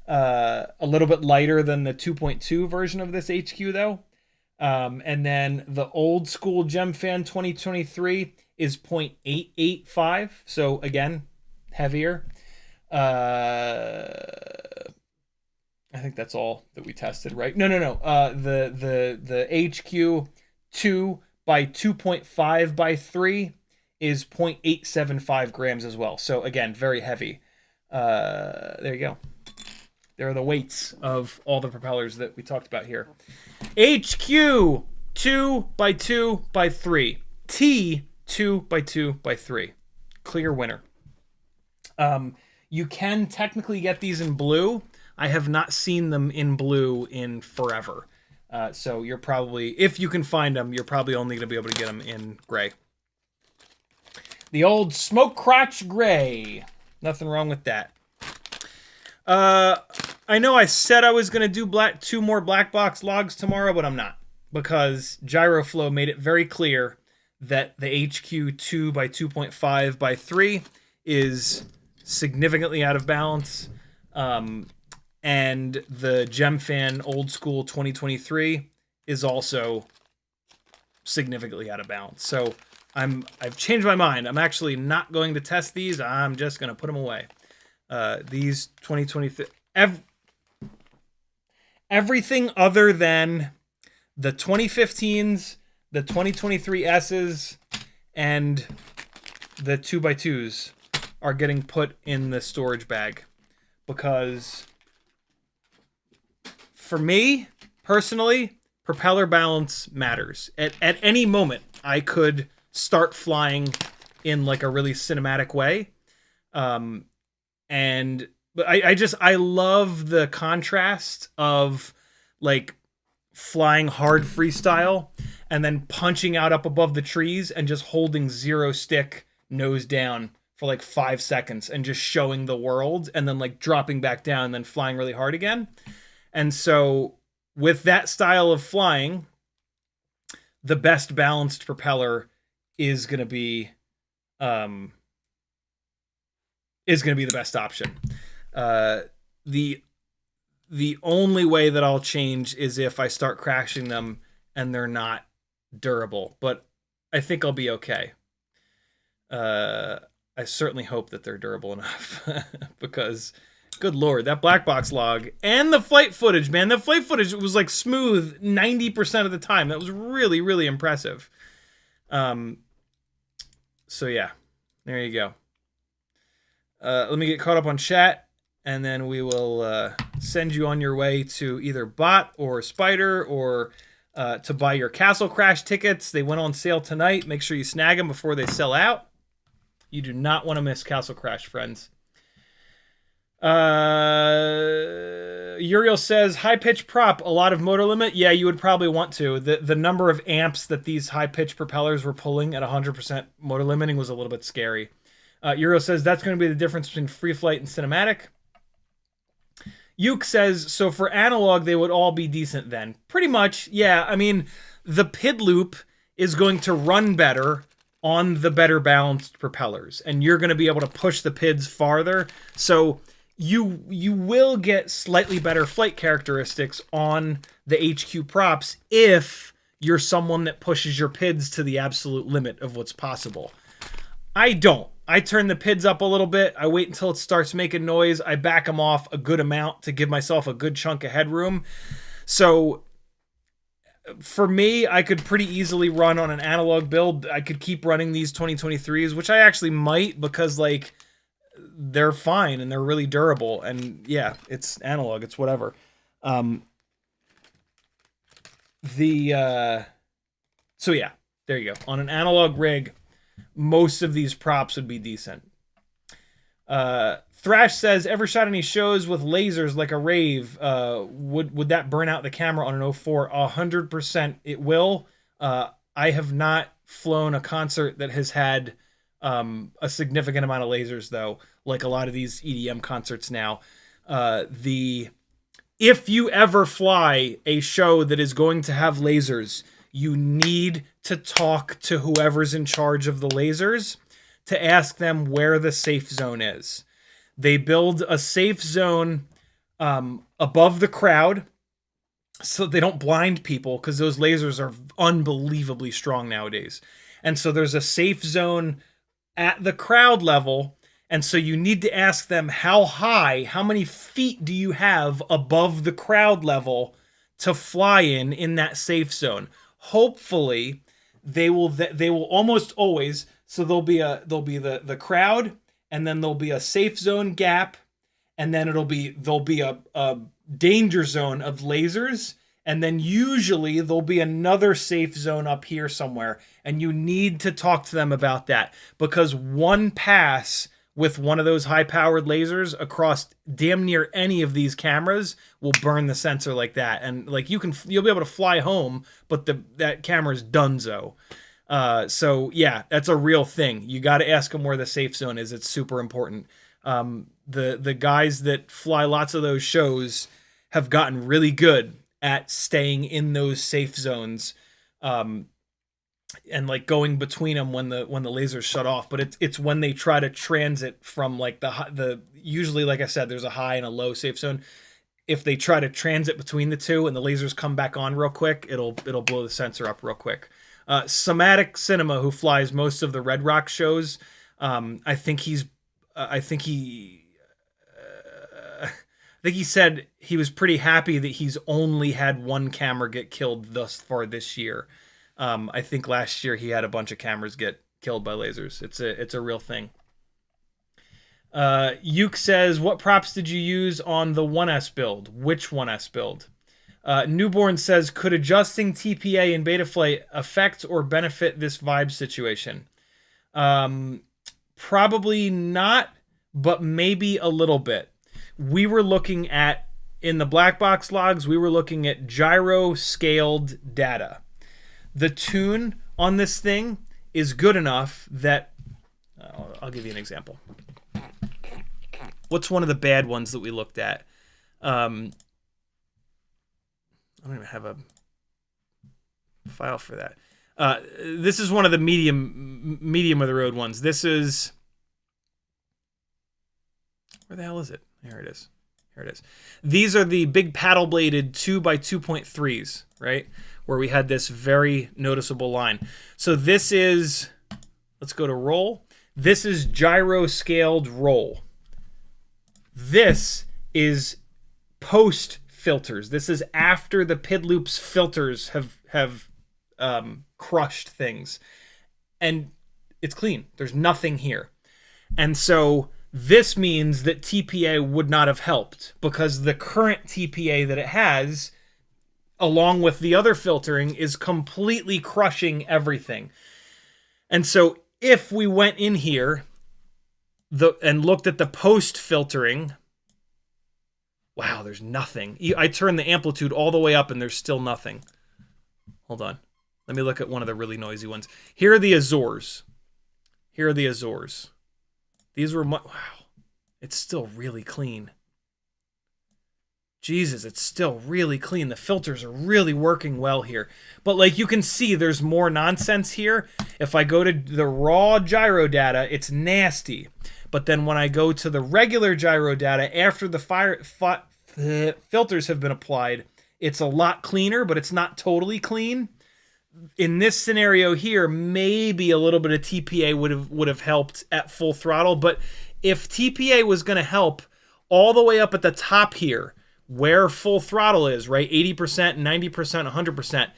A little bit lighter than the 2.2 version of this HQ though. And then the old school GemFan 2023 is 0.885, so again, heavier. I think that's all that we tested, right? No. The HQ 2x2.5x3 is 0.875 grams as well. So again, very heavy. There you go. There are the weights of all the propellers that we talked about here. HQ 2x2x3. T 2x2x3. Clear winner. You can technically get these in blue. I have not seen them in blue in forever. So you're probably, if you can find them, you're probably only going to be able to get them in gray. The old smoke crotch gray. Nothing wrong with that. I know I said I was going to do 2 more black box logs tomorrow, but I'm not. Because Gyroflow made it very clear that the HQ 2x2.5x3 is significantly out of balance. And the GemFan Old School 2023 is also significantly out of balance. So I've changed my mind. I'm actually not going to test these. I'm just going to put them away. These 2023... everything other than the 2015s, the 2023Ss, and the 2x2s are getting put in the storage bag. Because for me, personally, propeller balance matters. At any moment, I could start flying in like a really cinematic way. But I love the contrast of like flying hard freestyle and then punching out up above the trees and just holding 0 stick nose down for like 5 seconds and just showing the world and then like dropping back down and then flying really hard again. And so with that style of flying, the best balanced propeller is going to be the best option. The only way that I'll change is if I start crashing them and they're not durable, but I think I'll be okay. I certainly hope that they're durable enough because good Lord, that black box log and the flight footage, man, the flight footage was like smooth 90% of the time. That was really, really impressive. So yeah, there you go. Let me get caught up on chat, and then we will send you on your way to either Bot or Spider or to buy your Castle Crash tickets. They went on sale tonight. Make sure you snag them before they sell out. You do not want to miss Castle Crash, friends. Uriel says, high-pitch prop, a lot of motor limit. Yeah, you would probably want to. The number of amps that these high-pitch propellers were pulling at 100% motor limiting was a little bit scary. Uriel says, that's going to be the difference between free flight and cinematic. Yuke says, so for analog, they would all be decent then. Pretty much, yeah. I mean, the PID loop is going to run better on the better balanced propellers, and you're going to be able to push the PIDs farther. So you will get slightly better flight characteristics on the HQ props if you're someone that pushes your PIDs to the absolute limit of what's possible. I don't. I turn the PIDs up a little bit. I wait until it starts making noise. I back them off a good amount to give myself a good chunk of headroom. So for me, I could pretty easily run on an analog build. I could keep running these 2023s, which I actually might, because like they're fine and they're really durable. And yeah, it's analog. It's whatever. So yeah, there you go. On an analog rig, most of these props would be decent. Thrash says, ever shot any shows with lasers like a rave? Would that burn out the camera on an 04? 100% it will. I have not flown a concert that has had a significant amount of lasers, though, like a lot of these EDM concerts now. If you ever fly a show that is going to have lasers, you need to talk to whoever's in charge of the lasers to ask them where the safe zone is. They build a safe zone above the crowd so they don't blind people, because those lasers are unbelievably strong nowadays. And so there's a safe zone at the crowd level, and so you need to ask them how high, how many feet do you have above the crowd level to fly in that safe zone. Hopefully, they will almost always. So there'll be the crowd, and then there'll be a safe zone gap, and then there'll be a danger zone of lasers, and then usually there'll be another safe zone up here somewhere, and you need to talk to them about that, because one pass with one of those high-powered lasers across damn near any of these cameras will burn the sensor like that. And like you'll be able to fly home, but that camera's donezo. So yeah, that's a real thing. You got to ask them where the safe zone is. It's super important. The guys that fly lots of those shows have gotten really good at staying in those safe zones. And like going between them when the lasers shut off, but it's when they try to transit from like the usually, like I said, there's a high and a low safe zone. If they try to transit between the two and the lasers come back on real quick, it'll blow the sensor up real quick. Somatic Cinema, who flies most of the Red Rock shows, I think he said he was pretty happy that he's only had one camera get killed thus far this year. I think last year he had a bunch of cameras get killed by lasers. It's a real thing. Yuke says, what props did you use on the 1S build? Which 1S build? Newborn says, could adjusting TPA in Betaflight affect or benefit this vibe situation? Probably not, but maybe a little bit. We were looking at, in the black box logs, we were looking at gyro scaled data. The tune on this thing is good enough that I'll give you an example. What's one of the bad ones that we looked at? I don't even have a file for that. This is one of the medium of the road ones. This is, where the hell is it? Here it is. Here it is. These are the big paddle bladed 2x2.3s, right? Where we had this very noticeable line. So this is, let's go to roll. This is gyro scaled roll. This is post filters. This is after the PID loops filters have crushed things. And it's clean. There's nothing here. And so This means that TPA would not have helped because the current TPA that it has, along with the other filtering, is completely crushing everything. And so if we went in here and looked at the post filtering, wow, there's nothing. I turned the amplitude all the way up and there's still nothing. Hold on. Let me look at one of the really noisy ones. Here are the Azores. Here are the Azores. These were wow. It's still really clean. Jesus, it's still really clean. The filters are really working well here. But like you can see, there's more nonsense here. If I go to the raw gyro data, it's nasty. But then when I go to the regular gyro data, after the filters have been applied, it's a lot cleaner, but it's not totally clean. In this scenario here, maybe a little bit of TPA would have helped at full throttle. But if TPA was going to help all the way up at the top here, where full throttle is, right? 80%, 90%, 100%.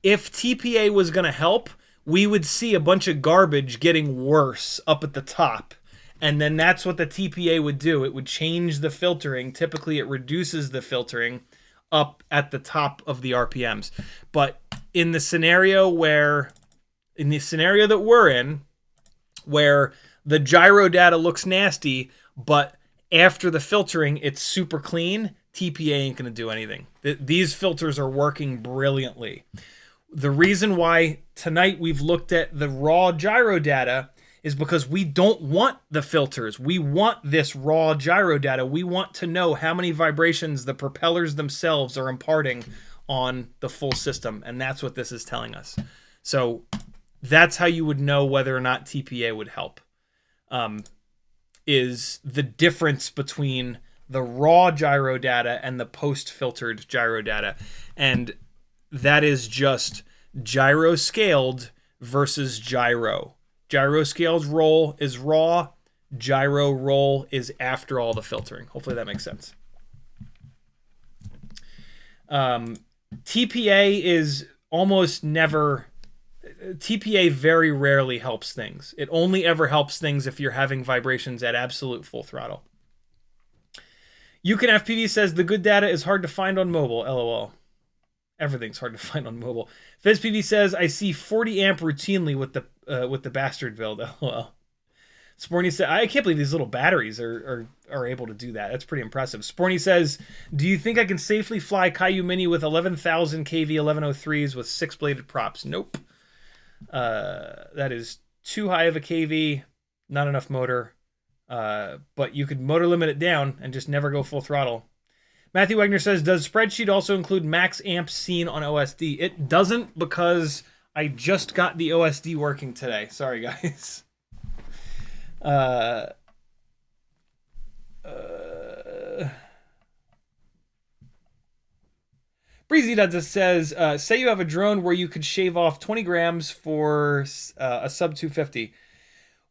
If TPA was going to help, we would see a bunch of garbage getting worse up at the top. And then that's what the TPA would do. It would change the filtering. Typically, it reduces the filtering up at the top of the RPMs. But in the scenario that we're in, where the gyro data looks nasty, but after the filtering, it's super clean, TPA ain't going to do anything. These filters are working brilliantly. The reason why tonight we've looked at the raw gyro data is because we don't want the filters. We want this raw gyro data. We want to know how many vibrations the propellers themselves are imparting on the full system, and that's what this is telling us. So that's how you would know whether or not TPA would help, is the difference between the raw gyro data and the post-filtered gyro data. And that is just gyro scaled versus gyro. Gyro scaled roll is raw. Gyro roll is after all the filtering. Hopefully that makes sense. TPA is almost never... TPA very rarely helps things. It only ever helps things if you're having vibrations at absolute full throttle. CiottiFPV says the good data is hard to find on mobile. LOL. Everything's hard to find on mobile. FizzPV says I see 40 amp routinely with the bastard build. LOL. Sporny said I can't believe these little batteries are able to do that. That's pretty impressive. Sporny says, do you think I can safely fly Caillou Mini with 11,000 kV 1103s with 6-bladed props? Nope. That is too high of a kV, not enough motor. But you could motor limit it down and just never go full throttle. Matthew Wagner says, does spreadsheet also include max amps seen on OSD? It doesn't, because I just got the OSD working today. Sorry, guys. Breezy Does says, say you have a drone where you could shave off 20 grams for a sub 250.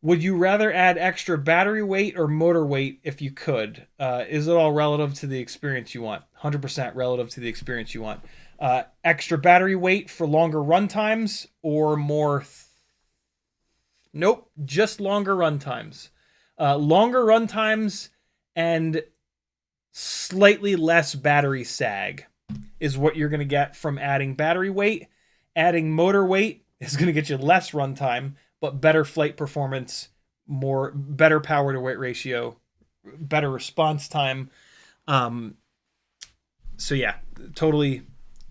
Would you rather add extra battery weight or motor weight if you could? Is it all relative to the experience you want? 100% relative to the experience you want. Extra battery weight for longer run times or more? Nope, just longer run times. Longer run times and slightly less battery sag is what you're going to get from adding battery weight. Adding motor weight is going to get you less runtime, but better flight performance, better power to weight ratio, better response time. So yeah, totally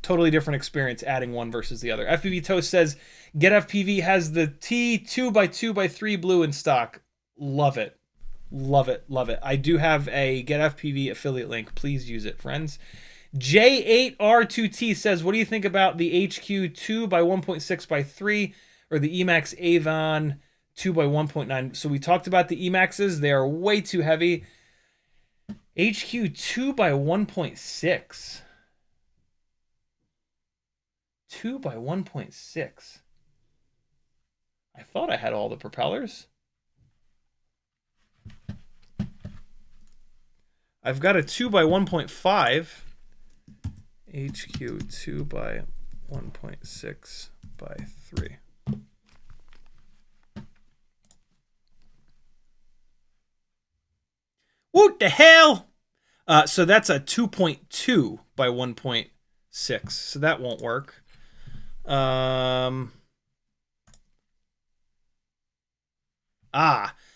different experience adding one versus the other. FPV Toast says, CiottiFPV has the T 2x2x3 blue in stock. Love it. Love it. Love it. I do have a CiottiFPV affiliate link. Please use it, friends. J8R2T says, what do you think about the HQ 2x1.6x3 or the Emax Avon 2x1.9? So we talked about the Emaxes. They are way too heavy. HQ 2x1.6. 2x1.6. I thought I had all the propellers. I've got a 2x1.5. HQ 2x1.6x3. What the hell? So that's a 2.2 by 1.6. So that won't work.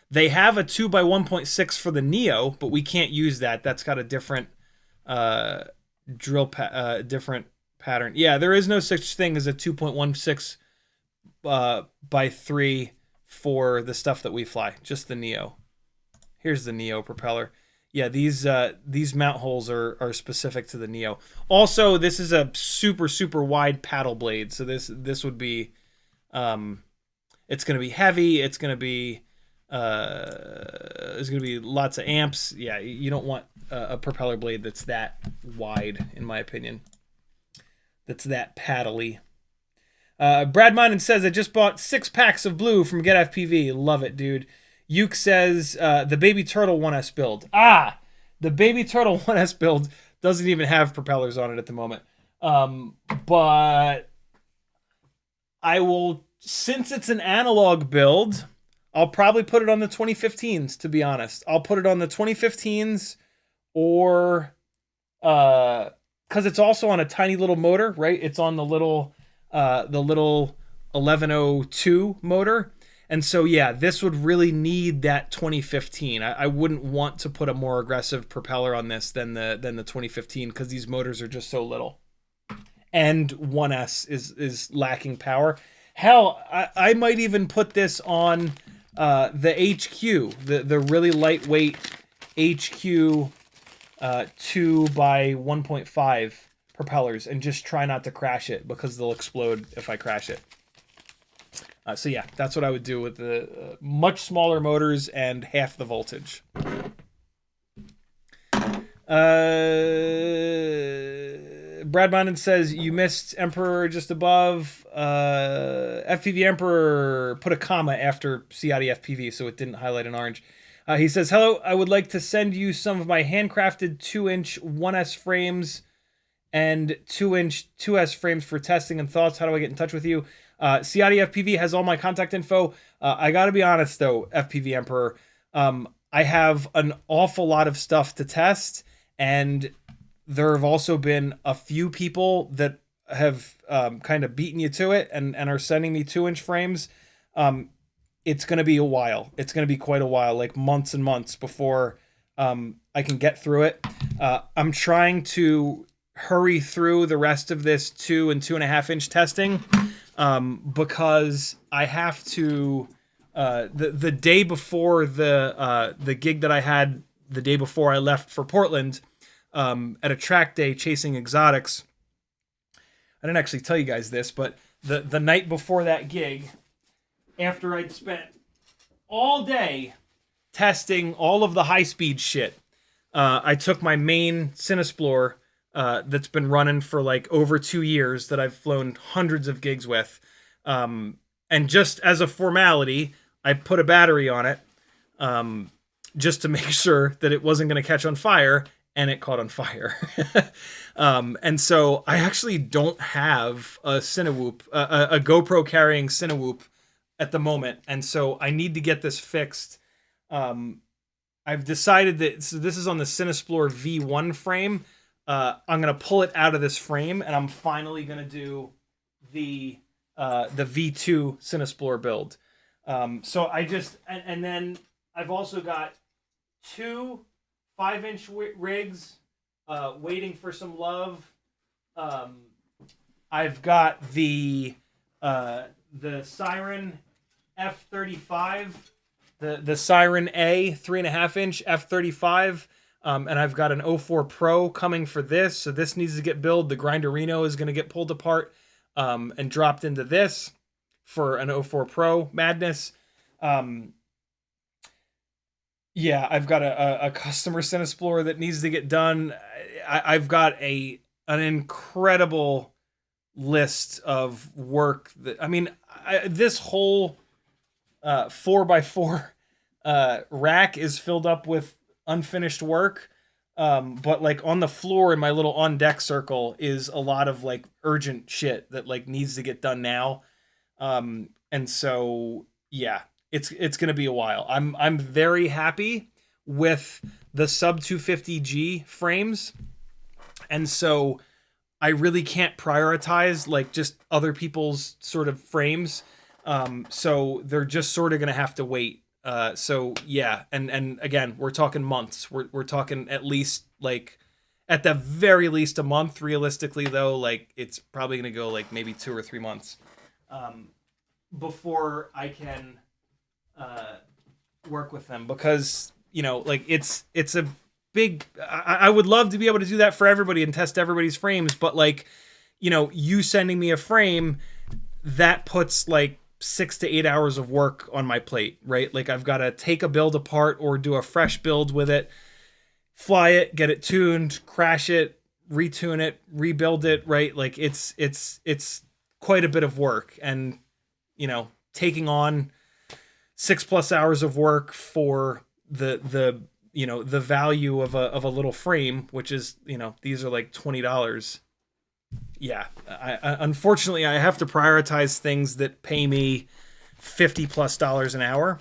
They have a 2 by 1.6 for the Neo, but we can't use that. That's got a different different pattern. Yeah, there is no such thing as a 2.16 by 3 for the stuff that we fly. Just the Neo. Here's the Neo propeller. Yeah, these mount holes are specific to the Neo. Also, this is a super wide paddle blade, so this would be, it's going to be heavy. It's going to be there's going to be lots of amps. Yeah, you don't want a propeller blade that's that wide, in my opinion. That's that paddly. Brad Minen says, I just bought 6 packs of blue from CiottiFPV. Love it, dude. Uke says, the Baby Turtle 1S build. The Baby Turtle 1S build doesn't even have propellers on it at the moment. But I will, since it's an analog build, I'll probably put it on the 2015s, to be honest. I'll put it on the 2015s or, because it's also on a tiny little motor, right? It's on the little 1102 motor. And so, yeah, this would really need that 2015. I wouldn't want to put a more aggressive propeller on this than the 2015 because these motors are just so little. And 1S is lacking power. Hell, I might even put this on the HQ, the really lightweight HQ 2 by 1.5 propellers, and just try not to crash it because they'll explode if I crash it. So yeah, that's what I would do with the much smaller motors and half the voltage. Brad Monden says, you missed Emperor just above. FPV Emperor put a comma after CiottiFPV, so it didn't highlight in orange. He says, hello, I would like to send you some of my handcrafted 2-inch 1S frames and 2-inch 2S frames for testing and thoughts. How do I get in touch with you? CiottiFPV has all my contact info. I gotta be honest though, FPV Emperor, I have an awful lot of stuff to test, and there have also been a few people that have kind of beaten you to it and are sending me 2-inch frames. It's going to be a while. It's going to be quite a while, like months and months before I can get through it. I'm trying to hurry through the rest of this 2 and 2.5 inch testing because I have to, the day before the gig that I had the day before I left for Portland, at a track day chasing exotics. I didn't actually tell you guys this, but the night before that gig, after I'd spent all day testing all of the high-speed shit, I took my main Cinesplore that's been running for like over 2 years that I've flown hundreds of gigs with, and just as a formality, I put a battery on it just to make sure that it wasn't going to catch on fire, and it caught on fire. And so I actually don't have a Cinewoop, a GoPro carrying Cinewoop at the moment. And so I need to get this fixed. I've decided that, so this is on the Cinesplore V1 frame. I'm going to pull it out of this frame, and I'm finally going to do the V2 Cinesplore build. So I just, and then I've also got 2 5-inch rigs waiting for some love. I've got the Siren F35, the Siren A 3.5-inch F35, and I've got an 04 Pro coming for this, so this needs to get built. The Grinderino is going to get pulled apart and dropped into this for an 04 Pro madness. Yeah, I've got a customer Cinesplore that needs to get done. I've got an incredible list of work that, I mean, this whole 4x4 rack is filled up with unfinished work. But like on the floor in my little on deck circle is a lot of like urgent shit that like needs to get done now. And so, yeah. It's going to be a while. I'm very happy with the sub 250G frames. And so I really can't prioritize like just other people's sort of frames. So they're just sort of going to have to wait. So yeah. And again, we're talking months. We're talking at least like at the very least a month. Realistically though, like it's probably going to go like maybe 2 or 3 months, before I can, work with them, because like it's a big, I would love to be able to do that for everybody and test everybody's frames, but like you sending me a frame that puts like 6 to 8 hours of work on my plate, right? Like I've got to take a build apart or do a fresh build with it, fly it, get it tuned, crash it, retune it, rebuild it, right? Like it's quite a bit of work, and taking on 6+ hours of work for the value of a little frame, which is these are like $20. Yeah, I unfortunately I have to prioritize things that pay me $50+ an hour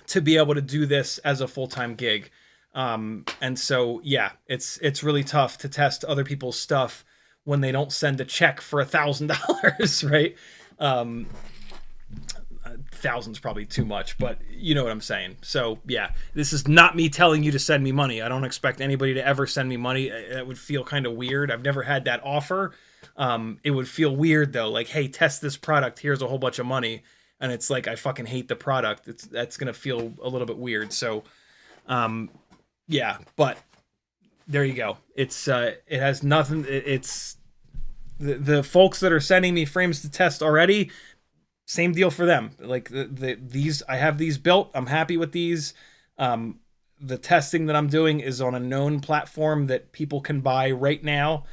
to be able to do this as a full-time gig. And so yeah, it's really tough to test other people's stuff when they don't send a check for $1,000, right? Thousands probably too much, but you know what I'm saying. So yeah, this is not me telling you to send me money. I don't expect anybody to ever send me money. That would feel kind of weird. I've never had that offer. It would feel weird though, like, hey, test this product, here's a whole bunch of money, and it's like I fucking hate the product. That's gonna feel a little bit weird. So yeah, but there you go. It has nothing. It's the folks that are sending me frames to test already. Same deal for them. Like these, I have these built. I'm happy with these. The testing that I'm doing is on a known platform that people can buy right now.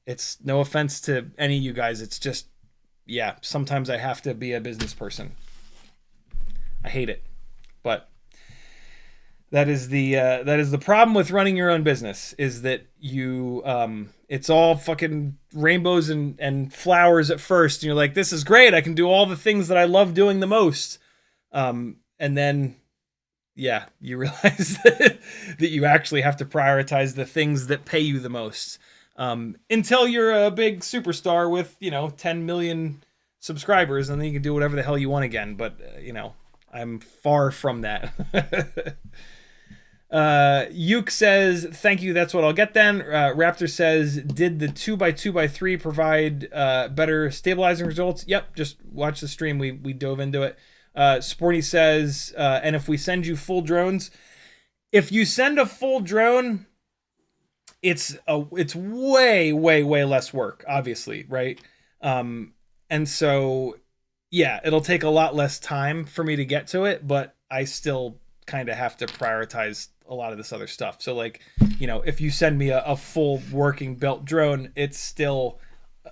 It's no offense to any of you guys. It's just, yeah, sometimes I have to be a business person. I hate it, but that is the problem with running your own business, is that you it's all fucking rainbows and flowers at first, and you're like, this is great, I can do all the things that I love doing the most, and then yeah, you realize that you actually have to prioritize the things that pay you the most, until you're a big superstar with 10 million subscribers, and then you can do whatever the hell you want again. But I'm far from that. Yuke says, thank you, that's what I'll get then. Raptor says, did the 2x2x3 provide better stabilizing results? Yep, just watch the stream, we dove into it. Sporty says, and if we send you full drones, if you send a full drone, it's way less work, obviously, right? And so yeah, it'll take a lot less time for me to get to it, but I still kind of have to prioritize a lot of this other stuff. So like, if you send me a full working built drone, it's still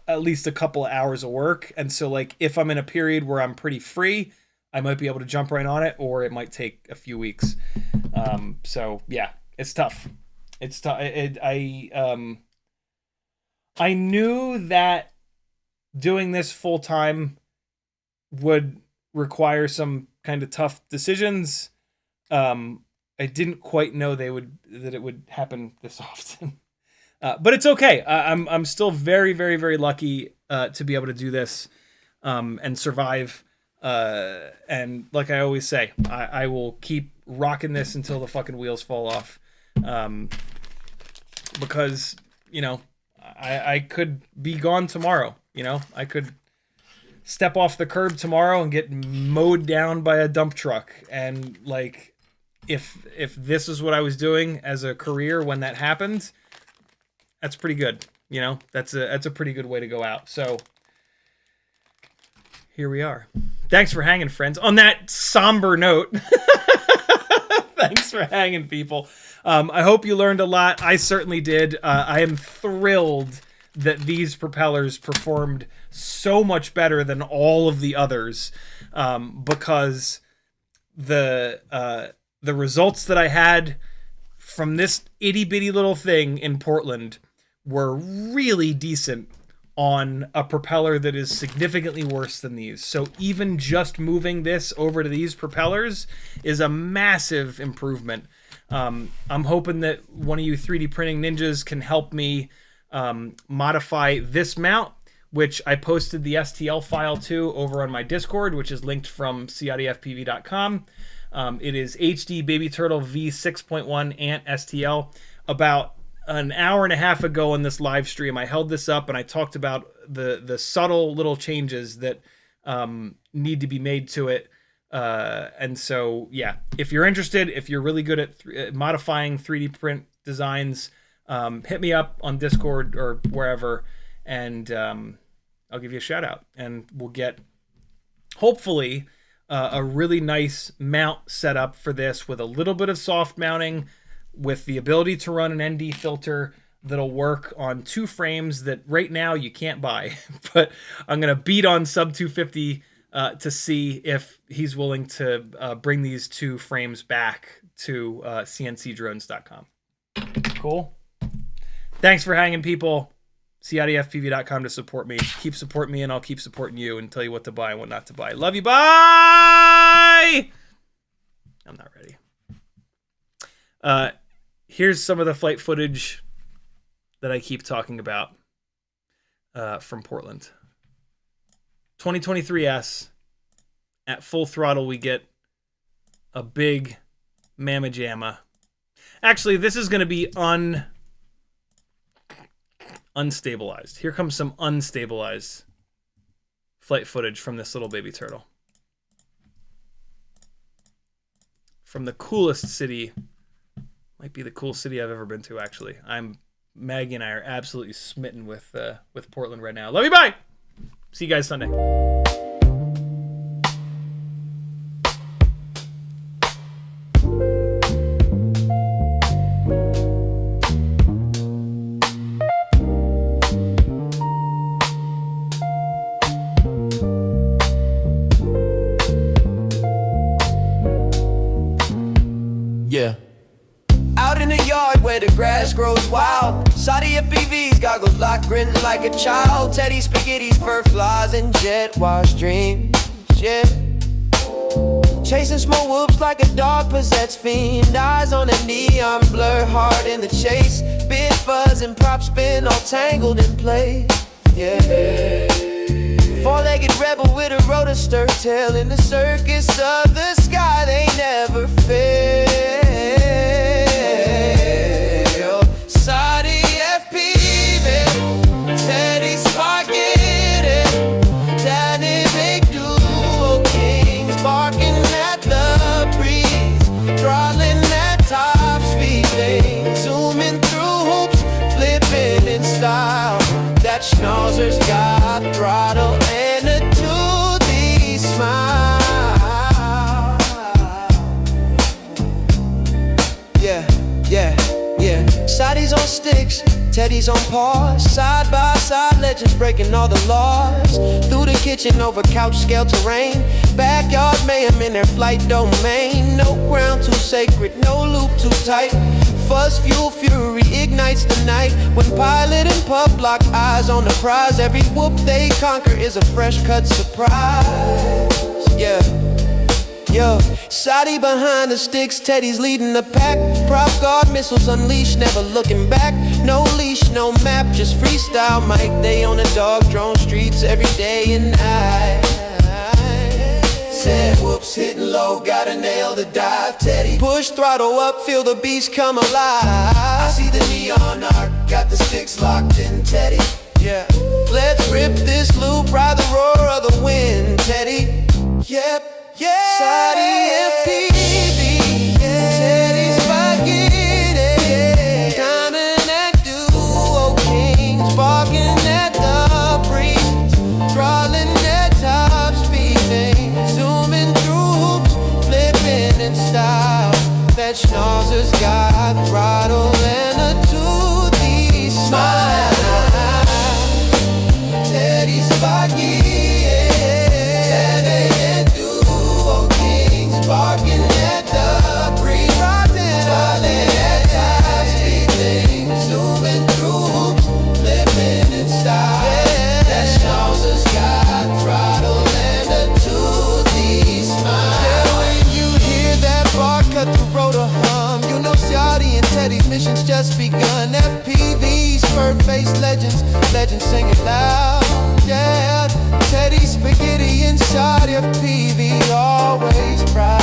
at least a couple of hours of work. And so like, if I'm in a period where I'm pretty free, I might be able to jump right on it, or it might take a few weeks. So yeah, it's tough. It's tough. I knew that doing this full time would require some kind of tough decisions. I didn't quite know that it would happen this often, but it's okay. I'm still very, very, very lucky to be able to do this and survive. And like I always say, I will keep rocking this until the fucking wheels fall off. Because I could be gone tomorrow. I could step off the curb tomorrow and get mowed down by a dump truck, and like, if this is what I was doing as a career when that happened, that's pretty good. That's a pretty good way to go out. So here we are. Thanks for hanging, friends. On that somber note, thanks for hanging, people. I hope you learned a lot. I certainly did. I am thrilled that these propellers performed so much better than all of the others, because the results that I had from this itty bitty little thing in Portland were really decent on a propeller that is significantly worse than these. So even just moving this over to these propellers is a massive improvement. I'm hoping that one of you 3D printing ninjas can help me modify this mount, which I posted the STL file to over on my Discord, which is linked from CiottiFPV.com. It is HD Baby Turtle V6.1 Ant STL. About an hour and a half ago in this live stream, I held this up and I talked about the subtle little changes that need to be made to it. And so, yeah, if you're interested, if you're really good at modifying 3D print designs, hit me up on Discord or wherever, and I'll give you a shout out, and we'll get hopefully a really nice mount set up for this with a little bit of soft mounting, with the ability to run an ND filter that'll work on 2 frames that right now you can't buy. But I'm going to beat on sub 250 to see if he's willing to bring these 2 frames back to cncdrones.com. Cool. Thanks for hanging, people. CiottiFPV.com to support me. Keep supporting me, and I'll keep supporting you and tell you what to buy and what not to buy. Love you. Bye! I'm not ready. Here's some of the flight footage that I keep talking about from Portland. 2023S. At full throttle, we get a big mamma jamma. Actually, this is going to be unstabilized. Here comes some unstabilized flight footage from this little baby turtle. From the coolest city. Might be the coolest city I've ever been to, actually. Maggie and I are absolutely smitten with Portland right now. Love you, bye! See you guys Sunday. Yeah. Out in the yard where the grass grows wild, CiottiFPV's goggles locked, grinning like a child. Teddy spaghetti's, fur flies, and jet wash dreams. Yeah. Chasing small whoops like a dog possessed fiend. Eyes on a neon blur, hard in the chase. Bit fuzz and prop spin, all tangled in place. Yeah. Four-legged rebel with a rotor stir tail in the circus of the sky. They never fail. CiottiFPV, Teddy Spaghetti, dynamic duo kings, barking at the breeze, throttling at top speed. They zooming through hoops, flipping in style. That schnauzer's got throttle and a toothy smile. Yeah. Soddy's on sticks, Teddy's on paws. Side by side, legends breaking all the laws. Through the kitchen, over couch scale terrain. Backyard mayhem in their flight domain. No ground too sacred, no loop too tight. Fuzz, fuel, fury ignites the night. When pilot and pup lock eyes on the prize, every whoop they conquer is a fresh cut surprise. Yeah. Yo, Soddy behind the sticks, Teddy's leading the pack. Prop guard missiles unleashed, never looking back. No leash, no map, just freestyle Mike. They on the dog drone streets every day and night. Said whoops, hitting low, gotta nail the dive. Teddy push throttle up, feel the beast come alive. I see the neon arc, got the sticks locked in, Teddy. Yeah, let's rip this loop, ride the roar of the wind, Teddy. Yep. Yeah, CiottiFPV, Teddy Spaghetti, dynamic duo kings, barking at the breeze, throttling at top speed, zooming through hoops, flipping in style. That schnauzer's got throttle and a toothy smile. Teddy Spaghetti. Barking at the breeze, throttling at top speed, zooming through hoops, flipping in style. mission's just begun. FPV's fur-faced legends, legends sing it loud. Yeah, Teddy, Spaghetti, and CiottiFPV always proud.